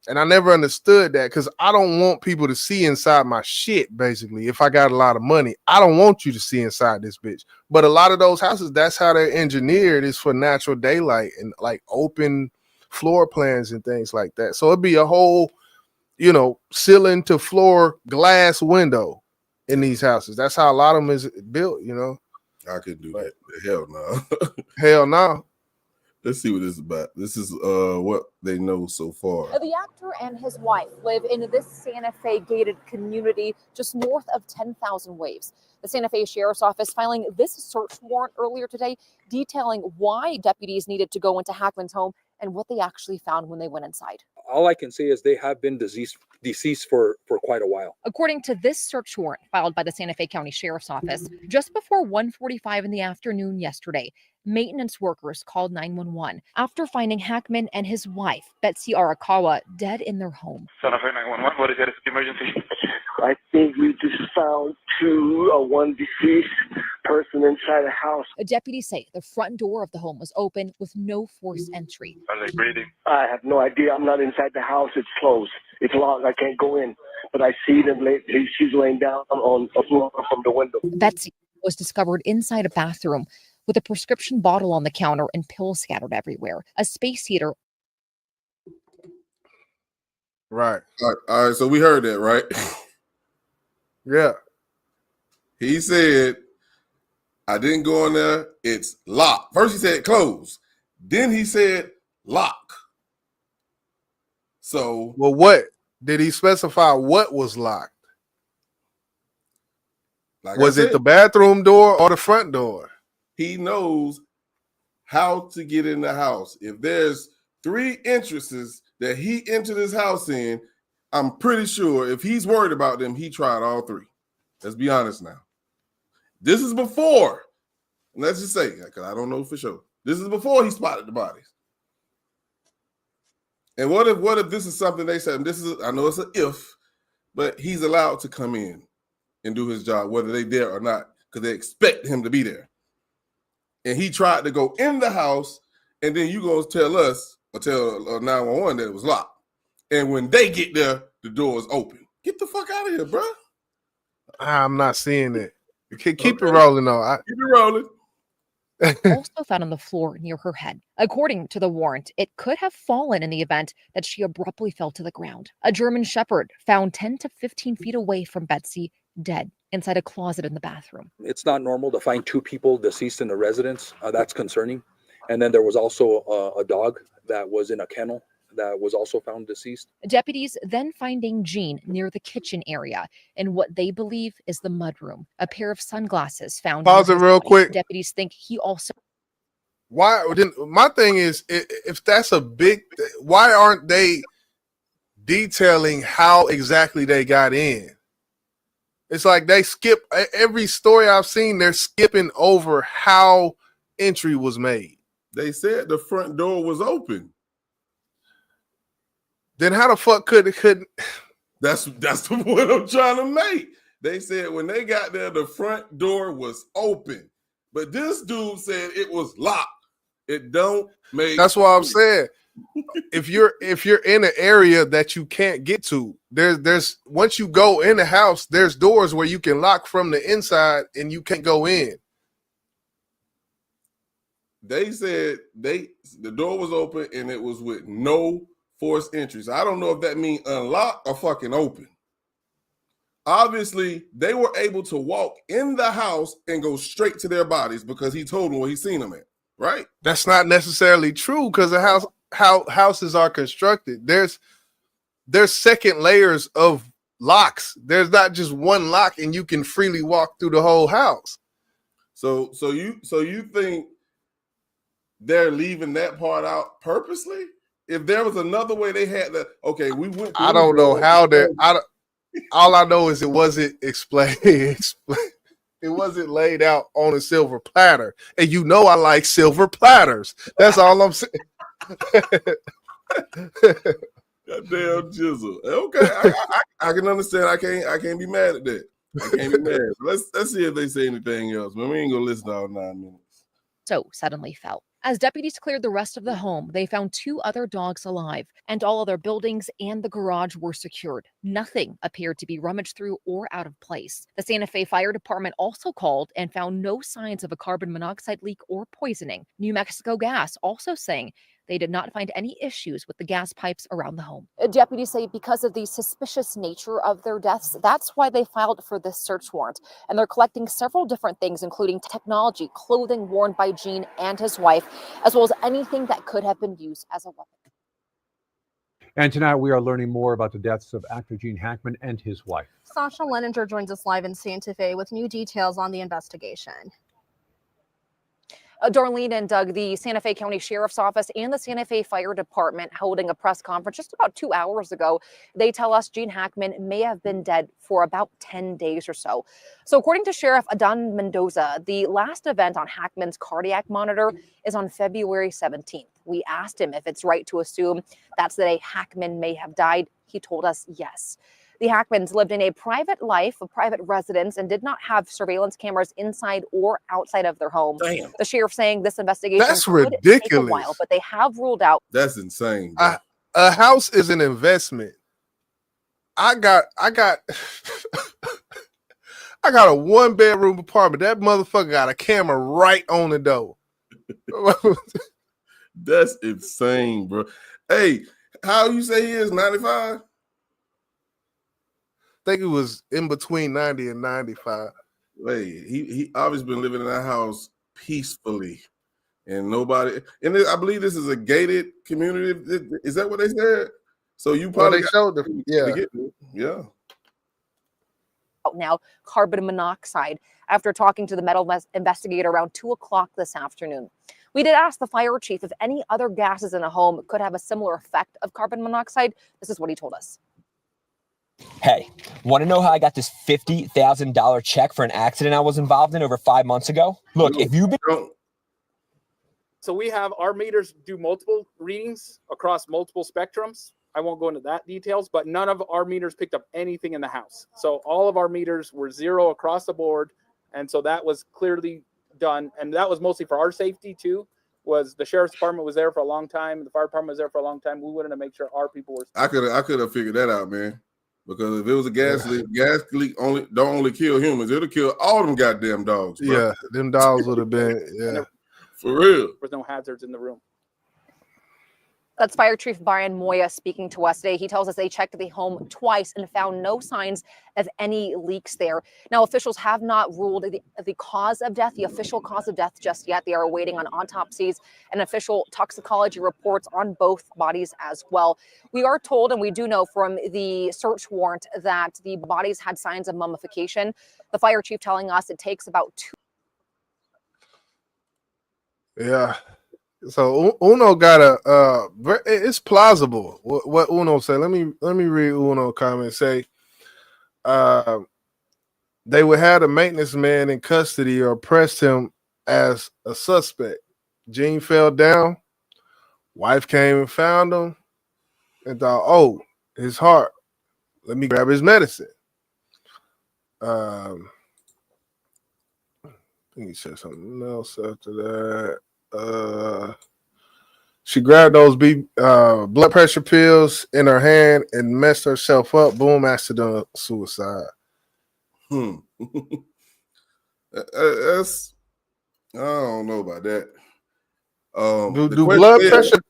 Speaker 3: And I never understood that because I don't want people to see inside my shit, basically. If I got a lot of money, I don't want you to see inside this bitch. But a lot of those houses, that's how they're engineered, is for natural daylight and like open floor plans and things like that. So it'd be a whole, ceiling to floor glass window in these houses. That's how a lot of them is built,
Speaker 5: I could do that. Hell no.
Speaker 3: Hell no.
Speaker 5: Let's see what this is about. This is what they know so far.
Speaker 4: The actor and his wife live in this Santa Fe gated community just north of 10,000 Waves. The Santa Fe Sheriff's Office filing this search warrant earlier today, detailing why deputies needed to go into Hackman's home and what they actually found when they went inside.
Speaker 23: All I can say is they have been deceased for quite a while.
Speaker 4: According to this search warrant filed by the Santa Fe County Sheriff's Office, just before 1:45 in the afternoon yesterday, maintenance workers called 911 after finding Hackman and his wife, Betsy Arakawa, dead in their home.
Speaker 6: Santa Fe 911, what is your emergency?
Speaker 9: I think we just found one deceased person inside the house.
Speaker 4: Deputies say the front door of the home was open with no forced entry.
Speaker 6: Are they breathing?
Speaker 9: I have no idea. I'm not inside the house. It's closed. It's locked. I can't go in. But I see them. She's laying down on a floor from the window.
Speaker 4: Betsy was discovered inside a bathroom with a prescription bottle on the counter and pills scattered everywhere. A space heater.
Speaker 3: Right.
Speaker 5: All right. So we heard that, right?
Speaker 3: Yeah.
Speaker 5: He said, I didn't go in there. It's locked. First he said closed. Then he said lock. So.
Speaker 3: Well, what? Did he specify what was locked? Was it the bathroom door or the front door?
Speaker 5: He knows how to get in the house. If there's 3 entrances that he entered his house in, I'm pretty sure if he's worried about them, he tried all 3. Let's be honest now. This is before, let's just say, because I don't know for sure. This is before he spotted the bodies. And what if this is something they said, I know it's an if, but he's allowed to come in and do his job, whether they there or not, because they expect him to be there. And he tried to go in the house, and then you gonna tell us or tell 911 that it was locked. And when they get there, the door is open. Get the fuck out of here, bro.
Speaker 3: I'm not seeing it. Keep it rolling, though.
Speaker 5: Keep it rolling.
Speaker 4: Also found on the floor near her head. According to the warrant, it could have fallen in the event that she abruptly fell to the ground. A German Shepherd found 10 to 15 feet away from Betsy, dead inside a closet in the bathroom.
Speaker 8: It's not normal to find two people deceased in the residence. That's concerning. And then there was also a dog that was in a kennel that was also found deceased.
Speaker 4: Deputies then finding Jean near the kitchen area in what they believe is the mudroom. A pair of sunglasses found.
Speaker 3: Pause it real quick.
Speaker 4: Deputies think he also.
Speaker 3: Why didn't my thing is if that's a big, why aren't they detailing how exactly they got in? It's like they skip every story I've seen. They're skipping over how entry was made.
Speaker 5: They said the front door was open.
Speaker 3: Then how the fuck couldn't?
Speaker 5: That's the point I'm trying to make. They said when they got there, the front door was open, but this dude said it was locked. It don't make.
Speaker 3: That's what I'm saying. If you're in an area that you can't get to, there's once you go in the house, there's doors where you can lock from the inside and you can't go in.
Speaker 5: They said the door was open and it was with no forced entry. So I don't know if that means unlock or fucking open. Obviously, they were able to walk in the house and go straight to their bodies because he told them where he seen them at, right?
Speaker 3: That's not necessarily true because the house how houses are constructed. There's second layers of locks. There's not just one lock and you can freely walk through the whole house.
Speaker 5: So you think they're leaving that part out purposely? If there was another way they had that, okay, we went.
Speaker 3: I don't know how they're. All I know is it wasn't explained. It wasn't laid out on a silver platter, and you know I like silver platters. That's all I'm saying.
Speaker 5: Goddamn jizzle. Okay, I can understand. I can't be mad at that. I can't be mad. Let's see if they say anything else. Man, we ain't gonna listen to all 9 minutes.
Speaker 4: So suddenly fell. As deputies cleared the rest of the home, they found 2 other dogs alive, and all other buildings and the garage were secured. Nothing appeared to be rummaged through or out of place. The Santa Fe Fire Department also called and found no signs of a carbon monoxide leak or poisoning. New Mexico Gas also saying they did not find any issues with the gas pipes around the home. Deputies say because of the suspicious nature of their deaths, that's why they filed for this search warrant. And they're collecting several different things, including technology, clothing worn by Gene and his wife, as well as anything that could have been used as a weapon.
Speaker 10: And tonight we are learning more about the deaths of actor Gene Hackman and his wife.
Speaker 11: Sasha Leninger joins us live in Santa Fe with new details on the investigation.
Speaker 4: Darlene and Doug, the Santa Fe County Sheriff's Office and the Santa Fe Fire Department holding a press conference just about 2 hours ago. They tell us Gene Hackman may have been dead for about 10 days or so. So according to Sheriff Adon Mendoza, the last event on Hackman's cardiac monitor is on February 17th. We asked him if it's right to assume that's the day Hackman may have died. He told us yes. The Hackmans lived in a private life, a private residence, and did not have surveillance cameras inside or outside of their home.
Speaker 5: Damn.
Speaker 4: The sheriff saying this investigation
Speaker 3: That's
Speaker 4: could
Speaker 3: ridiculous.
Speaker 4: take a while, but they have ruled out.
Speaker 5: That's insane.
Speaker 3: A house is an investment. I got I got a 1-bedroom apartment. That motherfucker got a camera right on the door.
Speaker 5: That's insane, bro. Hey, how you say he is 95?
Speaker 3: I think it was in between 90 and 95.
Speaker 5: Wait, he obviously been living in that house peacefully, and nobody. And I believe this is a gated community. Is that what they said? So you probably
Speaker 3: showed them.
Speaker 5: Yeah.
Speaker 4: Now, carbon monoxide after talking to the metal investigator around 2 o'clock this afternoon. We did ask the fire chief if any other gases in a home could have a similar effect of carbon monoxide. This is what he told us.
Speaker 24: Hey, want to know how I got this $50,000 check for an accident I was involved in over 5 months ago? Look, if you've been...
Speaker 25: So we have our meters do multiple readings across multiple spectrums. I won't go into that details, but none of our meters picked up anything in the house. So all of our meters were 0 across the board. And so that was clearly done. And that was mostly for our safety too, was the sheriff's department was there for a long time. The fire department was there for a long time. We wanted to make sure our people were.
Speaker 5: I could have figured that out, man. Because if it was a gas leak don't only kill humans, it'll kill all them goddamn dogs, bro.
Speaker 3: Yeah, them dogs would have been,
Speaker 5: for real.
Speaker 25: There was no hazards in the room.
Speaker 4: That's Fire Chief Brian Moya speaking to us today. He tells us they checked the home twice and found no signs of any leaks there. Now, officials have not ruled the cause of death, the official cause of death just yet. They are waiting on autopsies and official toxicology reports on both bodies as well. We are told, and we do know from the search warrant, that the bodies had signs of mummification. The fire chief telling us it takes about 2.
Speaker 3: Yeah. So Uno got it's plausible what Uno said. Let me read Uno comment. Say they would have the maintenance man in custody or arrest him as a suspect. Gene fell down, wife came and found him and thought, oh, his heart, let me grab his medicine. I think he said something else after that. She grabbed those blood pressure pills in her hand and messed herself up. Boom, accidental suicide.
Speaker 5: That's, I don't know about that.
Speaker 3: Do blood pressure?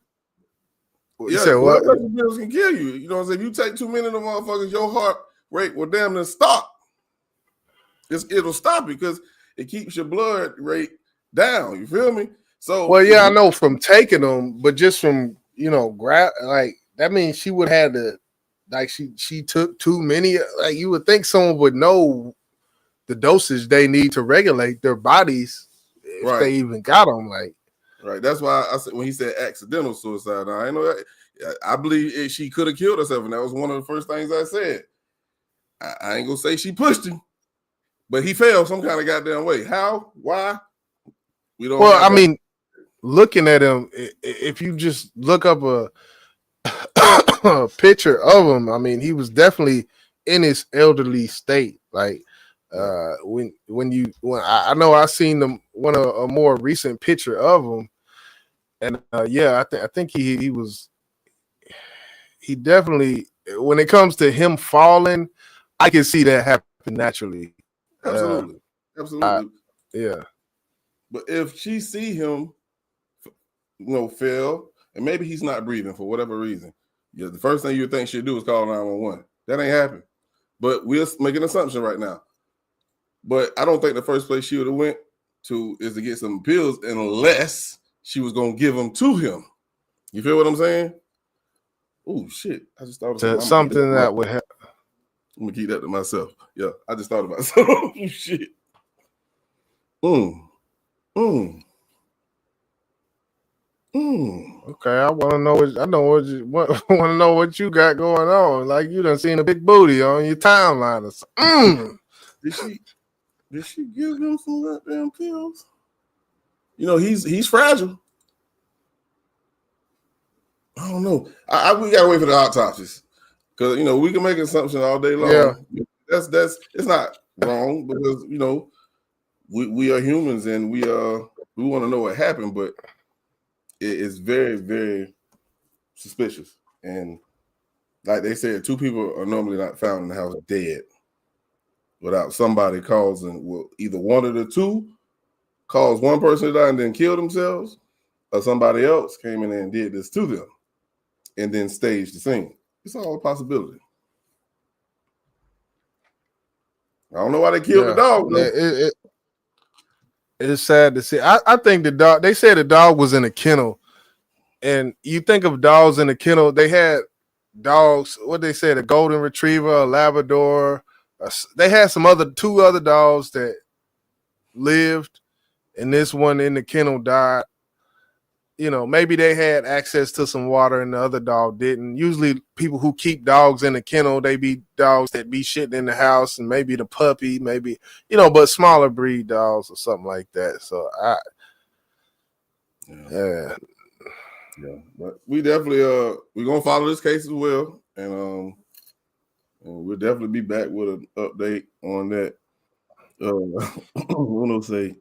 Speaker 5: Yeah, blood pressure pills can kill you. You know what I'm saying? If you take too many of them motherfuckers, your heart rate will damn near stop. It'll stop because it keeps your blood rate down. You feel me? So,
Speaker 3: well, yeah, I know from taking them, but just from grab, like that means she would have to, like she took too many. Like you would think someone would know the dosage they need to regulate their bodies if they even got them. Like,
Speaker 5: right. That's why I said when he said accidental suicide, I know that. I believe she could have killed herself, and that was one of the first things I said. I ain't gonna say she pushed him, but he fell some kind of goddamn way. How? Why? We don't.
Speaker 3: Well, I mean, looking at him, if you just look up a picture of him, I mean, he was definitely in his elderly state. Like when I know I seen a more recent picture of him, and I think he definitely, when it comes to him falling, I can see that happen naturally.
Speaker 5: Absolutely.
Speaker 3: Yeah.
Speaker 5: But if she see him, fail, and maybe he's not breathing for whatever reason, the first thing you think she'd do is call 911. That ain't happened. But we'll make an assumption right now. But I don't think the first place she would have went to is to get some pills unless she was gonna give them to him. You feel what I'm saying? Oh shit! I just thought of
Speaker 3: something that would happen.
Speaker 5: I'm gonna keep that to myself. Yeah, I just thought about something. Shit.
Speaker 3: Okay, I want to know what you got going on. Like you done seen a big booty on your timeline or something.
Speaker 5: Did she give him some goddamn pills? He's fragile. I don't know. We gotta wait for the autopsies because we can make assumptions all day long.
Speaker 3: Yeah,
Speaker 5: that's it's not wrong because we are humans and we want to know what happened, but it is very, very suspicious. And like they said, 2 people are normally not found in the house dead without somebody causing. Well, either one of the 2 caused one person to die and then killed themselves, or somebody else came in and did this to them and then staged the scene. It's all a possibility. I don't know why they killed the dog.
Speaker 3: It's sad to see. I think the dog, they said the dog was in a kennel. And you think of dogs in a kennel, they had dogs, what they said, a golden retriever, a Labrador. They had 2 other dogs that lived, and this one in the kennel died. Maybe they had access to some water and the other dog didn't. Usually people who keep dogs in the kennel, they be dogs that be shitting in the house, and maybe the puppy, maybe, but smaller breed dogs or something like that. So yeah.
Speaker 5: But we definitely we're gonna follow this case as well. And we'll definitely be back with an update on that. We'll say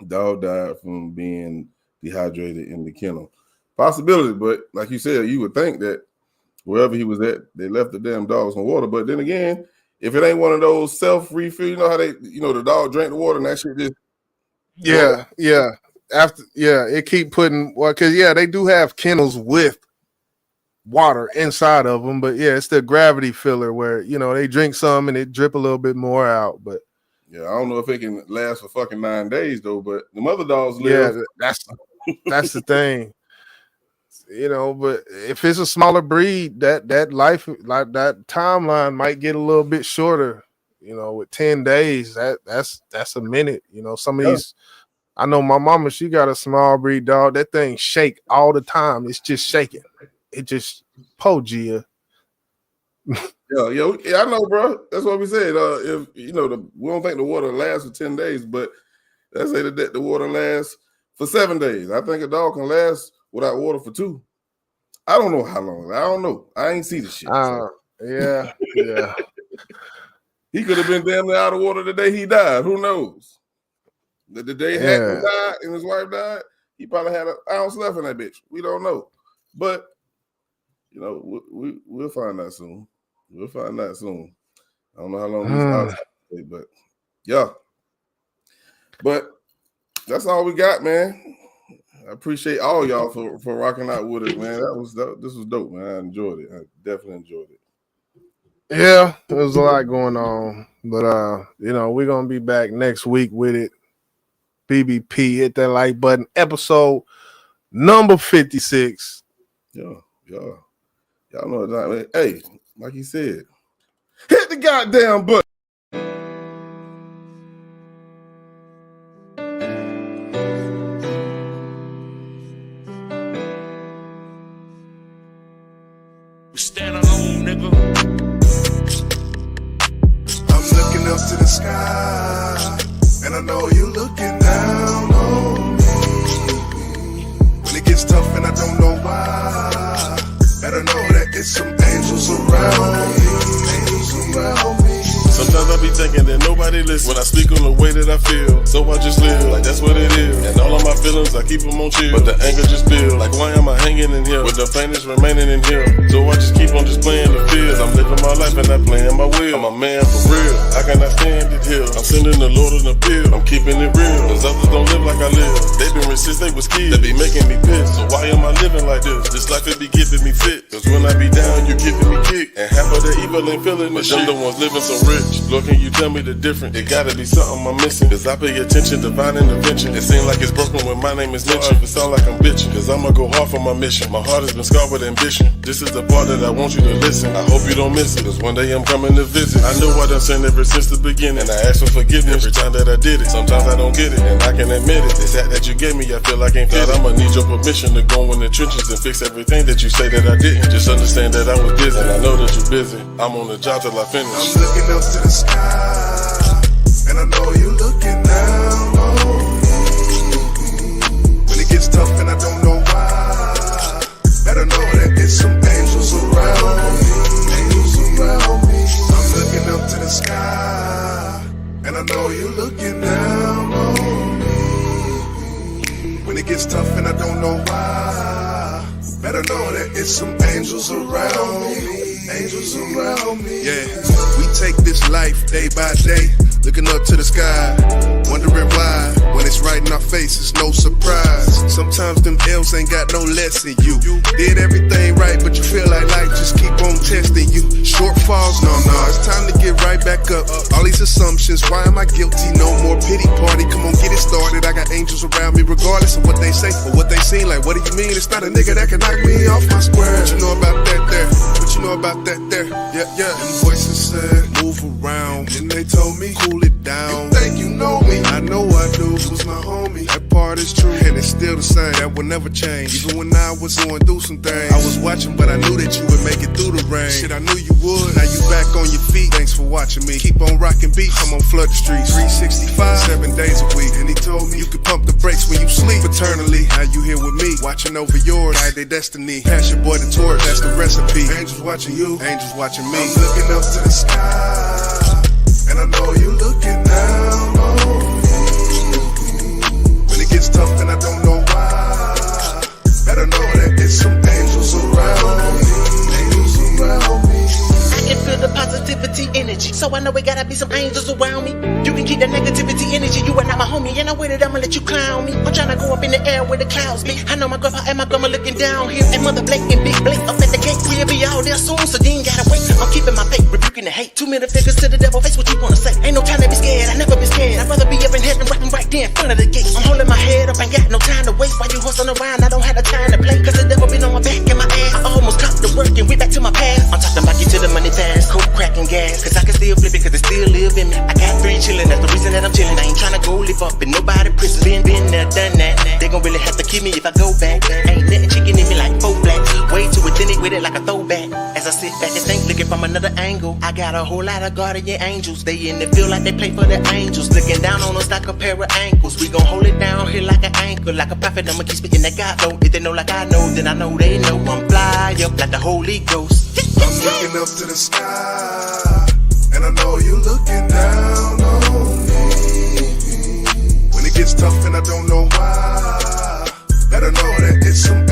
Speaker 5: dog died from being dehydrated in the kennel. Possibility, but like you said, you would think that wherever he was at, they left the damn dogs in water. But then again, if it ain't one of those self-refill, you know how they, the dog drank the water and that shit just
Speaker 3: it keep putting because they do have kennels with water inside of them, but it's the gravity filler where they drink some and it drip a little bit more out. But
Speaker 5: I don't know if it can last for fucking 9 days though. But the mother dogs live.
Speaker 3: That's the thing. But if it's a smaller breed, that life, like that timeline might get a little bit shorter. With 10 days, that's a minute. Some of these, I know my mama, she got a small breed dog. That thing shake all the time. It's just shaking. It just Gia.
Speaker 5: I know, bro. That's what we said. If we don't think the water lasts for 10 days, but let's say that the water lasts for 7 days. I think a dog can last without water for 2. I don't know how long. I don't know. I ain't see the shit.
Speaker 3: Yeah.
Speaker 5: He could have been damn near out of water the day he died. Who knows? The day Hackman died and his wife died, he probably had an ounce left in that bitch. We don't know. But, we'll find out soon. We'll find out soon. I don't know how long this take, but But that's all we got, man. I appreciate all y'all for rocking out with us, man. This was dope, man. I enjoyed it. I definitely enjoyed it.
Speaker 3: Yeah, there's a lot going on, but we're gonna be back next week with it. BBP, hit that like button. Episode number 56.
Speaker 5: Y'all know that, man. Hey, like he said, hit the goddamn button.
Speaker 2: We stand alone, nigga. I'm looking up to the sky, and I know you looking down on me. When it gets tough and I don't know why, better know that it's some angels around me. Angels around me.
Speaker 1: Sometimes I be thinking that nobody listens when I speak on the way that I feel. So I just live like that's what it is. And all of my feelings, I keep them on chill. But the anger just builds. Like why am I hanging in here with the pain that's remaining in here? So I just keep on just playing the field. I'm living my life and not playing my will. I'm a man for real. I cannot stand it here. I'm sending the Lord an appeal. I'm keeping it real. Cause others don't live like I live. They been rich since they was kids. They be making me pissed. So why am I living like this? This life it be keeping me fit. Cause when I be down, you giving me kick. And half of the evil ain't feeling the shit. Them the ones living so rich. Lord, can you tell me the difference? It gotta be something I'm missing. Cause I pay attention, divine intervention. It seems like it's broken when my name is mentioned. It sound like I'm bitching. Cause I'ma go hard for my mission. My heart has been scarred with ambition. This is the part that I want you to listen. I hope you don't miss it. Cause one day I'm coming to visit. I know I done sinned ever since the beginning. I ask for forgiveness every time that I did it. Sometimes I don't get it, and I can admit it. It's that you gave me, I feel like I ain't fit. I'ma need your permission to go in the trenches and fix everything that you say that I didn't. Just understand that I was busy, and I know that you're busy. I'm on the job till I finish.
Speaker 2: I'm looking up to the sky, and I know you looking down on me. When it gets tough and I don't know why, better know that it's some angels around me. Angels around me. I'm looking up to the sky, and I know you looking down on me. When it gets tough and I don't know why, better know that it's some angels around me. Angels around me. Yeah, we take this life day by day, looking up to the sky, wondering why. When it's right in our face, it's no surprise. Sometimes them L's ain't got no lesson. You did everything right, but you feel like life just keep on testing you. Shortfalls, no, it's time to get right back up. All these assumptions, why am I guilty? No more pity party, come on, get it started. I got angels around me, regardless of what they say or what they seem like. What do you mean? It's not a nigga that can knock me off my square. What you know about that there? What you know about that there? Yeah. And voices said, move around. And they told me, cool it down. You think you know me? I know I do. Was my homie. That part is true, and it's still the same. That will never change. Even when I was going through some things, I was watching, but I knew that you would make it through the rain. Shit, I knew you would. Now you back on your feet. Thanks for watching me. Keep on rocking beats. I'm on flood the streets. 365, 7 days a week. And he told me you could pump the brakes when you sleep eternally. Now you here with me, watching over yours. Guide their destiny. Pass your boy the torch. That's the recipe. Angels watching you. Angels watching me. I'm looking up to the sky, and I know you looking down on me. When it gets tough and I don't know why, better know that it's some angels around me. Angels
Speaker 14: I know it gotta be some angels around me. You can keep that negativity energy, you are not my homie. And I waited, I'ma let you clown me. I'm tryna go up in the air where the clouds be. I know my grandpa and my grandma looking down here. And Mother Blake and Big Blake up at the gate. We'll be all there soon, so you ain't gotta wait. I'm keeping my faith, rebuking the hate. 2 middle fingers to the devil, face what you wanna say. Ain't no time to be scared, I never been scared. I'd rather be up in heaven, rapping right there in front of the gates. I'm holding my head up, ain't got no time to waste. While you hustling around, I don't have the time to play. Cause the devil been on my back and my ass. I almost caught the work and went back to my past. I'm talking about get to the money fast, coke, crack, and gas. Cause I can still flip it, cause it still live in me. I got 3 chillin', that's the reason that I'm chillin'. I ain't tryna go live up in nobody prison. Been there, done that. They gon' really have to kill me if I go back. Ain't nothing chicken in me like 4 blacks. Way too authentic with it like a throwback. As I sit back and think, looking from another angle, I got a whole lot of guardian angels. They in the field like they play for the angels. Looking down on us like a pair of ankles. We gon' hold it down here like an anchor. Like a prophet, I'ma keep speaking that God flow. If they know like I know, then I know they know. I'm fly up like the Holy Ghost.
Speaker 2: I'm looking up to the sky, and I know you're looking down on me. When it gets tough and I don't know why, better know that it's some